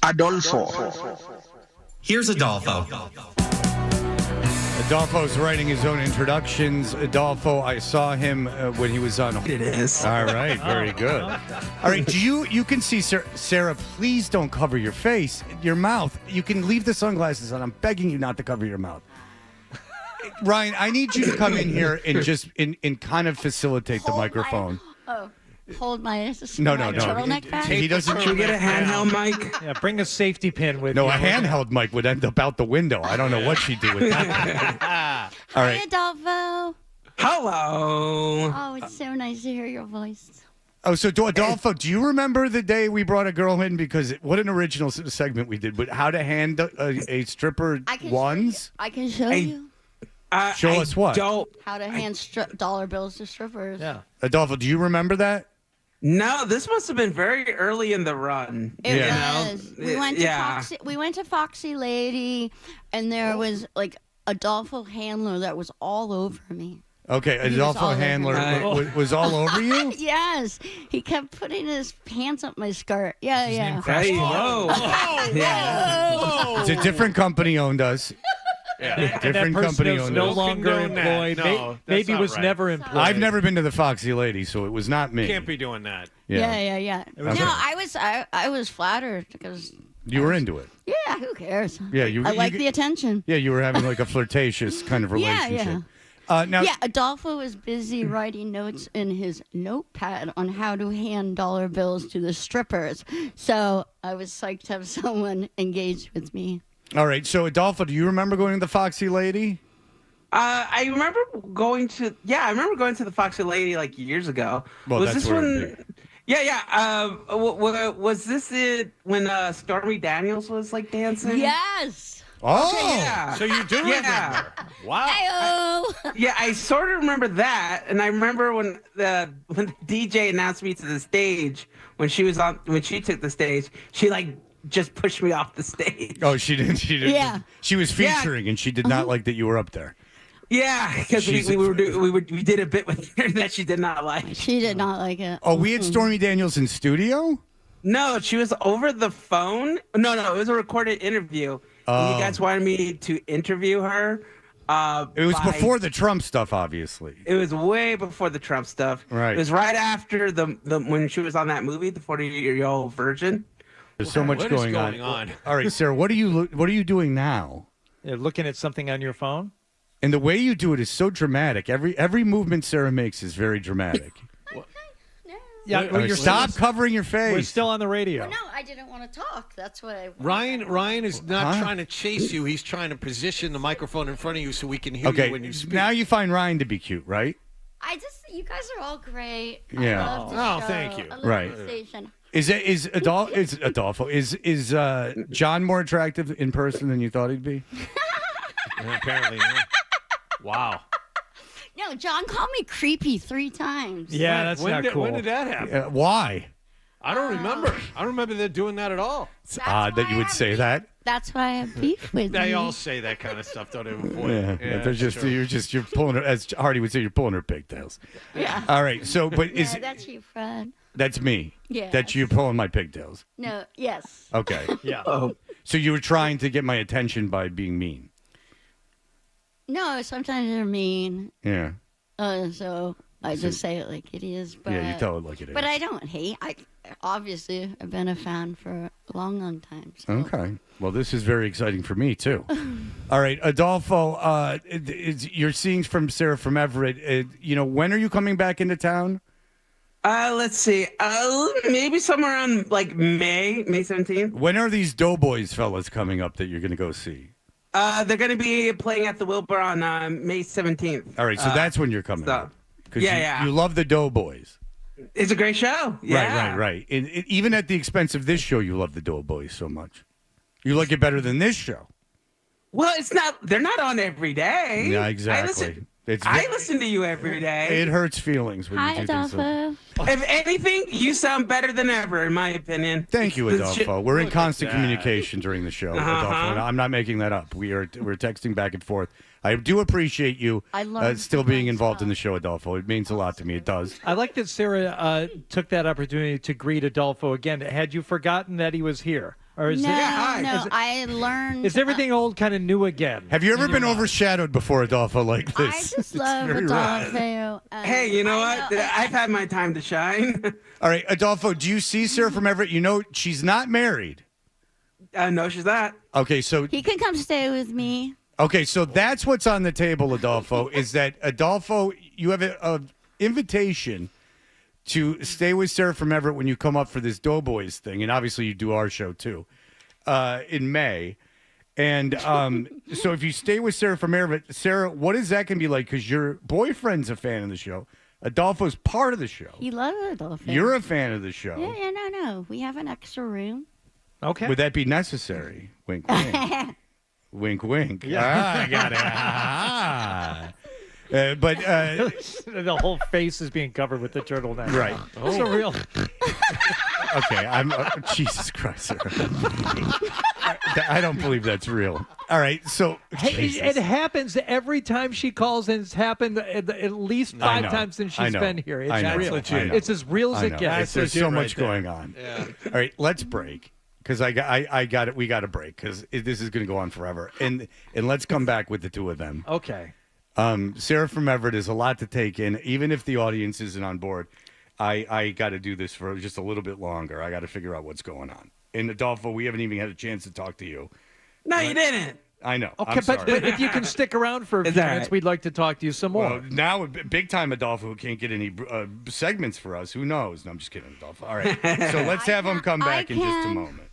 Adolfo. Here's Adolfo. Adolfo's writing his own introductions. Adolfo, I saw him when he was on. It is. All right, very good. All right, you can see Sarah. Please don't cover your face, your mouth. You can leave the sunglasses on. I'm begging you not to cover your mouth. Ryan, I need you to come in here and just in kind of facilitate the microphone. hold my No. turtleneck back? He doesn't. Should we get a handheld mic? Yeah, bring a safety pin with No, you. a handheld mic would end up out the window. I don't know what she'd do with that. All Hi, right. Adolfo. Hello. Oh, it's so nice to hear your voice. Oh, so Adolfo, do you remember the day we brought a girl in? Because what an original segment we did. But how to hand a stripper ones? I can show you Show us what? how to hand dollar bills to strippers. Yeah. Adolfo, do you remember that? No, this must have been very early in the run. It Yeah. was. We went to Foxy. We went to Foxy Lady, and there was like Adolfo Handler that was all over me. Okay, He was Adolfo all over Handler me. was all over you? Yes, he kept putting his pants up my skirt. Yeah, yeah. Hey, whoa. It's a different company owned us. And that Different person company is owned no us. longer employed. Maybe not was right. never employed. I've never been to the Foxy Lady, so it was not me. Can't be doing that. Yeah. No, Okay. I was flattered because You were into it. yeah, who cares? Yeah, you. I like the attention. Yeah, you were having like a flirtatious kind of Yeah, relationship. yeah. Now, Yeah, Adolfo was busy writing notes in his notepad on how to hand dollar bills to the strippers. So I was psyched to have someone engaged with me. all right. So Adolfo, do you remember going to the Foxy Lady? I remember going to the Foxy Lady like years ago. Well, was that's this where when? it'd Yeah. Was this it when Stormy Daniels was like dancing? Yes. Oh, Okay, yeah. So you do remember? Wow. Hey-oh. Yeah, I sort of remember that, and I remember when the DJ announced me to the stage when she took the stage, she like just pushed me off the stage. Oh, she didn't. She didn't. Yeah. She was featuring, and she did not like that you were up there. Yeah, because we did a bit with her that she did not like. She did not like it. Oh, we had Stormy Daniels in studio? No, she was over the phone. No, it was a recorded interview. And you guys wanted me to interview her. It was before the Trump stuff, obviously. It was way before the Trump stuff. Right. It was right after the when she was on that movie, The 40-Year-Old Virgin. There's so much What is going going on. on? All right, Sarah, what are you doing now? You're looking at something on your phone? And the way you do it is so dramatic. Every movement Sarah makes is very dramatic. Yeah, All right, stop covering your face. We're still on the radio. Well, no, I didn't want to talk. That's what I. Ryan is not Huh? trying to chase you. He's trying to position the microphone in front of you so we can hear Okay, you when you speak. now you find Ryan to be cute, right? You guys are all great. Yeah. I love the Oh, show. thank you. I love Right. the station. Is Adolfo is John more attractive in person than you thought he'd be? Yeah, apparently. Yeah. Wow. No, John called me creepy 3 times. Yeah, that's when not did, cool. When did that happen? Why? I don't remember. I don't remember them doing that at all. It's odd that you would say that. That's why I have beef with They you. all say that kind of stuff, don't even point. Yeah, they're just sure. you're pulling her, as Hardy would say, you're pulling her pigtails. Yeah. All right, so but is Yeah, that's you, Fred. that's me? Yes. That's you pulling my pigtails. No, yes. Okay. Yeah. So you were trying to get my attention by being mean. No, sometimes they're mean. Yeah. So I just say it like it is. But, Yeah, you tell it like it is. But I don't hate. Obviously, I've been a fan for a long, long time. So. Okay. Well, this is very exciting for me too. All right, Adolfo, you're seeing from Sarah from Everett. When are you coming back into town? Let's see. Maybe somewhere around like May 17th. When are these Doughboys fellas coming up that you're going to go see? They're going to be playing at the Wilbur on May 17th. All right, so that's when you're coming so- up. 'Cause Yeah. You love the Doughboys. It's a great show. Yeah. Right. And even at the expense of this show, you love the Doughboys so much. You like it better than this show. Well, it's not. They're not on every day. Yeah, exactly. I listen to you every day. It hurts feelings when Hi, you do things. Adolfo. If anything, you sound better than ever, in my opinion. Thank you, This Adolfo. We're in constant communication during the show, Uh-huh. Adolfo. And I'm not making that up. We're texting back and forth. I do appreciate you I learned still being involved in the show, Adolfo. It means a lot to me. It does. I like that Sarah took that opportunity to greet Adolfo again. Had you forgotten that he was here? Or is No, it, no, I learned. is everything old kind of new again? Have you ever been overshadowed before, Adolfo, like this? I just love very rare. Adolfo. Hey, you know what? I've had my time to shine. All right, Adolfo, do you see Sarah from Everett? You know she's not married. No, she's not. Okay, so He can come stay with me. so that's what's on the table, Adolfo, is that Adolfo, you have an invitation to stay with Sarah from Everett when you come up for this Doughboys thing, and obviously you do our show too, in May. And so if you stay with Sarah from Everett, Sarah, what is that going to be like? Because your boyfriend's a fan of the show. Adolfo's part of the show. He loves Adolfo. You're a fan of the show. Yeah, no. We have an extra room. Okay. Would that be necessary? Wink, wink. Wink, wink. Yeah. Ah, I got it. But the whole face is being covered with the turtleneck. Right. So real. Okay, I'm Jesus Christ, Sarah. I don't believe that's real. All right, so Hey, it happens every time she calls, and it's happened at least 5 times since she's been here. It's real. It's as real as it gets. There's so much going on. Yeah. All right, let's break because I got it. We got to break because this is going to go on forever. And let's come back with the two of them. Okay. Sarah from Everett is a lot to take in, even if the audience isn't on board. I got to do this for just a little bit longer. I got to figure out what's going on. And Adolfo, we haven't even had a chance to talk to you. No, you didn't. I know. Okay, but if you can stick around for a few minutes, we'd like to talk to you some more. Well, now, big time Adolfo, who can't get any segments for us. Who knows? No, I'm just kidding, Adolfo. All right. So let's have him come back in just a moment.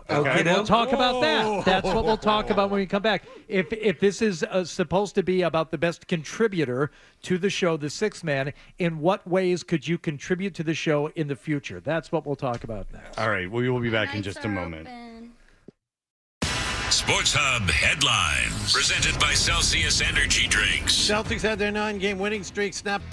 Okay, we'll talk about that. That's what we'll talk about when we come back. If this is supposed to be about the best contributor to the show, the sixth man, in what ways could you contribute to the show in the future? That's what we'll talk about next. All right, we will be back in just a moment. Sports Hub headlines presented by Celsius Energy Drinks. Celtics had their 9-game winning streak snapped.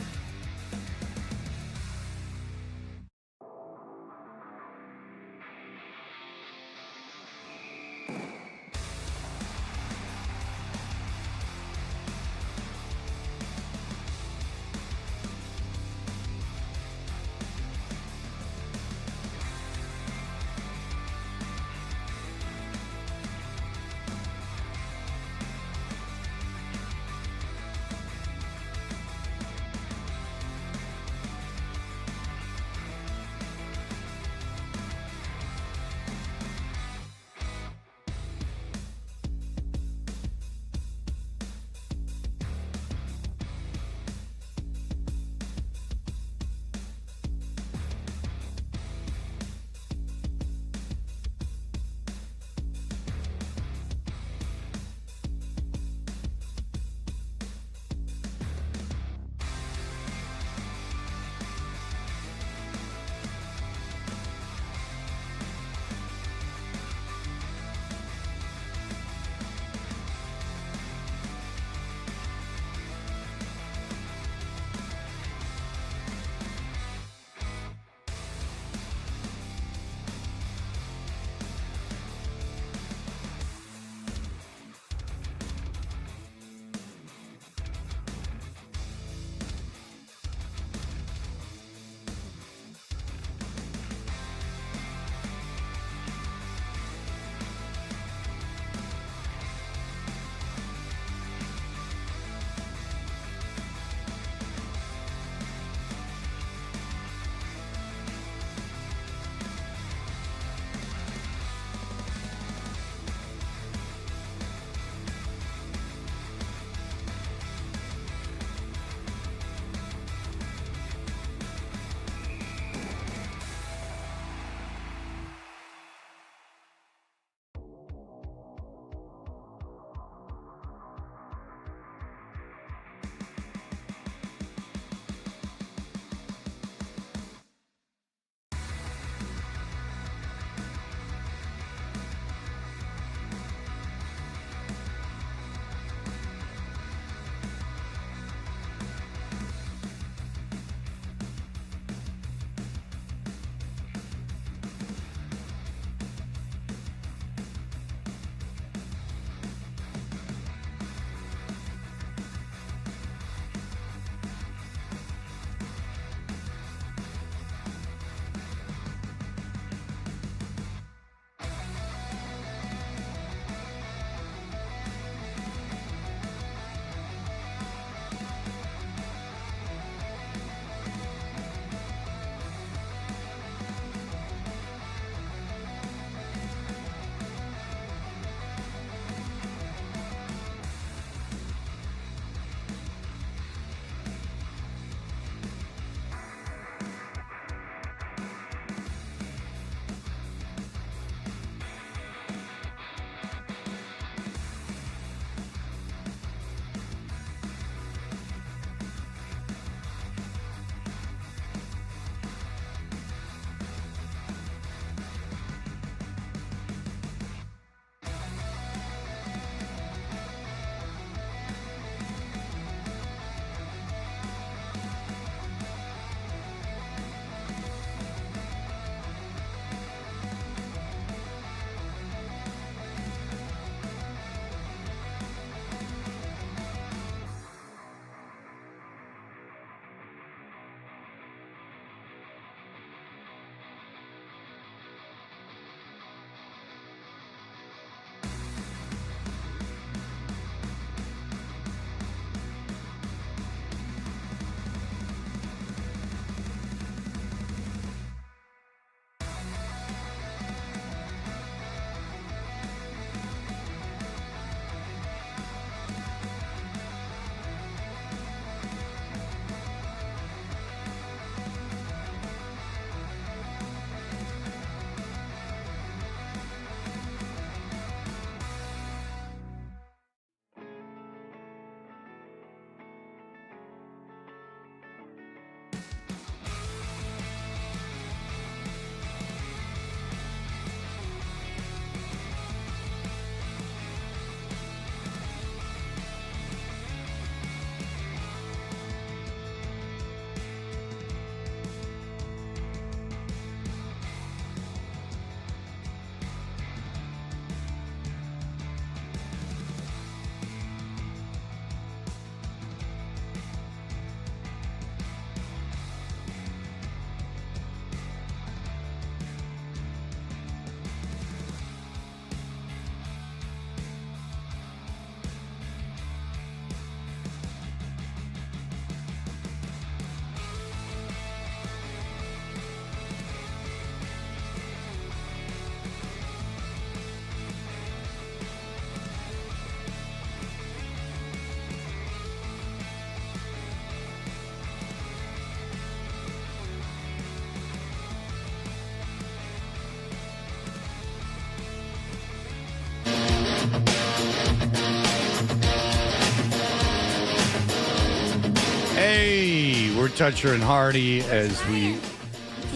Hey, we're Toucher and Hardy as we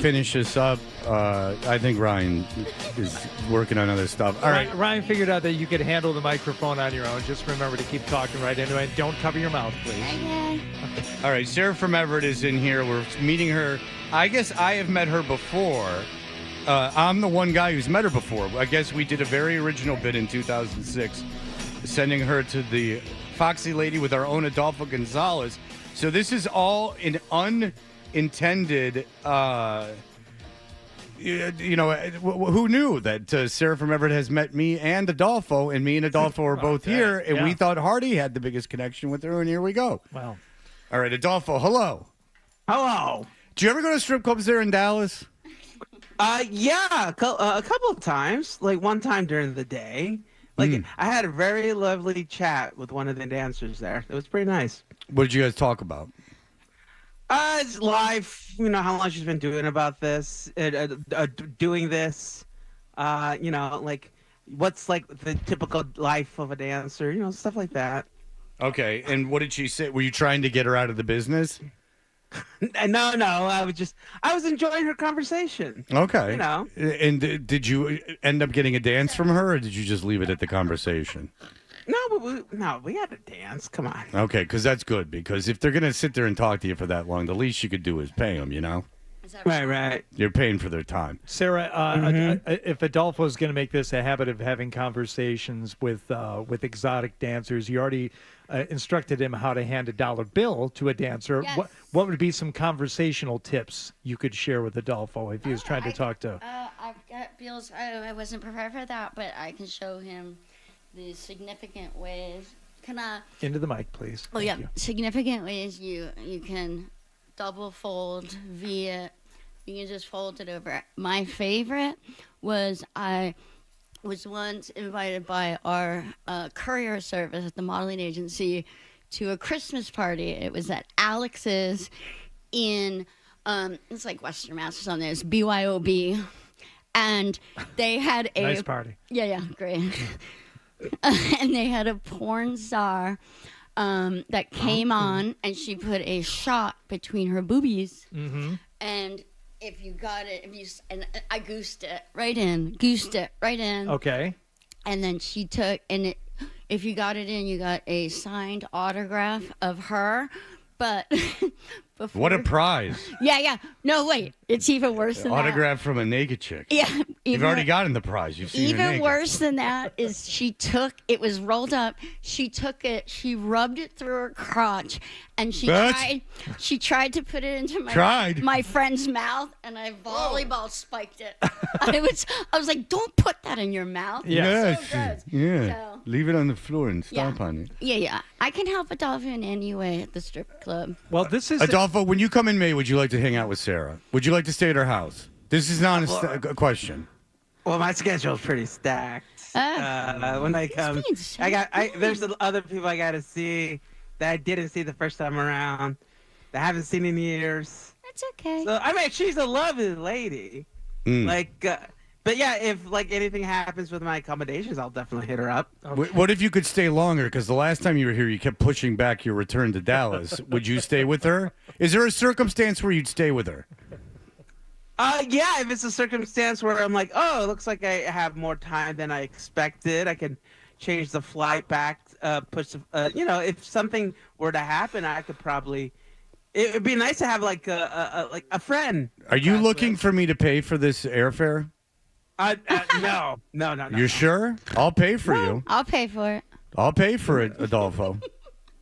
finish this up. I think Ryan is working on other stuff. All right. Ryan figured out that you could handle the microphone on your own. Just remember to keep talking right into it. Don't cover your mouth, please. Okay. All right. Sarah from Everett is in here. We're meeting her. I guess I have met her before. I'm the one guy who's met her before. I guess we did a very original bit in 2006, sending her to the Foxy Lady with our own Adolfo Gonzalez. So this is all an unintended, who knew that Sarah from Everett has met me and Adolfo, and me and Adolfo are both here, and we thought Hardy had the biggest connection with her, and here we go. Wow. All right, Adolfo, hello. Hello. Do you ever go to strip clubs there in Dallas? Yeah, a couple of times. Like one time during the day. Like I had a very lovely chat with one of the dancers there. It was pretty nice. What did you guys talk about? It's life. You know how long she's been doing about this, doing this. Like what's like the typical life of a dancer. You know, stuff like that. Okay, and what did she say? Were you trying to get her out of the business? No. I was enjoying her conversation. Okay. You know. And did you end up getting a dance from her, or did you just leave it at the conversation? No, we had to dance. Come on. Okay, because that's good. Because if they're gonna sit there and talk to you for that long, the least you could do is pay them. You know. Right. You're paying for their time. Sarah, if Adolfo is going to make this a habit of having conversations with exotic dancers, you already instructed him how to hand a dollar bill to a dancer. Yes. What would be some conversational tips you could share with Adolfo if he was trying to talk to? I've got bills. I wasn't prepared for that, but I can show him the significant ways. Can I? Into the mic, please. Oh, Thank yeah. you. Significant ways you can double fold via. You can just fold it over. My favorite was I was once invited by our courier service at the modeling agency to a Christmas party. It was at Alex's in, it's like Western Mass or something. It's BYOB. And they had a... Nice party. Yeah, great. And they had a porn star that came on, and she put a shot between her boobies. Mm-hmm. And if you got it, and I goosed it right in. Okay. And then she took, if you got it in, you got a signed autograph of her. But before, What a prize. Yeah. No, wait. It's even worse than Autograph from a naked chick. Yeah. You've already gotten the prize. You've seen her Even naked. worse than that is it was rolled up. She took it, she rubbed it through her crotch, and she tried to put it into my friend's mouth, and I volleyball spiked it. I was like, don't put that in your mouth. Yes. It's so gross. Yeah. So, Leave it on the floor and stomp on it. yeah. I can help Adolfo in any way at the strip club. Well, this is... Adolfo, when you come in May, would you like to hang out with Sarah? Would you like to stay at her house? This is not a question. Well, my schedule's pretty stacked. When I come, there's other people I got to see that I didn't see the first time around, that I haven't seen in years. That's okay. So I mean, she's a lovely lady. But yeah, if like anything happens with my accommodations, I'll definitely hit her up. Okay. What if you could stay longer? Because the last time you were here, you kept pushing back your return to Dallas. Would you stay with her? Is there a circumstance where you'd stay with her? Yeah, if it's a circumstance where I'm like, oh, it looks like I have more time than I expected, I can change the flight back, if something were to happen, I could probably. It would be nice to have like a friend. Are you looking for me to pay for this airfare? No. You're sure? I'll pay for you. I'll pay for it. I'll pay for it, Adolfo.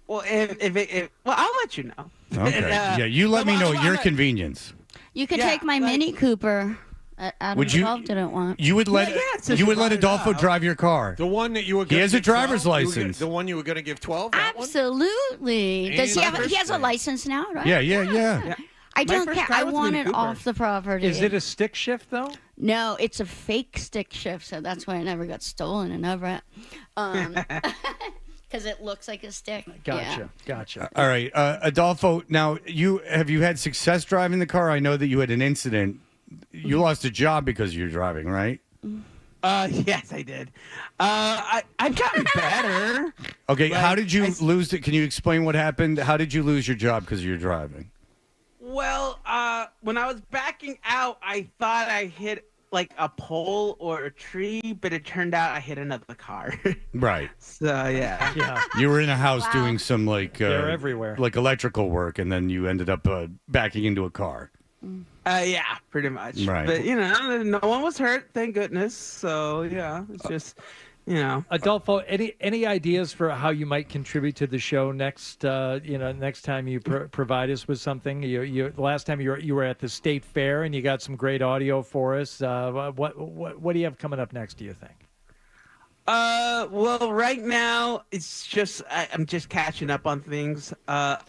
Well, I'll let you know. Okay. You let me know at your convenience. You could take my Mini Cooper. Adam 12 didn't want. You would let Adolfo drive your car. The one that you were. He has a driver's license. The one you were going to give 12. Absolutely. Does he have? He has a license now, right? Yeah. I don't care. I want it off the property. Is it a stick shift though? No, it's a fake stick shift, so that's why it never got stolen in Everett. Because it looks like a stick. Gotcha. All right, Adolfo. Now, have you had success driving the car? I know that you had an incident. You lost a job because of your driving, right? Yes, I did. I've gotten better. Okay, Like, how did you lose it? Can you explain what happened? How did you lose your job because of your driving? Well, when I was backing out, I thought I hit like a pole or a tree, but it turned out I hit another car. Right. So yeah. You were in a house doing some They're everywhere. like electrical work, and then you ended up backing into a car. Yeah, pretty much. Right. But no one was hurt, thank goodness. So yeah, it's just. Adolfo, any ideas for how you might contribute to the show next? Next time you provide us with something. The last time you were at the state fair and you got some great audio for us. What do you have coming up next? Do you think? Well, right now it's just I'm just catching up on things. I've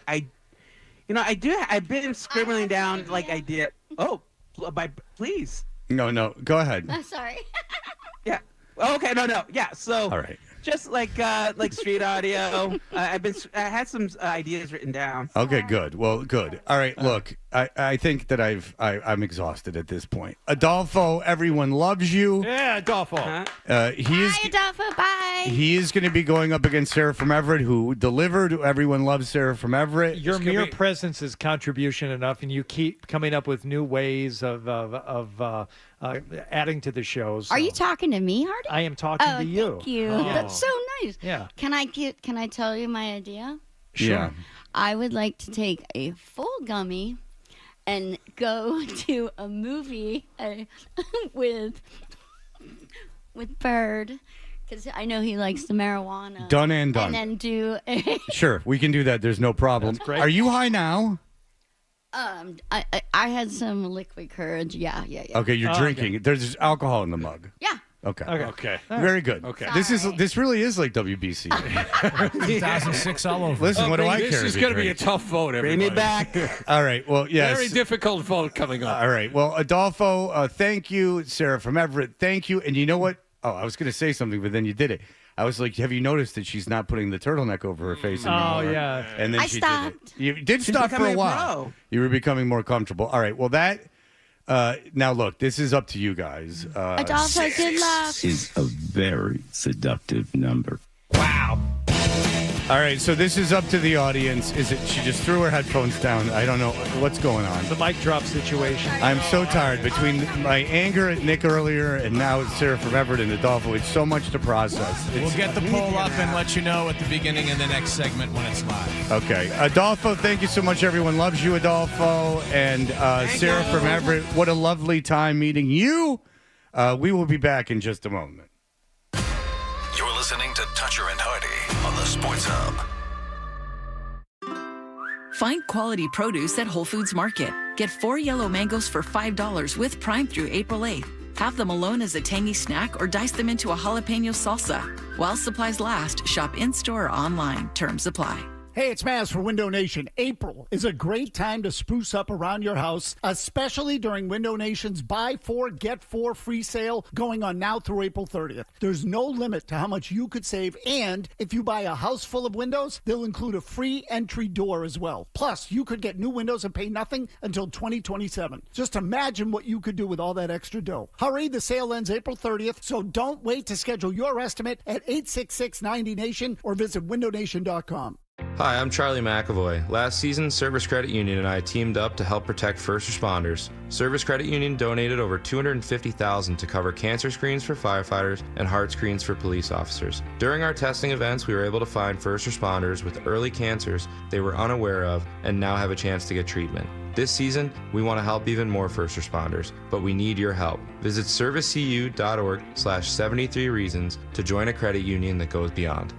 been scribbling down like I did. Oh, please. No, go ahead. I'm sorry. Yeah. Okay, no. Yeah, so all right. Just like street audio. I had some ideas written down. Okay, good. Well, good. All right, look, I think that I'm exhausted at this point. Adolfo, everyone loves you. Yeah, Adolfo. Bye, Adolfo. Bye. He is going to be going up against Sarah from Everett, who delivered. Everyone loves Sarah from Everett. Your mere presence is contribution enough, and you keep coming up with new ways of adding to the shows. So. Are you talking to me, Hardy? I am talking to you. Thank you. Oh. That's so nice. Yeah. Can I tell you my idea? Sure. Yeah. I would like to take a full gummy and go to a movie with Bird, because I know he likes the marijuana. Done and done. And then do a Sure, we can do that. There's no problem. That's great. Are you high now? I had some liquid courage. Yeah. Okay, you're drinking. Okay. There's alcohol in the mug. Yeah. Okay. Very good. Okay. This really is like WBC. 2006 all over. Listen, what do I This care? is if you going to be a drink? tough vote, everybody. Bring me back. All right. Well, yes. Very difficult vote coming up. All right. Well, Adolfo, thank you. Sarah from Everett, thank you. And you know what? Oh, I was going to say something, but then you did it. I was like, have you noticed that she's not putting the turtleneck over her face anymore? Oh, yeah. And then I she stopped. did it. You did She's stop for a becoming a while. pro. You were becoming more comfortable. All right. Well, that. Now, look, this is up to you guys. Adolfo, good luck. Is a very seductive number. All right, so this is up to the audience. Is it? She just threw her headphones down. I don't know what's going on. The mic drop situation. I'm so tired between my anger at Nick earlier and now it's Sarah from Everett and Adolfo. It's so much to process. We'll get the poll up and let you know at the beginning of the next segment when it's live. Okay. Adolfo, thank you so much. Everyone loves you, Adolfo. And Sarah from Everett, what a lovely time meeting you. We will be back in just a moment. You're listening to Toucher and Hardy on the Sports Hub. Find quality produce at Whole Foods Market. Get 4 yellow mangoes for $5 with Prime through April 8th. Have them alone as a tangy snack or dice them into a jalapeno salsa. While supplies last, shop in-store or online. Terms apply. Hey, it's Maz for Window Nation. April is a great time to spruce up around your house, especially during Window Nation's Buy 4, Get 4 free sale going on now through April 30th. There's no limit to how much you could save, and if you buy a house full of windows, they'll include a free entry door as well. Plus, you could get new windows and pay nothing until 2027. Just imagine what you could do with all that extra dough. Hurry, the sale ends April 30th, so don't wait to schedule your estimate at 866-90Nation or visit windownation.com. Hi, I'm Charlie McAvoy. Last season, Service Credit Union and I teamed up to help protect first responders. Service Credit Union donated over $250,000 to cover cancer screens for firefighters and heart screens for police officers. During our testing events, we were able to find first responders with early cancers they were unaware of and now have a chance to get treatment. This season, we want to help even more first responders, but we need your help. Visit servicecu.org/73reasons to join a credit union that goes beyond.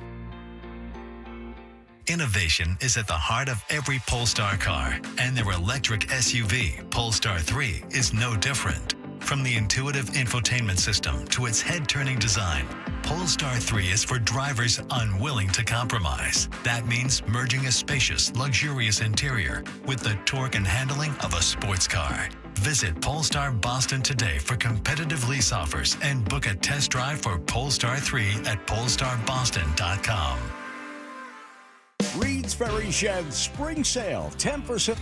Innovation is at the heart of every Polestar car, and their electric SUV, Polestar 3, is no different. From the intuitive infotainment system to its head-turning design, Polestar 3 is for drivers unwilling to compromise. That means merging a spacious, luxurious interior with the torque and handling of a sports car. Visit Polestar Boston today for competitive lease offers and book a test drive for Polestar 3 at polestarboston.com. Reed's Ferry Shed Spring Sale, 10%.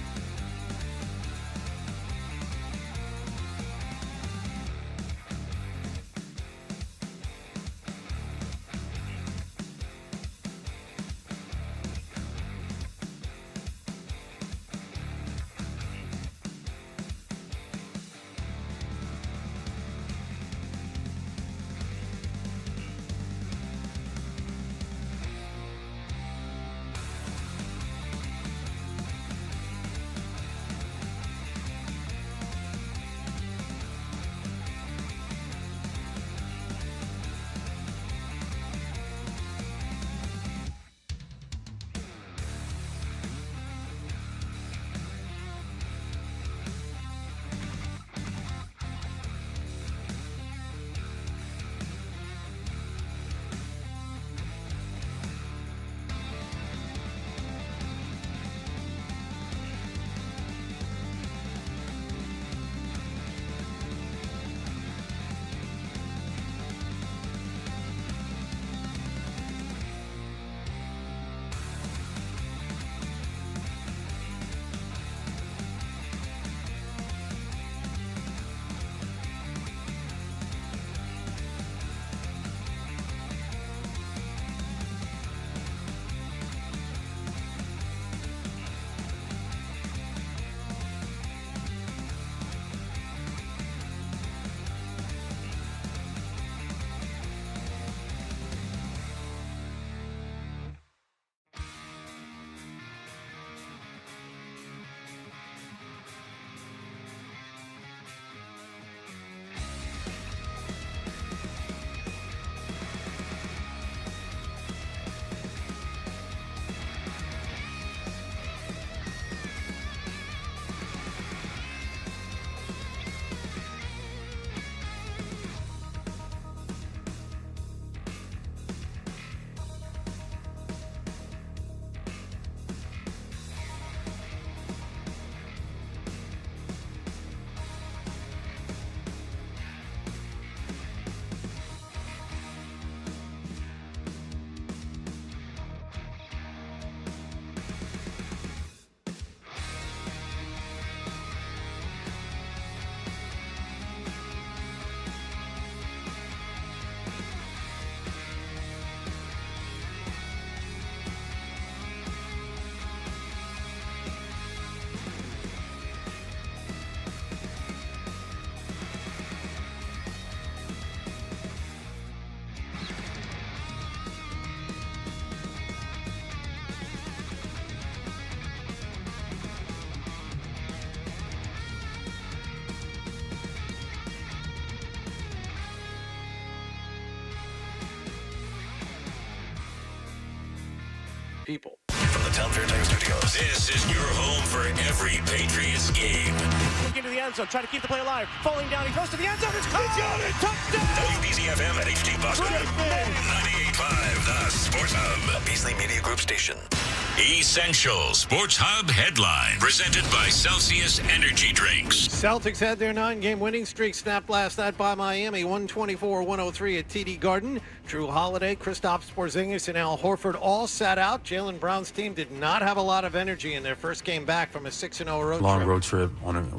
people. From the Town Fair Tire Studios, this is your home for every Patriots game. Looking to the end zone, trying to keep the play alive. Falling down, he throws to the end zone. It's caught. He's got it. Touchdown. WBZ-FM at HD Boston. 98.5, the Sports Hub. A Beasley Media Group station. Essential Sports Hub headline. Presented by Celsius Energy Drinks. Celtics had their 9-game winning streak snapped last night by Miami, 124-103 at TD Garden. Drew Holiday, Kristaps Porzingis, and Al Horford all sat out. Jaylen Brown's team did not have a lot of energy in their first game back from a 6-0 road Long trip. road trip.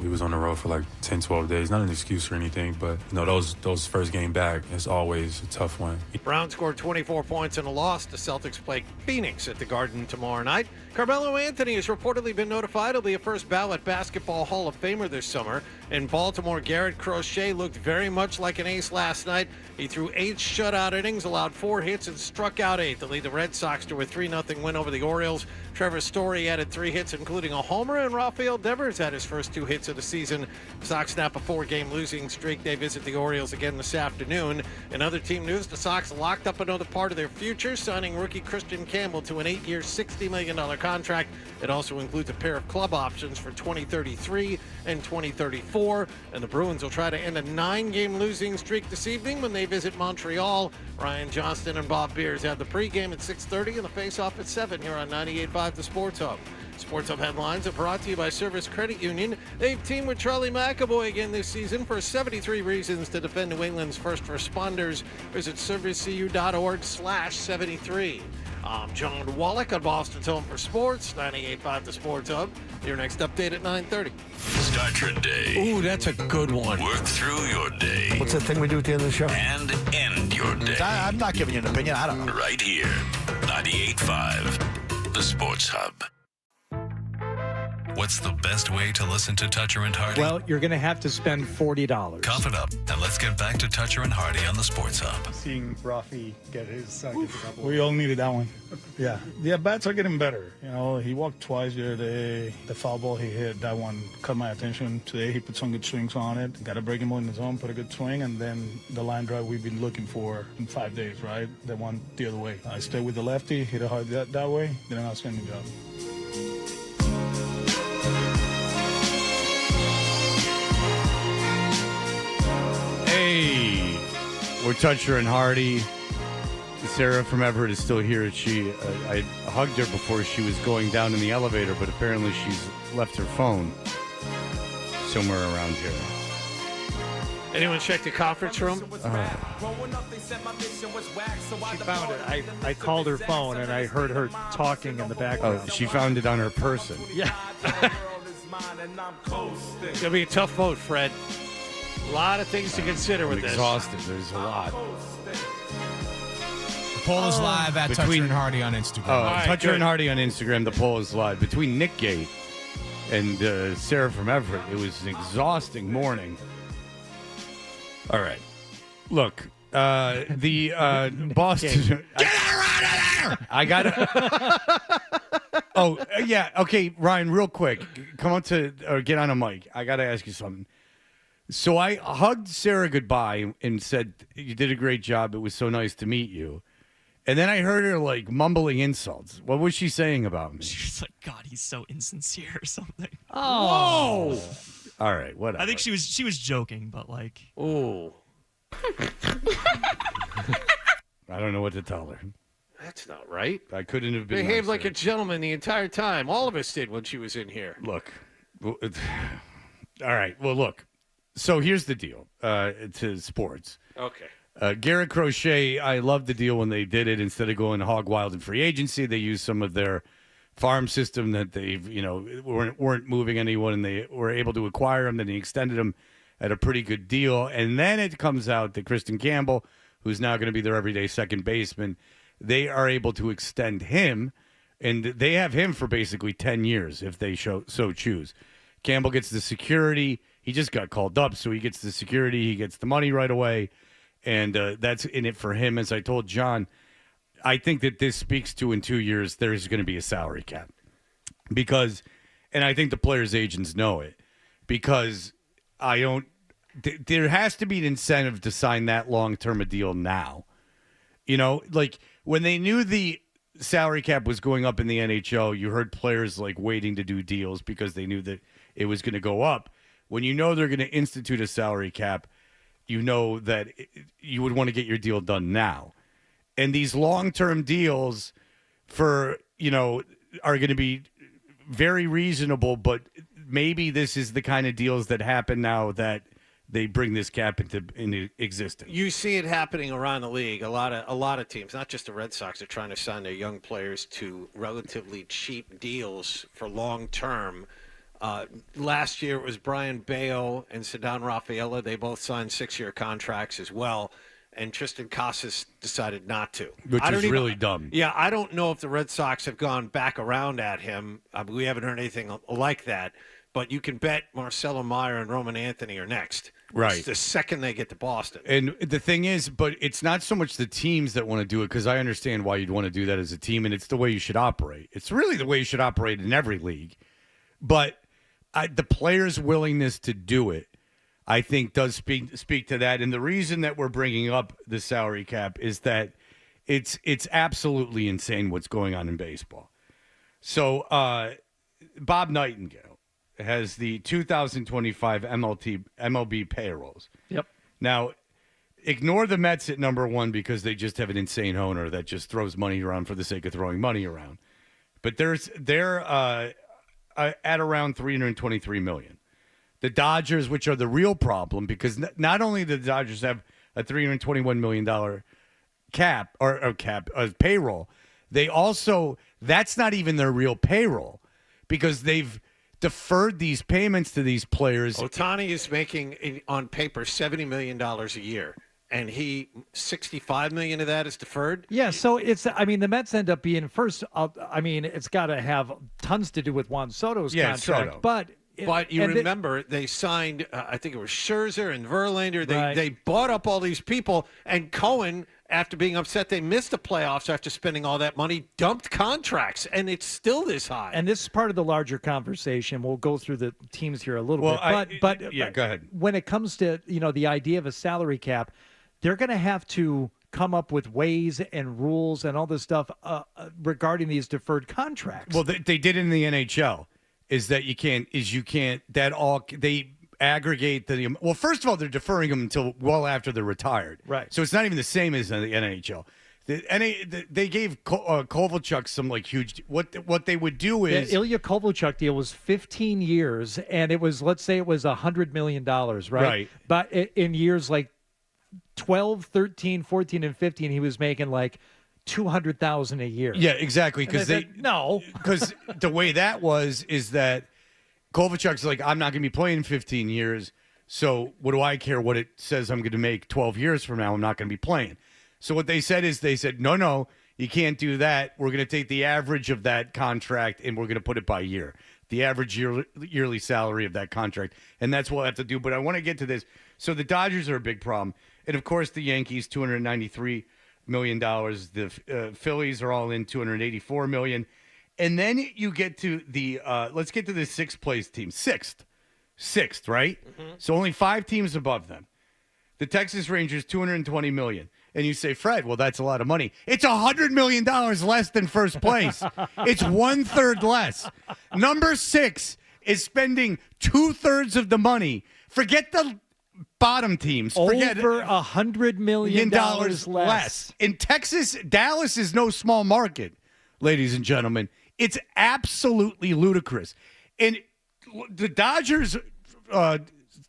We was on the road for like 10, 12 days. Not an excuse or anything, but those first game back is always a tough one. Brown scored 24 points in a loss. The Celtics play Phoenix at the Garden tomorrow night. Carmelo Anthony has reportedly been notified he'll be a first-ballot basketball Hall of Famer this summer. In Baltimore, Garrett Crochet looked very much like an ace last night. He threw 8 shutout innings, allowed 4 hits, and struck out 8 to lead the Red Sox to a 3-0 win over the Orioles. Trevor Story added 3 hits, including a homer, and Rafael Devers had his first 2 hits of the season. Sox snap a 4-game losing streak. They visit the Orioles again this afternoon. In other team news, the Sox locked up another part of their future, signing rookie Christian Campbell to an 8-year, $60 million contract. It also includes a pair of club options for 2033 and 2034. And the Bruins will try to end a 9-game losing streak this evening when they visit Montreal. Ryan Johnston and Bob Beers have the pregame at 6:30 and the face-off at 7 here on 98.5 The Sports Hub. Sports Hub headlines are brought to you by Service Credit Union. They've teamed with Charlie McAvoy again this season for 73 reasons to defend New England's first responders. Visit servicecu.org/73. I'm John Wallach on Boston's Home for Sports, 98.5 The Sports Hub. Your next update at 9:30. Start your day. Ooh, that's a good one. Work through your day. What's that thing we do at the end of the show? And end your day. I'm not giving you an opinion. I don't know. Right here. 98.5 The Sports Hub. What's the best way to listen to Toucher and Hardy? Well, you're going to have to spend $40. Cough it up, and let's get back to Toucher and Hardy on the Sports Hub. Seeing Rafi get his couple. We all needed that one. Yeah. The at-bats are getting better. He walked twice the other day. The foul ball he hit, that one caught my attention. Today he put some good swings on it. Got a breaking ball in his own, put a good swing, and then the line drive we've been looking for in 5 days, right? The one the other way. I stayed with the lefty, hit it hard that way, did an outstanding job. Hey, we're Toucher and Hardy. Sarah from Everett is still here. I hugged her before she was going down in the elevator, but apparently she's left her phone somewhere around here. Anyone check the conference room? She found it. I called her phone and I heard her talking in the background. Oh, she found it on her person. Yeah. It's going to be a tough vote, Fred. A lot of things to consider with this. Exhausted. There's a lot. The poll is live at Toucher and Hardy on Instagram. Oh, Toucher and Hardy on Instagram. The poll is live. Between Nick Gate and Sarah from Everett, it was an exhausting morning. All right. Look, the Boston. Get her out of there! I got it. Oh, yeah. Okay, Ryan, real quick. Come on get on a mic. I got to ask you something. So I hugged Sarah goodbye and said, you did a great job. It was so nice to meet you. And then I heard her mumbling insults. What was she saying about me? She was like, God, he's so insincere or something. Oh. Whoa. All right, whatever. I think she was joking, but Ooh. I don't know what to tell her. That's not right. I couldn't have been Behaved nicer. like a gentleman the entire time. All of us did when she was in here. Look. All right. Well, look. So here's the deal to sports. Okay. Garrett Crochet, I love the deal when they did it. Instead of going hog wild in free agency, they used some of their farm system that they've, weren't moving anyone, and they were able to acquire him. Then he extended him at a pretty good deal. And then it comes out that Kristen Campbell, who's now going to be their everyday second baseman, they are able to extend him, and they have him for basically 10 years if they so choose. Campbell gets the security. He just got called up, so he gets the security. He gets the money right away, and that's in it for him. As I told John, I think that this speaks to in 2 years there's going to be a salary cap. Because, and I think the players' agents know it, because there has to be an incentive to sign that long-term a deal now. When they knew the salary cap was going up in the NHL, you heard players like waiting to do deals because they knew that it was going to go up. When you know they're going to institute a salary cap, you know that you would want to get your deal done now. And these long-term deals are going to be very reasonable, but maybe this is the kind of deals that happen now that they bring this cap into existence. You see it happening around the league. A lot of teams, not just the Red Sox, are trying to sign their young players to relatively cheap deals for long term. Last year it was Brian Bayo and Ceddanne Rafaela. They both signed 6-year contracts as well. And Tristan Casas decided not to. Which is really dumb. Yeah, I don't know if the Red Sox have gone back around at him. We haven't heard anything like that. But you can bet Marcelo Meyer and Roman Anthony are next. Right. It's the second they get to Boston. And the thing is, but it's not so much the teams that want to do it, because I understand why you'd want to do that as a team, and it's the way you should operate. It's really the way you should operate in every league. But the players' willingness to do it, I think, does speak to that. And the reason that we're bringing up the salary cap is that it's absolutely insane what's going on in baseball. So Bob Nightingale has the 2025 MLB payrolls. Yep. Now, ignore the Mets at number one because they just have an insane owner that just throws money around for the sake of throwing money around. But they're at around $323 million. The Dodgers, which are the real problem, because not only do the Dodgers have a $321 million payroll, they also, that's not even their real payroll, because they've deferred these payments to these players. Ohtani is making, on paper, $70 million a year. And $65 million of that is deferred? Yeah, so the Mets end up being first. It's got to have tons to do with Juan Soto's contract. Soto. But you remember they signed, I think it was Scherzer and Verlander. They bought up all these people, and Cohen, after being upset they missed the playoffs after spending all that money, dumped contracts, and it's still this high. And this is part of the larger conversation. We'll go through the teams here a little bit. But go ahead. When it comes to the idea of a salary cap, they're going to have to come up with ways and rules and all this stuff regarding these deferred contracts. Well, they did it in the NHL. They aggregate well, first of all, they're deferring them until well after they're retired. Right. So it's not even the same as the NHL. They gave Kovalchuk some huge. What they would do is the Ilya Kovalchuk deal was 15 years, and it was, let's say it was $100 million, right? Right. But in years like 12, 13, 14, and 15, he was making $200,000 a year. Yeah, exactly. Because because the way that is that Kovalchuk's I'm not going to be playing 15 years, so what do I care what it says I'm going to make 12 years from now? I'm not going to be playing. So what they said, no, you can't do that. We're going to take the average of that contract and we're going to put it by year, the average yearly salary of that contract, and that's what we'll have to do. But I want to get to this. So the Dodgers are a big problem, and of course the Yankees, $293 million. The Phillies are all in $284 million. And then you get to the let's get to the sixth place team. Sixth, right? Mm-hmm. So only 5 teams above them. The Texas Rangers, $220 million. And you say, Fred, well, that's a lot of money. It's $100 million less than first place. It's 1/3 less. Number 6 is spending 2/3 of the money. Forget the bottom teams. Forget over $100 million less. In Texas, Dallas is no small market, ladies and gentlemen. It's absolutely ludicrous. And the Dodgers,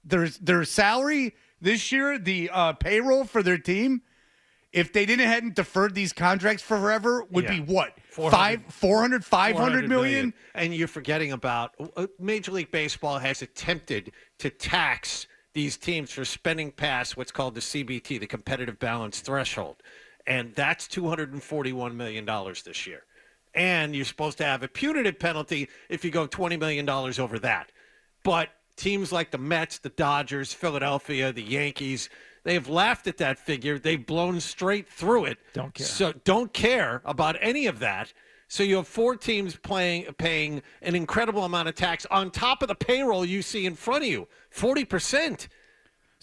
their salary this year, the payroll for their team, if they hadn't deferred these contracts forever, would be what? 500 million? And you're forgetting about Major League Baseball has attempted to tax these teams for spending past what's called the CBT, the competitive balance threshold. And that's $241 million this year. And you're supposed to have a punitive penalty if you go $20 million over that. But teams like the Mets, the Dodgers, Philadelphia, the Yankees, they have laughed at that figure. They've blown straight through it. Don't care. So don't care about any of that. So you have 4 teams paying an incredible amount of tax on top of the payroll you see in front of you, 40%.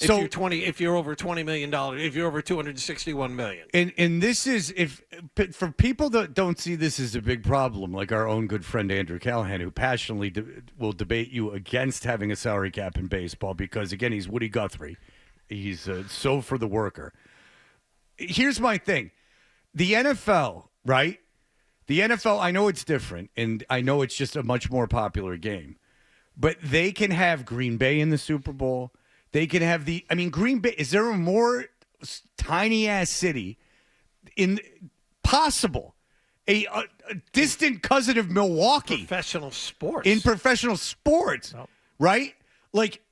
So if you're over $20 million, if you're over $261 million. And this is, for people that don't see this as a big problem, like our own good friend Andrew Callahan, who passionately will debate you against having a salary cap in baseball because, again, he's Woody Guthrie. He's so for the worker. Here's my thing. The NFL, right? The NFL, I know it's different, and I know it's just a much more popular game. But they can have Green Bay in the Super Bowl. They can have Green Bay. Is there a more tiny-ass city possible? A distant cousin of Milwaukee. Professional sports. In professional sports, right? Like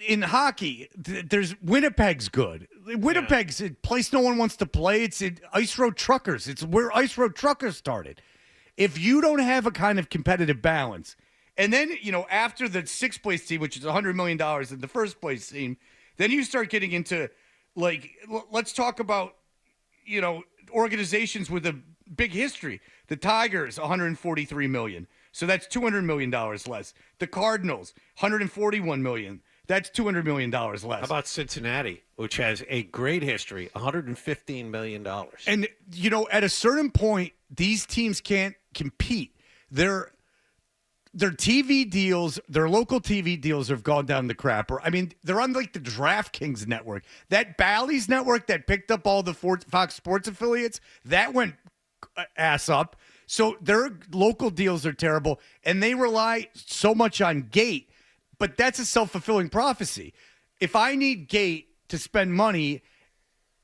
in hockey, there's Winnipeg's good. Winnipeg's a place no one wants to play. It's Ice Road Truckers. It's where Ice Road Truckers started. If you don't have a kind of competitive balance, and then, after the sixth place team, which is $100 million in the first place team, then you start getting into, let's talk about, organizations with a big history. The Tigers, $143 million. So that's $200 million less. The Cardinals, $141 million. That's $200 million less. How about Cincinnati, which has a great history, $115 million. And, at a certain point, these teams can't compete. Their TV deals, their local TV deals have gone down the crapper. I mean, they're on the DraftKings network. That Bally's network that picked up all the Fox Sports affiliates, that went ass up. So their local deals are terrible, and they rely so much on Gate. But that's a self-fulfilling prophecy. If I need Gate to spend money,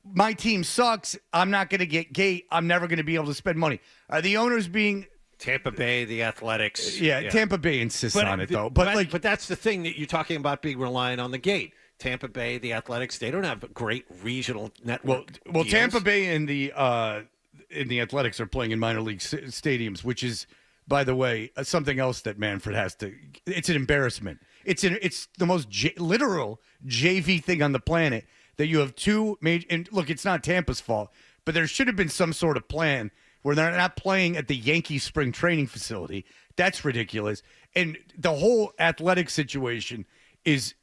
my team sucks. I'm not going to get Gate. I'm never going to be able to spend money. Are the owners being... Tampa Bay, the Athletics. Yeah, Tampa Bay insists on it, though. But that's the thing that you're talking about being reliant on the Gate. Tampa Bay, the Athletics, they don't have a great regional network. Well, Tampa Bay and the Athletics are playing in minor league stadiums, which is, by the way, something else that Manfred has to. It's an embarrassment. It's the most literal JV thing on the planet that you have two major. And look, it's not Tampa's fault, but there should have been some sort of plan where they're not playing at the Yankees spring training facility. That's ridiculous. And the whole athletic situation is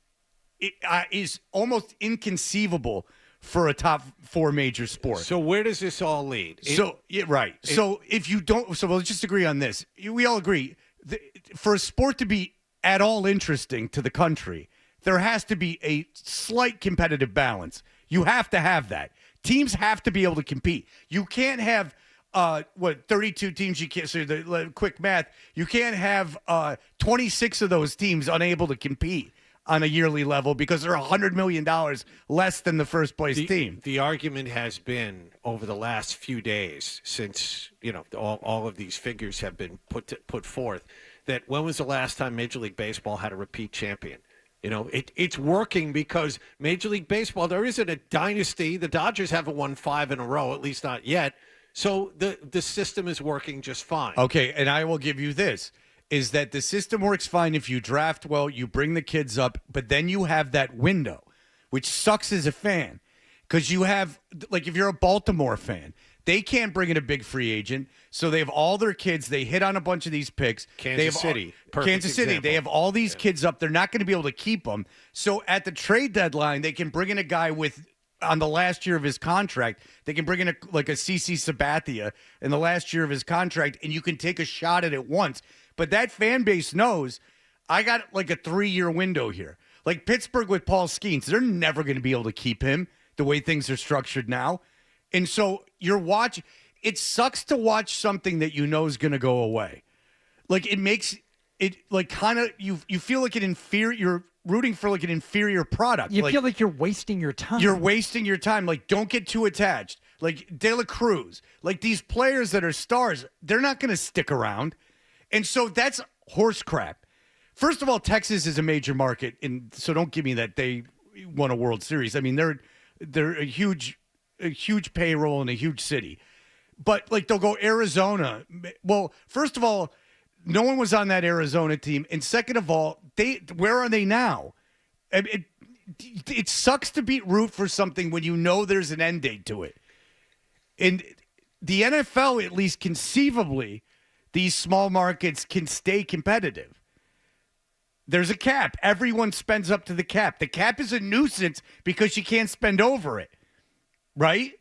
almost inconceivable for a top four major sport. So where does this all lead? So if you don't, so let's just agree on this. We all agree for a sport to be at all interesting to the country, there has to be a slight competitive balance. You have to have that. Teams have to be able to compete. You can't have 32 teams. You can't. So the quick math. You can't have 26 of those teams unable to compete on a yearly level because they're $100 million less than the first place team. The argument has been over the last few days since all of these figures have been put forth that when was the last time Major League Baseball had a repeat champion? It's working because Major League Baseball, there isn't a dynasty. The Dodgers haven't won 5 in a row, at least not yet. So the system is working just fine. Okay, and I will give you this, is that the system works fine if you draft well, you bring the kids up, but then you have that window, which sucks as a fan. Because you have, if you're a Baltimore fan, they can't bring in a big free agent, so they have all their kids. They hit on a bunch of these picks. Kansas City. They have all these kids up. They're not going to be able to keep them. So at the trade deadline, they can bring in a guy on the last year of his contract. They can bring in a CC Sabathia in the last year of his contract, and you can take a shot at it once. But that fan base knows I got a 3-year window here. Like Pittsburgh with Paul Skeens, they're never going to be able to keep him the way things are structured now. And so it sucks to watch something that is going to go away. It makes it you feel like you're rooting for an inferior product. You feel like you're wasting your time. You're wasting your time. Don't get too attached. De La Cruz, these players that are stars, they're not going to stick around. And so that's horse crap. First of all, Texas is a major market, and so don't give me that they won a World Series. I mean, they're a huge payroll in a huge city. But they'll go Arizona. Well, first of all, no one was on that Arizona team, and second of all, where are they now? It sucks to root for something when there's an end date to it. And the NFL, at least conceivably, these small markets can stay competitive. There's a cap. Everyone spends up to the cap. The cap is a nuisance because you can't spend over it, right?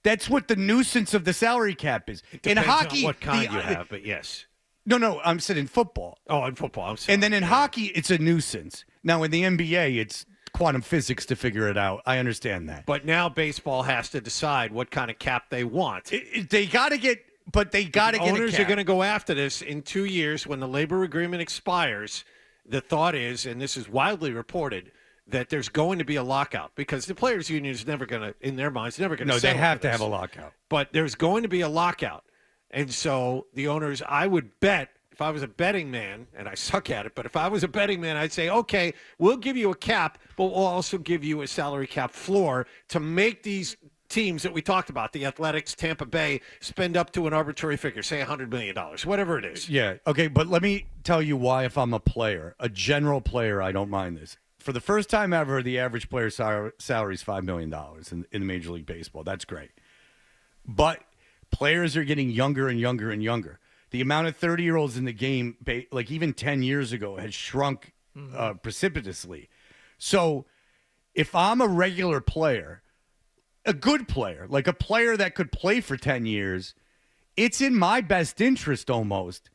That's what the nuisance of the salary cap is. In hockey, on what kind you have, but yes. No, I'm saying in football. Oh, in football, I'm sorry. And then in hockey, it's a nuisance. Now, in the NBA, it's quantum physics to figure it out. I understand that. But now baseball has to decide what kind of cap they want. They got to get, but they got to get a cap. Owners are going to go after this in 2 years when the labor agreement expires. The thought is, and this is widely reported, that there's going to be a lockout because the players' union is never going to, in their minds, never going to. No, they have to have a lockout. But there's going to be a lockout, and so the owners, I would bet, if I was a betting man, and I suck at it, but if I was a betting man, I'd say, okay, we'll give you a cap, but we'll also give you a salary cap floor to make these teams that we talked about, the Athletics, Tampa Bay, spend up to an arbitrary figure, say $100 million, whatever it is. Yeah, okay, but let me tell you why if I'm a player, a general player, I don't mind this. For the first time ever, the average player's salary is $5 million in Major League Baseball. That's great. But players are getting younger and younger and younger. The amount of 30-year-olds in the game, like even 10 years ago, has shrunk precipitously. So if I'm a regular player, a good player, like a player that could play for 10 years, it's in my best interest almost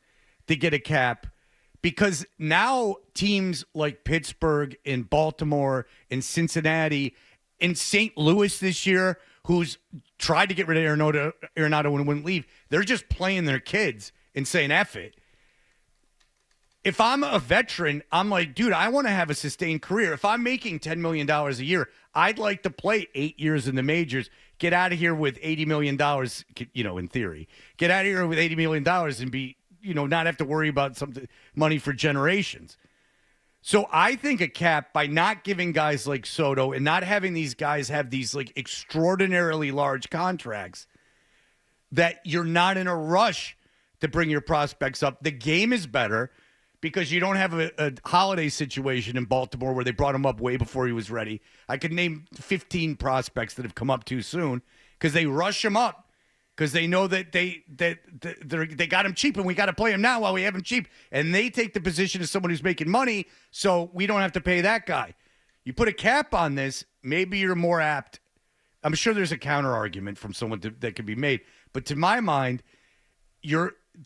to get a cap because now teams like Pittsburgh and Baltimore and Cincinnati and St. Louis this year, who's tried to get rid of Arenado and wouldn't leave, they're just playing their kids and saying, F it. If I'm a veteran, I'm like, dude, I want to have a sustained career. If I'm making $10 million a year, I'd like to play 8 years in the majors, get out of here with $80 million, in theory. Get out of here with $80 million and be, not have to worry about some money for generations. So I think a cap, by not giving guys like Soto and not having these guys have these like extraordinarily large contracts, that you're not in a rush to bring your prospects up. The game is better because you don't have a holiday situation in Baltimore where they brought him up way before he was ready. I could name 15 prospects that have come up too soon because they rush him up because they know that they got him cheap and we got to play him now while we have him cheap. And they take the position of someone who's making money, so we don't have to pay that guy. You put a cap on this, maybe you're more apt. I'm sure there's a counter argument from someone that could be made. But to my mind,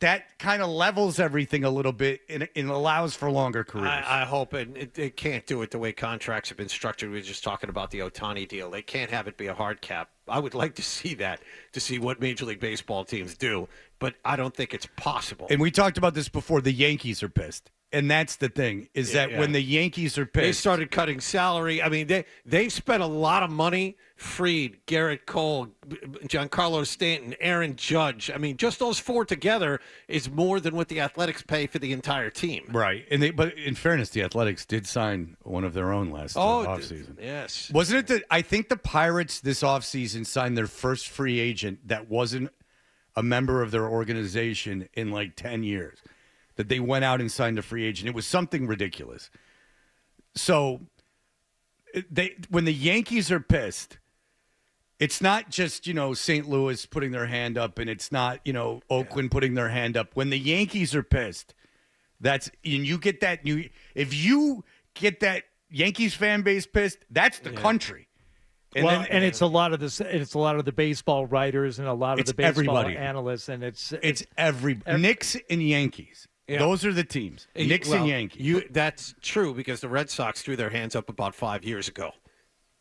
that kind of levels everything a little bit and allows for longer careers. I hope, and it can't do it the way contracts have been structured. We were just talking about the Ohtani deal. They can't have it be a hard cap. I would like to see that, to see what Major League Baseball teams do, but I don't think it's possible. And we talked about this before. The Yankees are pissed. And that's the thing, is that when the Yankees are pissed. They started cutting salary. I mean, they spent a lot of money. Fried, Garrett Cole, Giancarlo Stanton, Aaron Judge. I mean, just those four together is more than what the Athletics pay for the entire team. Right. But in fairness, the Athletics did sign one of their own last offseason. Yes. Wasn't it I think the Pirates this offseason signed their first free agent that wasn't a member of their organization in like 10 years. That they went out and signed a free agent. It was something ridiculous. So when the Yankees are pissed, it's not just, St. Louis putting their hand up, and it's not, Oakland putting their hand up. When the Yankees are pissed, and you get that if you get that Yankees fan base pissed, that's the country. And it's a lot of the baseball writers and a lot of the baseball analysts, and it's everybody. Knicks and Yankees. Yeah. Those are the teams. Knicks and Yankees. That's true because the Red Sox threw their hands up about 5 years ago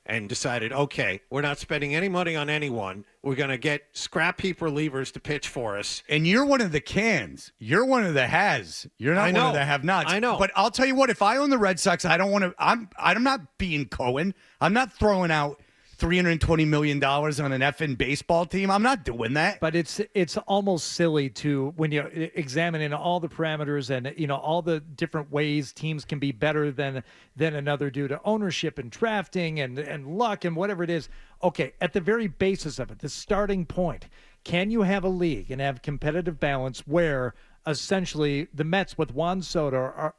and decided, okay, we're not spending any money on anyone. We're going to get scrap heap relievers to pitch for us. And you're one of the cans. You're one of the has. You're not one of the have-nots. I know. But I'll tell you what, if I own the Red Sox, I don't want to – I'm not being Cohen. I'm not throwing out $320 million on an effing baseball team. I'm not doing that. But it's almost silly to, when you're examining all the parameters and all the different ways teams can be better than another due to ownership and drafting and luck and whatever it is. Okay, at the very basis of it, the starting point, can you have a league and have competitive balance where essentially the Mets with Juan Soto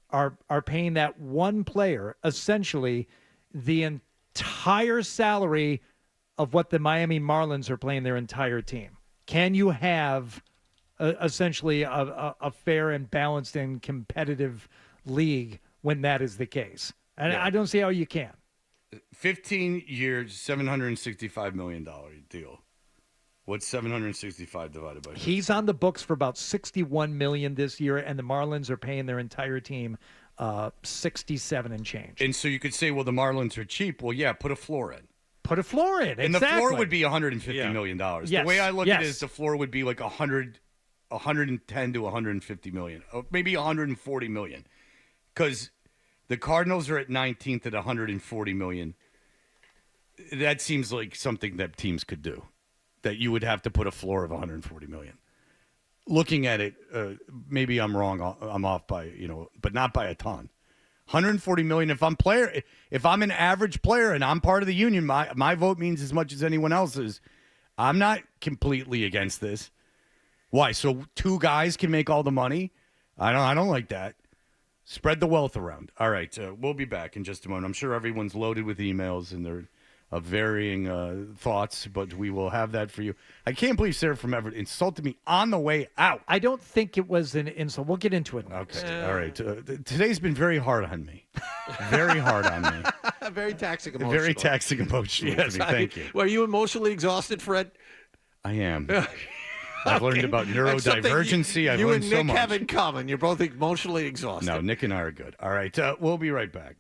are paying that one player essentially the entire salary of what the Miami Marlins are playing their entire team? Can you have essentially a fair and balanced and competitive league when that is the case. And Yeah. I don't see how you can. 15 years, $765 million deal. What's 765 divided by 15? He's on the books for about $61 million this year, and the Marlins are paying their entire team $67 and change. And so you could say, well, the Marlins are cheap. Well, yeah, put a floor in. Put a floor in, And exactly. the floor would be $150 million. Yes, The way I look at it yes. is the floor would be like 110 to 150 million, maybe 140 million, because the Cardinals are at 19th at 140 million. That seems like something that teams could do, that you would have to put a floor of 140 million. Looking at it, maybe I'm wrong. I'm off by, but not by a ton. 140 million. If I'm an average player and I'm part of the union, my vote means as much as anyone else's. I'm not completely against this. Why? So two guys can make all the money? I don't like that. Spread the wealth around. All right, we'll be back in just a moment. I'm sure everyone's loaded with emails and they're of varying thoughts, but we will have that for you. I can't believe Sarah from Everett insulted me on the way out. I don't think it was an insult. We'll get into it next. Okay, all right. Today's been very hard on me. Very hard on me. Very taxing emotional. Very taxing emotional Yes, to me. Thank you. Were you emotionally exhausted, Fred? I am. I've learned about That's something neurodivergency. I've you learned and so Nick much. have in common. You're both emotionally exhausted. No, Nick and I are good. All right, we'll be right back.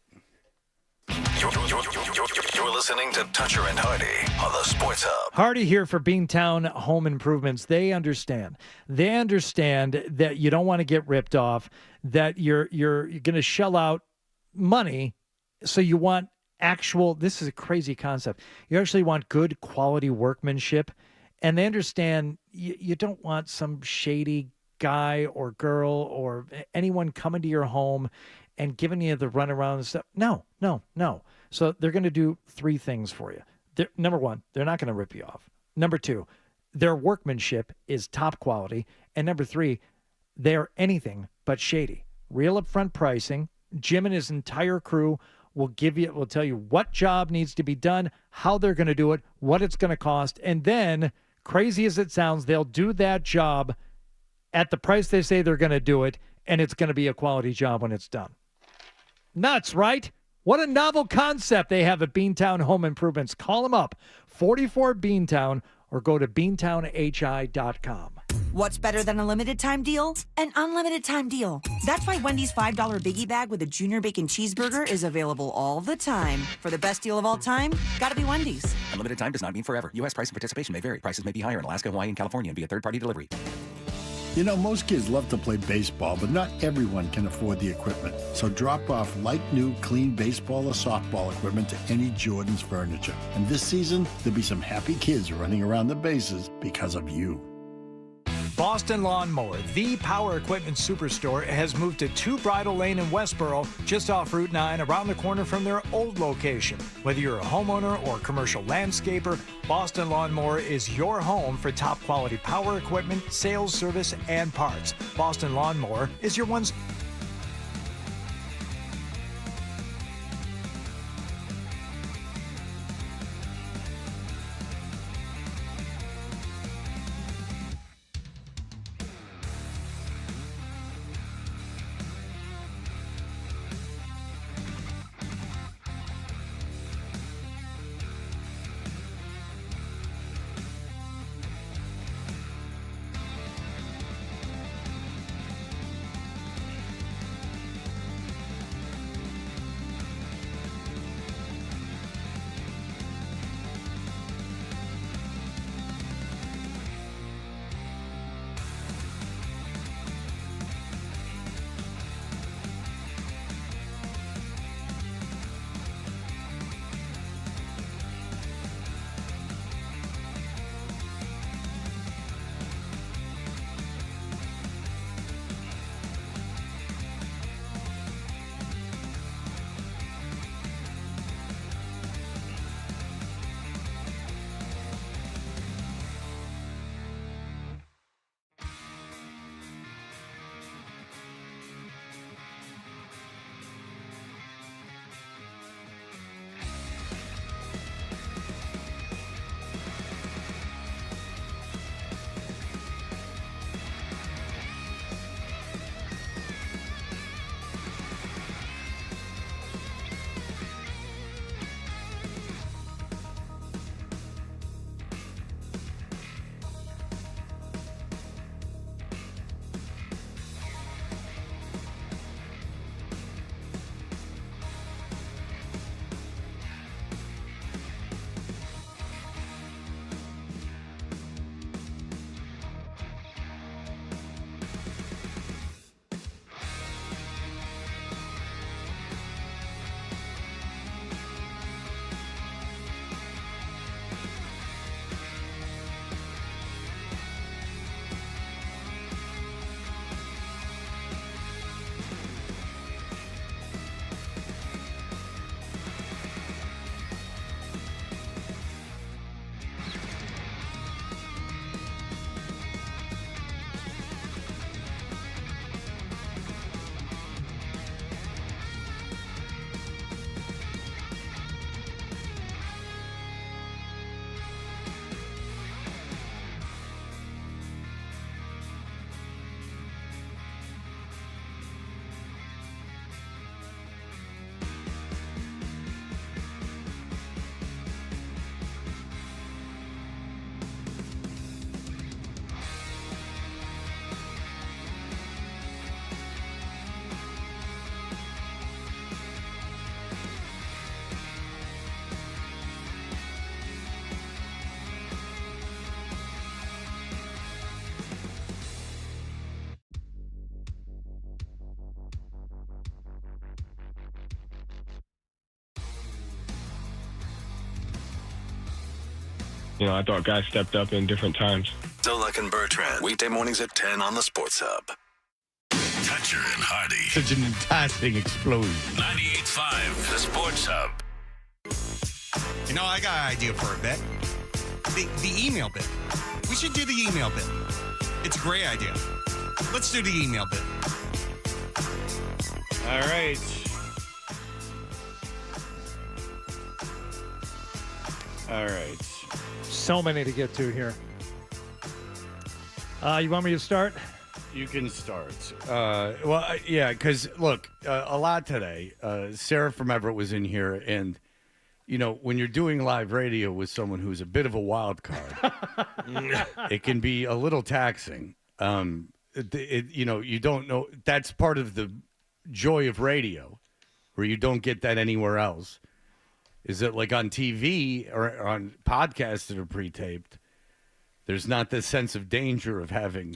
You're listening to Toucher and Hardy on the Sports Hub. Hardy here for Beantown Home Improvements. They understand. They understand that you don't want to get ripped off, that you're going to shell out money, so you want actual, this is a crazy concept. You actually want good quality workmanship, and they understand you don't want some shady guy or girl or anyone coming to your home and giving you the runaround and stuff. No. So they're going to do three things for you. Number one, they're not going to rip you off. Number two, their workmanship is top quality. And number three, they're anything but shady. Real upfront pricing. Jim and his entire crew will tell you what job needs to be done, how they're going to do it, what it's going to cost. And then, crazy as it sounds, they'll do that job at the price they say they're going to do it, and it's going to be a quality job when it's done. Nuts, right? What a novel concept they have at Beantown Home Improvements. Call them up, 44 Beantown, or go to beantownhi.com. What's better than a limited time deal? An unlimited time deal. That's why Wendy's $5 Biggie Bag with a Junior Bacon Cheeseburger is available all the time. For the best deal of all time, gotta be Wendy's. Unlimited time does not mean forever. U.S. price and participation may vary. Prices may be higher in Alaska, Hawaii, and California and via third-party delivery. You know, most kids love to play baseball, but not everyone can afford the equipment. So drop off like new, clean baseball or softball equipment to any Jordan's Furniture. And this season, there'll be some happy kids running around the bases because of you. Boston Lawn Mower, the power equipment superstore, has moved to 2 Bridle Lane in Westboro, just off Route 9, around the corner from their old location. Whether you're a homeowner or commercial landscaper, Boston Lawn Mower is your home for top quality power equipment, sales, service, and parts. Boston Lawn Mower is your one. I thought guys stepped up in different times. Zolak and Bertrand, weekday mornings at 10 on the Sports Hub. Toucher and Hardy. Such an fantastic explosion. 98.5, the Sports Hub. I got an idea for a bit. The email bit. We should do the email bit. It's a great idea. Let's do the email bit. All right. All right. So many to get to here. You want me to start? You can start. Yeah, because, look, a lot today. Sarah from Everett was in here, and, when you're doing live radio with someone who's a bit of a wild card, it can be a little taxing. You don't know. That's part of the joy of radio, where you don't get that anywhere else. Is that like on TV or on podcasts that are pre-taped, there's not this sense of danger of having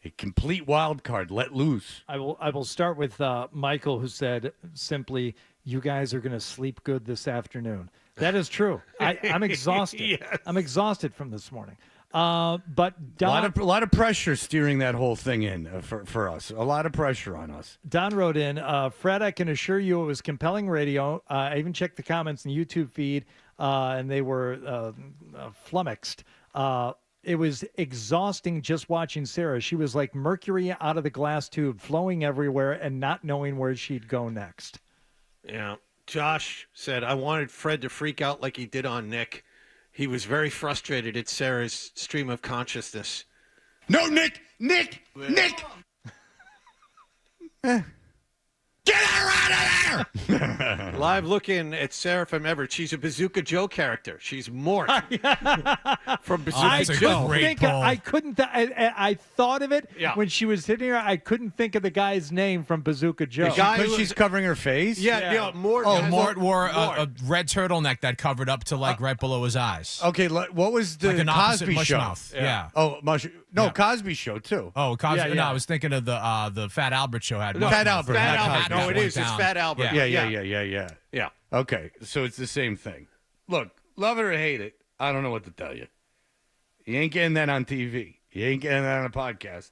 a complete wild card let loose. I will start with Michael, who said simply, "You guys are going to sleep good this afternoon." That is true. I'm exhausted. Yes. I'm exhausted from this morning. But Don, a lot of pressure steering that whole thing in for us. A lot of pressure on us. Don wrote in, Fred, I can assure you it was compelling radio. I even checked the comments in the YouTube feed, and they were flummoxed. It was exhausting just watching Sarah. She was like mercury out of the glass tube, flowing everywhere and not knowing where she'd go next. Yeah. Josh said, I wanted Fred to freak out like he did on Nick. He was very frustrated at Sarah's stream of consciousness. No, Nick! Get her out of there! Live looking at Sarah from Everett. She's a Bazooka Joe character. She's Mort from Bazooka Joe. I thought of it Yeah. when she was sitting here. I couldn't think of the guy's name from Bazooka Joe. Because she's covering her face? Yeah. Mort. Mort wore a red turtleneck that covered up to right below his eyes. Okay, what was the Like an opposite Cosby mush show? mouth. Yeah. Oh, Cosby show too. Oh, Cosby. Yeah, yeah. No, I was thinking of the Fat Albert show had. No, Fat Albert. Fat not Albert. Cosby. No, it is. It's Fat Albert. Yeah. Okay, so it's the same thing. Look, love it or hate it, I don't know what to tell you. You ain't getting that on TV. You ain't getting that on a podcast.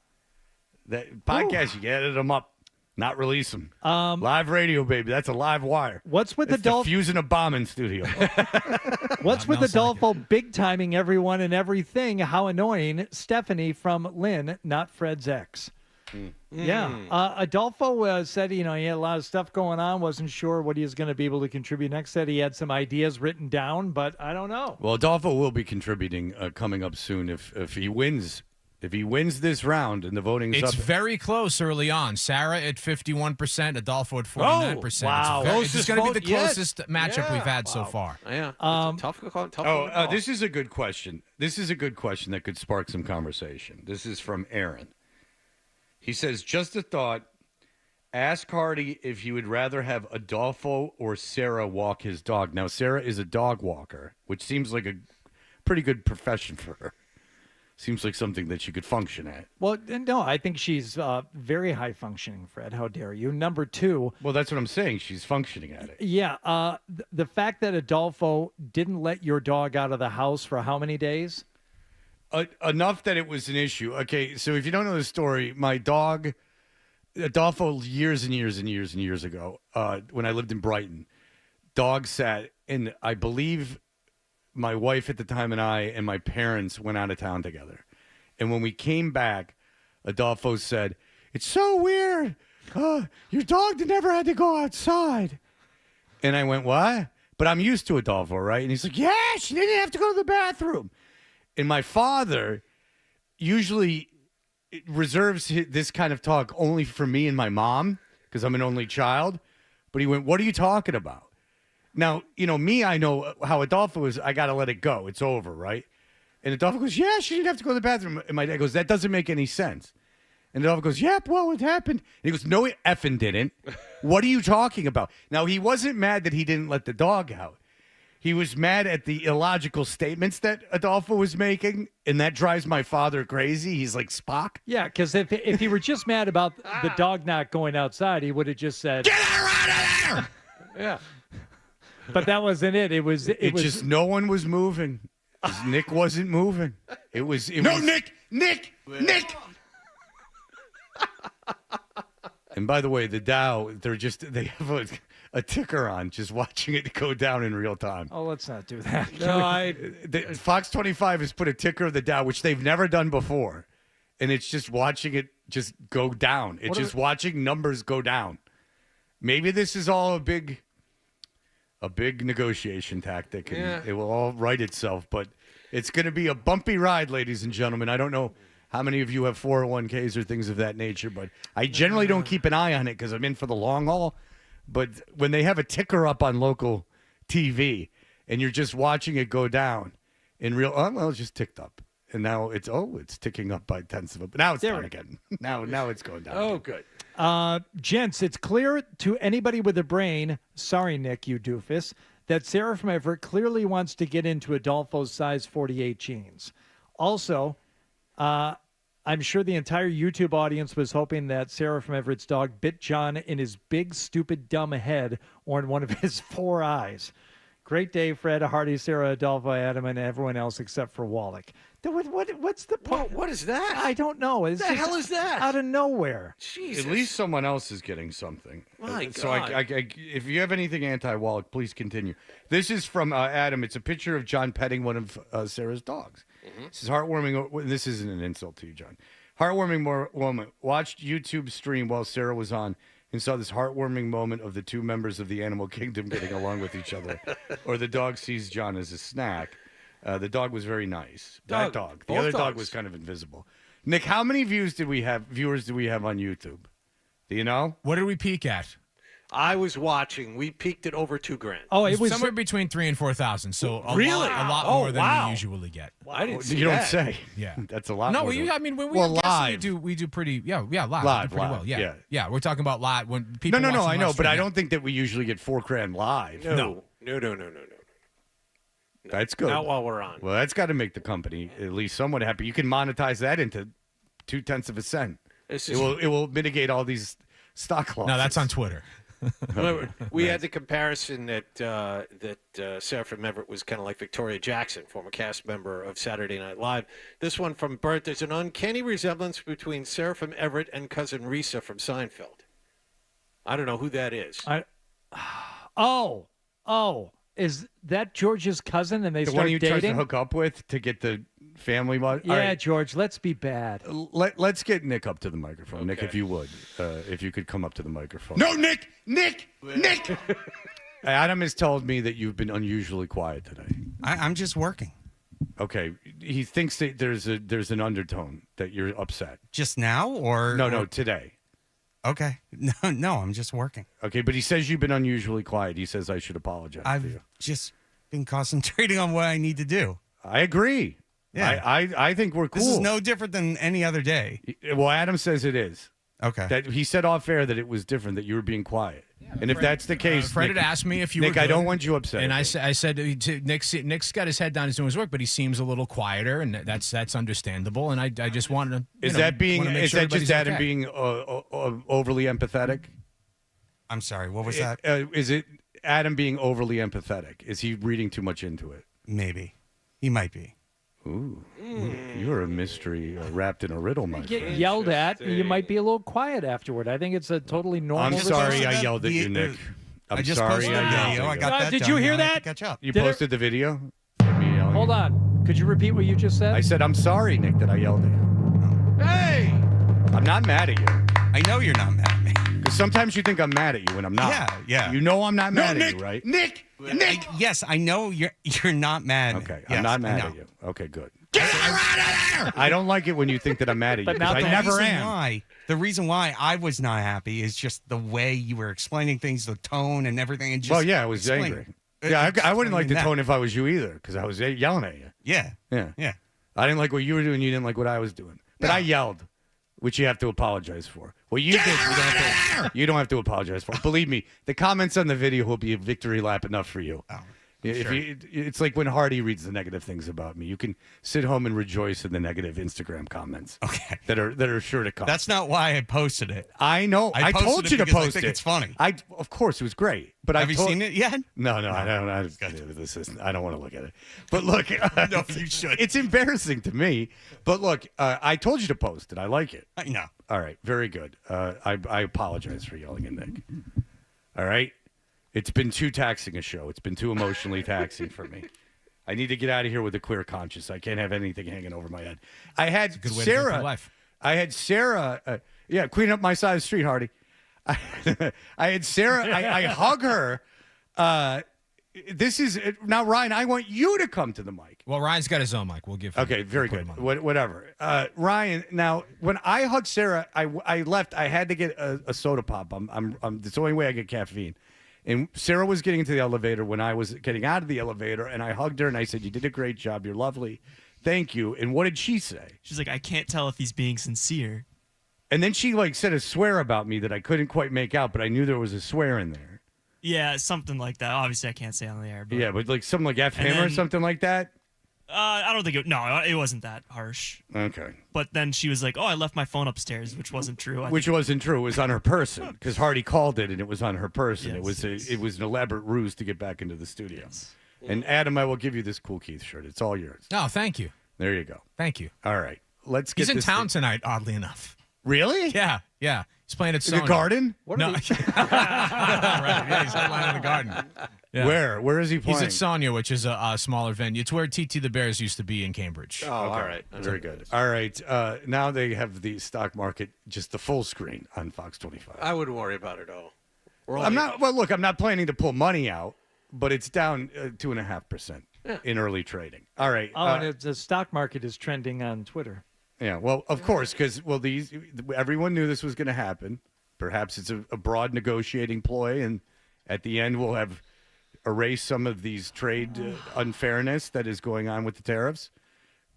That podcast, you edit them up, not release them. Live radio, baby. That's a live wire. What's with It's the Dolph? fusing a bomb in studio. What's with Adolfo big timing everyone and everything? How annoying. Stephanie from Lynn, not Fred's ex. Yeah. Adolfo said, he had a lot of stuff going on, wasn't sure what he was going to be able to contribute next. Said he had some ideas written down, but I don't know. Well, Adolfo will be contributing coming up soon if he wins. If he wins this round and the voting's It's up. very close early on. Sarah at 51%, Adolfo at 49%. wow. It's going to be the closest matchup we've had so far. Yeah. Tough one to call. This is a good question. This is a good question that could spark some conversation. This is from Aaron. He says, just a thought. Ask Hardy if he would rather have Adolfo or Sarah walk his dog. Now, Sarah is a dog walker, which seems like a pretty good profession for her. Seems like something that she could function at. Well, no, I think she's very high functioning, Fred. How dare you? Number two. Well, that's what I'm saying. She's functioning at it. Yeah. The fact that Adolfo didn't let your dog out of the house for how many days? Enough that it was an issue. Okay, so if you don't know the story, my dog, Adolfo, years and years and years and years ago, when I lived in Brighton, dog sat, and I believe my wife at the time and I and my parents went out of town together. And when we came back, Adolfo said, "It's so weird. Your dog never had to go outside." And I went, "What?" But I'm used to Adolfo, right? And he's like, "Yeah, she didn't have to go to the bathroom." And my father usually reserves this kind of talk only for me and my mom because I'm an only child. But he went, "What are you talking about?" Now, me, I know how Adolfo is. I got to let it go. It's over, right? And Adolfo goes, "Yeah, she didn't have to go to the bathroom." And my dad goes, "That doesn't make any sense." And Adolfo goes, "Yep, well, it happened." And he goes, "No, it effing didn't. What are you talking about?" Now, he wasn't mad that he didn't let the dog out. He was mad at the illogical statements that Adolfo was making, and that drives my father crazy. He's like Spock. Yeah, because if he were just mad about the dog not going outside, he would have just said, "Get her out of there!" Yeah. But that wasn't it. It was just no one was moving. 'Cause Nick wasn't moving. It was Nick. And by the way, the Dow, they have a ticker on, just watching it go down in real time. Oh, let's not do that. No, Fox 25 has put a ticker of the Dow, which they've never done before, and it's just watching it just go down. It's just watching numbers go down. Maybe this is all a big negotiation tactic, and it will all right itself. But it's going to be a bumpy ride, ladies and gentlemen. I don't know how many of you have 401ks or things of that nature, but I generally don't keep an eye on it because I'm in for the long haul. But when they have a ticker up on local TV and you're just watching it go down in real, it's just ticked up. And now it's ticking up by tenths of a. Now it's down again. Now it's going down. Oh, again. good. Gents, it's clear to anybody with a brain, sorry, Nick, you doofus, that Sarah from Everett clearly wants to get into Adolfo's size 48 jeans. Also, I'm sure the entire YouTube audience was hoping that Sarah from Everett's dog bit John in his big, stupid, dumb head or in one of his 4 eyes. Great day, Fred, Hardy, Sarah, Adolfo, Adam, and everyone else except for Wallach. What's the point? What is that? I don't know. What the hell is that? Out of nowhere. Jesus. At least someone else is getting something. My God. So if you have anything anti-Wallach, please continue. This is from Adam. It's a picture of John petting one of Sarah's dogs. This is heartwarming. This isn't an insult to you, John. Heartwarming moment. Watched YouTube stream while Sarah was on and saw this heartwarming moment of the two members of the animal kingdom getting along with each other. Or the dog sees John as a snack. The dog was very nice. That dog. The other dog was kind of invisible. Nick, how many viewers did we have on YouTube? Do you know? What did we peak at? I was watching. We peaked at over $2,000. Oh, it was somewhere between 3,000 and 4,000. So a lot Oh, more than wow. we usually get. Well, I didn't see You don't that. say. Yeah, that's a lot. No, more I mean when live. we do pretty. Yeah, live. Live, we do pretty live, well. Yeah. We're talking about live when people. No, watch I the know, live but stream, I don't think that we usually get $4,000 live. No. That's good. Not while we're on. Well, that's got to make the company at least somewhat happy. You can monetize that into 0.2 of a cent. It will mitigate all these stock losses. No, that's on Twitter. We had the comparison that Sarah from Everett was kind of like Victoria Jackson, former cast member of Saturday Night Live. This one from Bert, there's an uncanny resemblance between Sarah from Everett and cousin Risa from Seinfeld. I don't know who that is. Is that George's cousin and they the start one you tries to dating? hook up with to get the family one? Yeah, All right. George, let's be bad. Let's get Nick up to the microphone. Nick, if you would. If you could come up to the microphone. No, Nick. Adam has told me that you've been unusually quiet today. I'm just working. Okay. He thinks that there's an undertone that you're upset. Just now or? No, today. Okay. No, I'm just working. Okay, but he says you've been unusually quiet. He says I should apologize to you. I've just been concentrating on what I need to do. I agree. Yeah. I think we're cool. This is no different than any other day. Well, Adam says it is. Okay. That he said off air that it was different, that you were being quiet. And if that's the case, Fred Nick, had asked me if you Nick, were I good, don't want you upset. And I said to Nick's got his head down, he's doing his work, but he seems a little quieter, and that's understandable. And I just wanted to. Is that just Adam okay. being overly empathetic? I'm sorry. What was that? Is it Adam being overly empathetic? Is he reading too much into it? Maybe. He might be. Ooh, you're a mystery wrapped in a riddle, my Get friend. yelled at, you might be a little quiet afterward. I think it's a totally normal. I'm sorry I yelled at you, Nick. I just posted a video. I got that Did done. you hear Now I have that? to catch up. You Did it- posted the video? Hold on. Could you repeat what you just said? I said, I'm sorry, Nick, that I yelled at you. Hey! I'm not mad at you. I know you're not mad at me. Because sometimes you think I'm mad at you when I'm not. Yeah. You know I'm not mad at you, right? Nick. Yes, I know you're not mad. Okay, Yes, I'm not I mad know. at you. Okay, good. Get her out of there! I don't like it when you think that I'm mad at you, But because now I the never am. The reason why I was not happy is just the way you were explaining things, the tone and everything. And just Well, yeah, I was angry. Yeah, I wouldn't like the that. tone if I was you either, because I was yelling at you. Yeah. Yeah. I didn't like what you were doing. You didn't like what I was doing. But I yelled, which you have to apologize for. What you did, you don't have to apologize for. Believe me, the comments on the video will be a victory lap enough for you. Oh. If it's like when Hardy reads the negative things about me. You can sit home and rejoice in the negative Instagram comments. Okay. That are sure to come. That's not why I posted it. I know. I told you to post I think it. it's funny. Of course, it was great. But have you seen it yet? No, I don't. I don't want to look at it. But look, no, you should. It's embarrassing to me. But look, I told you to post it. I like it. I know. All right, very good. I apologize for yelling at Nick. All right, it's been too taxing a show. It's been too emotionally taxing for me. I need to get out of here with a clear conscience. I can't have anything hanging over my head. I had good way to go Sarah. through life. I had Sarah. Clean up my side of the street, Hardy. I had Sarah. I hug her. This is now, Ryan. I want you to come to the mic. Well, Ryan's got his own mic. We'll give him. Okay, very good. Whatever. Ryan. Now, when I hugged Sarah, I left. I had to get a soda pop. I'm. It's the only way I get caffeine. And Sarah was getting into the elevator when I was getting out of the elevator, and I hugged her and I said, "You did a great job. You're lovely. Thank you." And what did she say? She's like, "I can't tell if he's being sincere." And then she said a swear about me that I couldn't quite make out, but I knew there was a swear in there. Yeah, something like that. Obviously, I can't say on the air. But... Yeah, but something like F hammer or something like that? I don't think it wasn't that harsh. Okay. But then she was like, "Oh, I left my phone upstairs," which wasn't true. Which wasn't true. It was on her person because Hardy called it and it was on her person. Yes, it was an elaborate ruse to get back into the studio. Yes. And Adam, I will give you this cool Keith shirt. It's all yours. Oh, thank you. There you go. Thank you. All right. Let's get He's in this town thing. tonight, oddly enough. Really? Yeah. He's playing at In the Sony. Garden? No. Right. Yeah, he's headlining in the Garden. Yeah. Where is he playing? He's at Sonia, which is a smaller venue. It's where TT the Bears used to be in Cambridge. Oh, all right. Very good. All right. Now they have the stock market, just the full screen on Fox 25. I wouldn't worry about it all. I'm not planning to pull money out, but it's down 2.5% in early trading. All right. And the stock market is trending on Twitter. Yeah, well, of course, because everyone knew this was going to happen. Perhaps it's a broad negotiating ploy, and at the end we'll have erased some of these trade unfairness that is going on with the tariffs.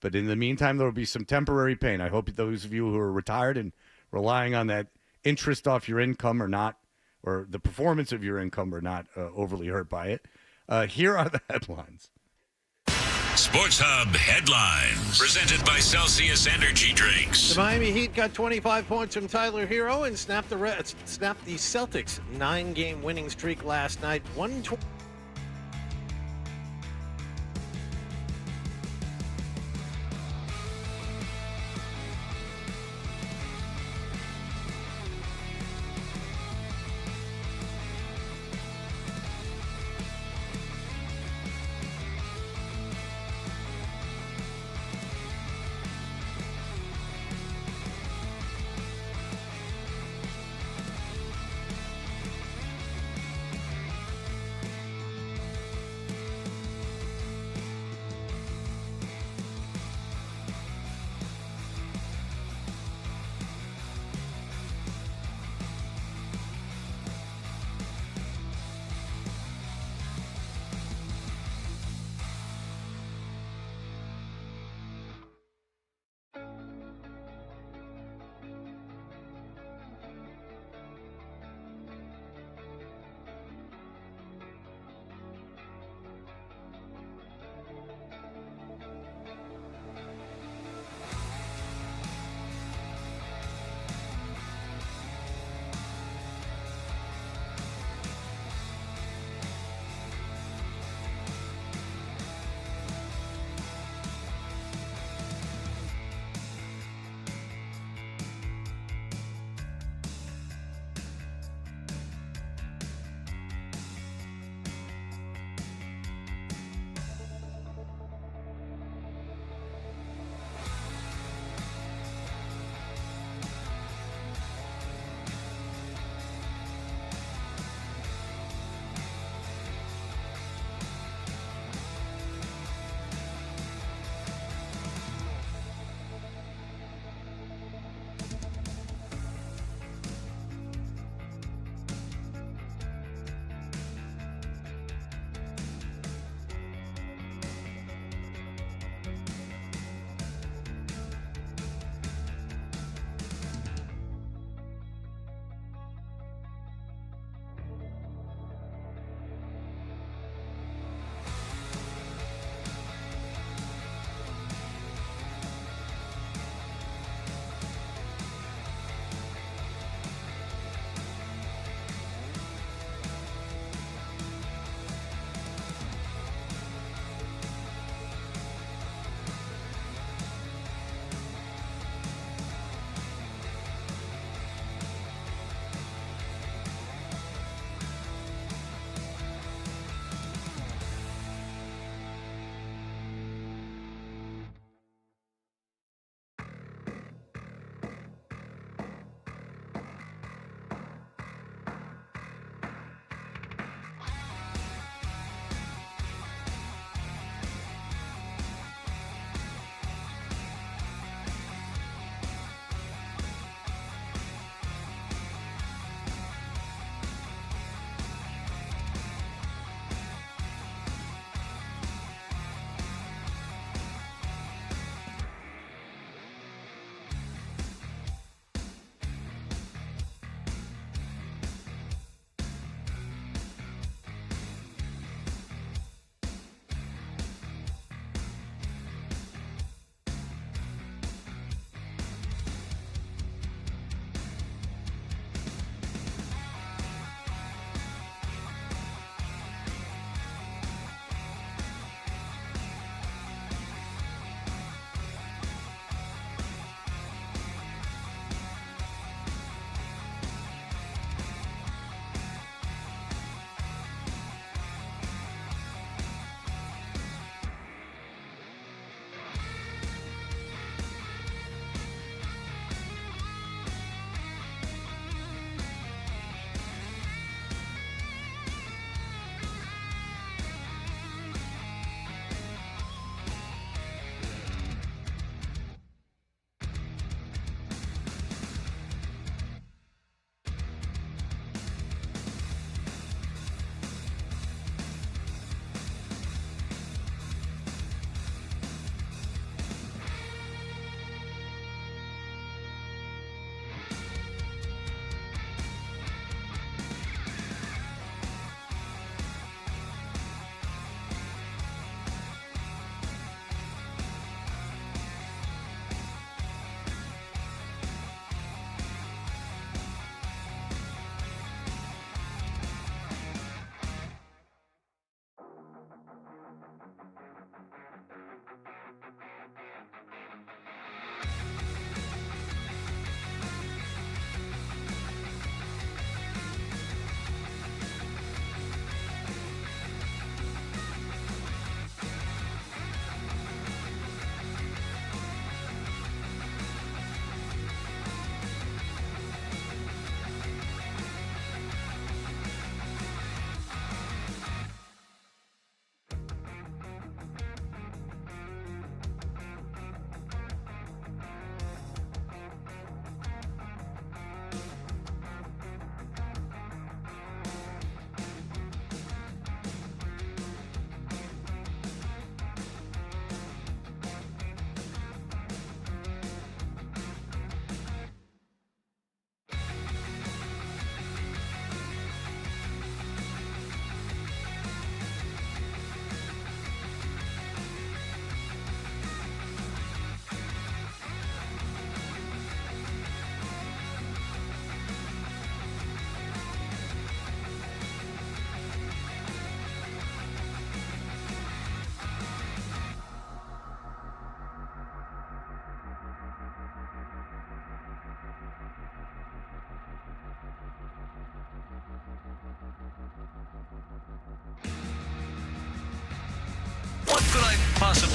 But in the meantime, there will be some temporary pain. I hope those of you who are retired and relying on that interest off your income or the performance of your income are not overly hurt by it. Here are the headlines. Sports Hub headlines presented by Celsius Energy Drinks. The Miami Heat got 25 points from Tyler Hero and snapped the Celtics' 9-game winning streak last night. 120.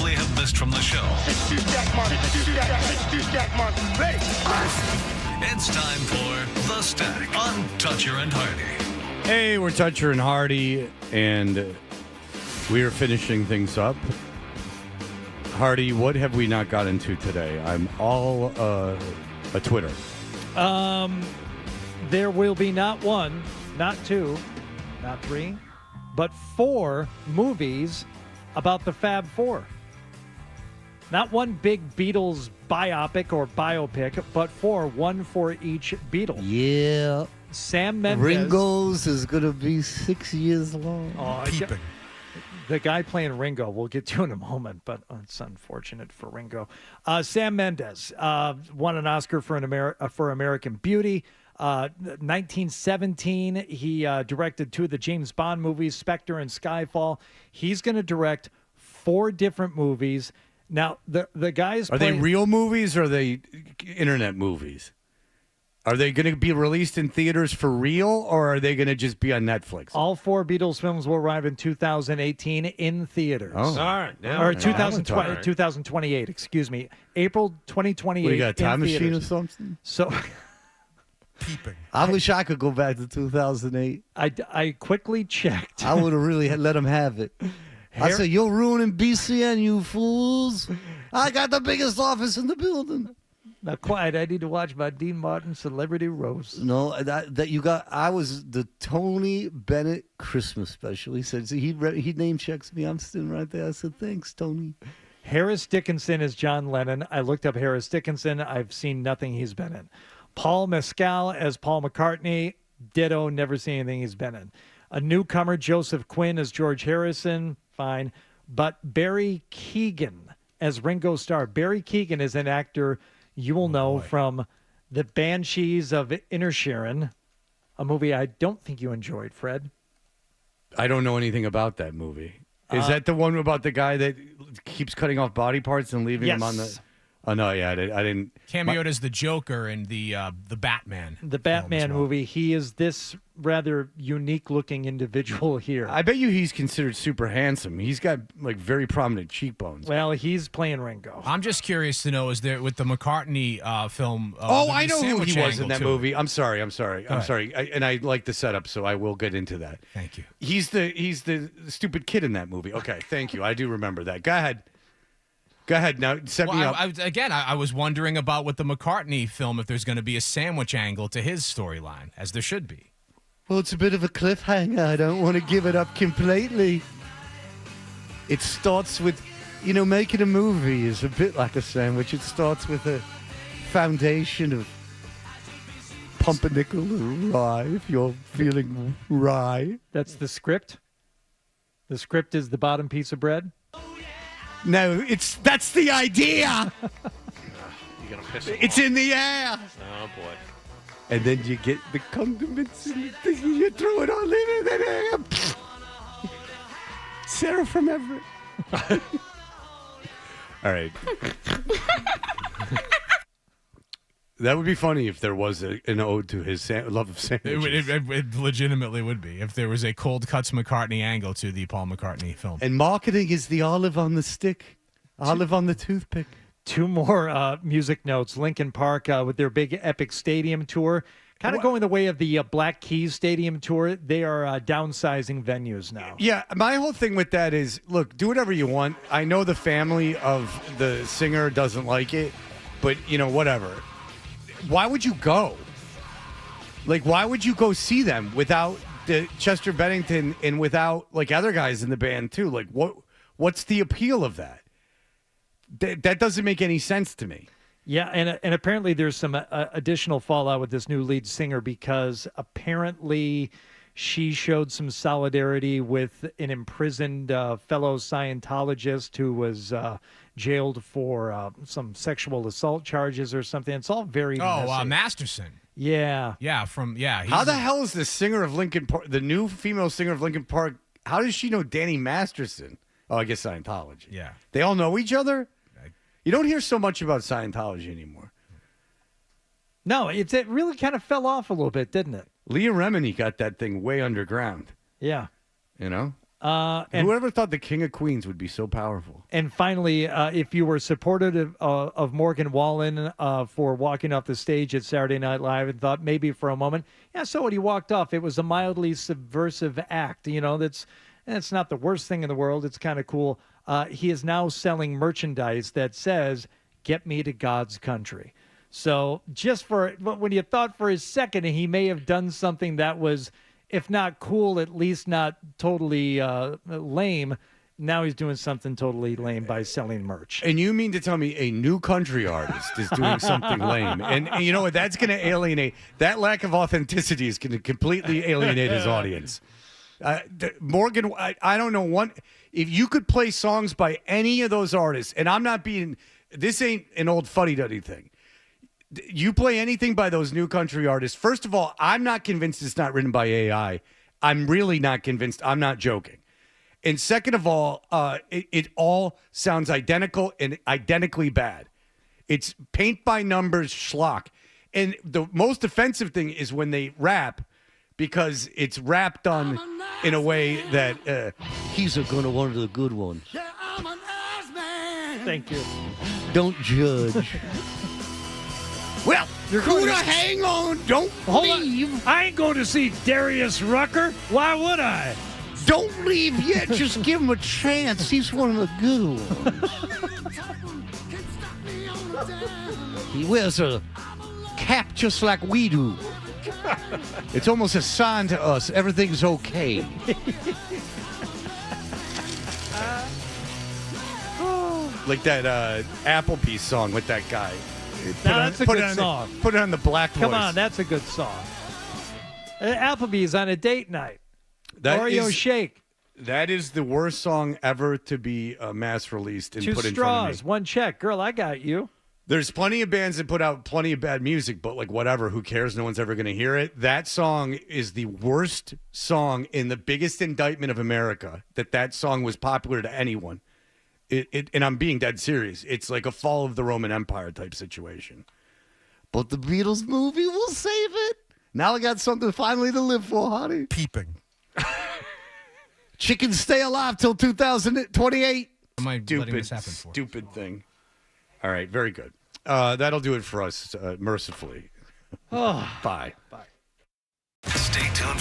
may have missed from the show. It's time for The Stack on Toucher and Hardy. Hey, we're Toucher and Hardy, and we are finishing things up. Hardy, what have we not got into today? I'm all a Twitter. There will be not one, not two, not three, but 4 movies about the Fab Four. Not one big Beatles biopic or biopic, but 4, one for each Beatle. Yeah. Sam Mendes. Ringo's is going to be 6 years long. Oh, the guy playing Ringo, we'll get to in a moment, but it's unfortunate for Ringo. Sam Mendes won an Oscar for American Beauty. 1917, he directed 2 of the James Bond movies, Spectre and Skyfall. He's going to direct 4 different movies. Now, the guys Are they real movies or are they internet movies? Are they going to be released in theaters for real, or are they going to just be on Netflix? All 4 Beatles films will arrive in 2018 in theaters. Oh. All right. Or 2028, excuse me. April 2028. What, you got a time machine theaters. or something? So... I wish I could go back to 2008. I quickly checked. I would have really let them have it. I said, you're ruining BCN, you fools. I got the biggest office in the building. Now, quiet. I need to watch my Dean Martin Celebrity Roast. No, that you got. I was the Tony Bennett Christmas special. He said, he name checks me. I'm sitting right there. I said, thanks, Tony. Harris Dickinson is John Lennon. I looked up Harris Dickinson. I've seen nothing he's been in. Paul Mescal as Paul McCartney. Ditto, never seen anything he's been in. A newcomer, Joseph Quinn as George Harrison. Fine. But Barry Keoghan as Ringo Starr. Barry Keoghan is an actor you will know from The Banshees of Inisherin, a movie I don't think you enjoyed, Fred. I don't know anything about that movie. Is that the one about the guy that keeps cutting off body parts and leaving them on the... Oh, no, yeah, I didn't... Cameoed as the Joker in the Batman. The Batman movie. He is this rather unique-looking individual here. I bet you he's considered super handsome. He's got, like, very prominent cheekbones. Well, he's playing Ringo. I'm just curious to know, is there, with the McCartney film... I know who he was in that too. movie. I'm sorry. And I like the setup, so I will get into that. Thank you. He's the stupid kid in that movie. Okay, thank you. I do remember that. Go ahead. Now, set me up. I was wondering about with the McCartney film if there's going to be a sandwich angle to his storyline, as there should be. Well, it's a bit of a cliffhanger. I don't want to give it up completely. It starts with, making a movie is a bit like a sandwich. It starts with a foundation of pumpernickel and rye, if you're feeling rye. That's the script? The script is the bottom piece of bread? No, that's the idea. You're gonna piss it's in the air. Oh boy! And then you get the condiments and the thing, you throw it all in, and then Sarah from Everett. All right. That would be funny if there was an ode to his love of sandwiches. It legitimately would be if there was a Cold Cuts McCartney angle to the Paul McCartney film. And marketing is the olive on the stick, olive on the toothpick. 2 more music notes. Linkin Park with their big epic stadium tour. Kind of going the way of the Black Keys Stadium tour. They are downsizing venues now. Yeah, my whole thing with that is, look, do whatever you want. I know the family of the singer doesn't like it, but, whatever. Why would you go? Like, why would you go see them without Chester Bennington and without, like, other guys in the band, too? Like, what's the appeal of that? That doesn't make any sense to me. Yeah, and apparently there's some additional fallout with this new lead singer because apparently she showed some solidarity with an imprisoned fellow Scientologist who was jailed for some sexual assault charges or something. It's all very messy. Masterson. Yeah. How the hell is the singer of Linkin Park, the new female singer of Linkin Park, how does she know Danny Masterson? Oh, I guess Scientology. Yeah. They all know each other? You don't hear so much about Scientology anymore. No, it really kind of fell off a little bit, didn't it? Leah Remini got that thing way underground. Yeah. And whoever thought the King of Queens would be so powerful? And finally, if you were supportive of Morgan Wallen for walking off the stage at Saturday Night Live and thought maybe for a moment, yeah, so what, he walked off. It was a mildly subversive act. That's not the worst thing in the world. It's kind of cool. He is now selling merchandise that says, "Get me to God's country." So when you thought for a second he may have done something that was, if not cool, at least not totally lame, now he's doing something totally lame by selling merch. And you mean to tell me a new country artist is doing something lame? And you know what? That's going to alienate. That lack of authenticity is going to completely alienate his audience. Morgan, I don't know. If you could play songs by any of those artists, and I'm not being, this ain't an old fuddy-duddy thing. You play anything by those new country artists. First of all, I'm not convinced it's not written by AI. I'm really not convinced. I'm not joking. And second of all, it all sounds identical and identically bad. It's paint by numbers schlock. And the most offensive thing is when they rap, because it's rap done in a way that he's going to one of the good ones. Thank you. Don't judge. Well, hang on. Don't leave. I ain't going to see Darius Rucker. Why would I? Don't leave yet. Just give him a chance. He's one of the good ones. He wears a cap just like we do. It's almost a sign to us everything's okay. Like that Applebee's song with that guy. That's a good song. Put it on the Black Voice. Come on, that's a good song. Applebee's on a date night. Oreo shake. That is the worst song ever to be mass released and 2 put in front of straws, me. 1 check. Girl, I got you. There's plenty of bands that put out plenty of bad music, but like whatever, who cares? No one's ever going to hear it. That song is the worst song in the biggest indictment of America, that song was popular to anyone. And I'm being dead serious. It's like a fall of the Roman Empire type situation. But the Beatles movie will save it. Now I got something finally to live for, honey. Peeping. Chickens stay alive till 2028. Am I letting this happen for? Stupid thing. All right, very good. That'll do it for us, mercifully. Oh. Bye. Bye. Stay tuned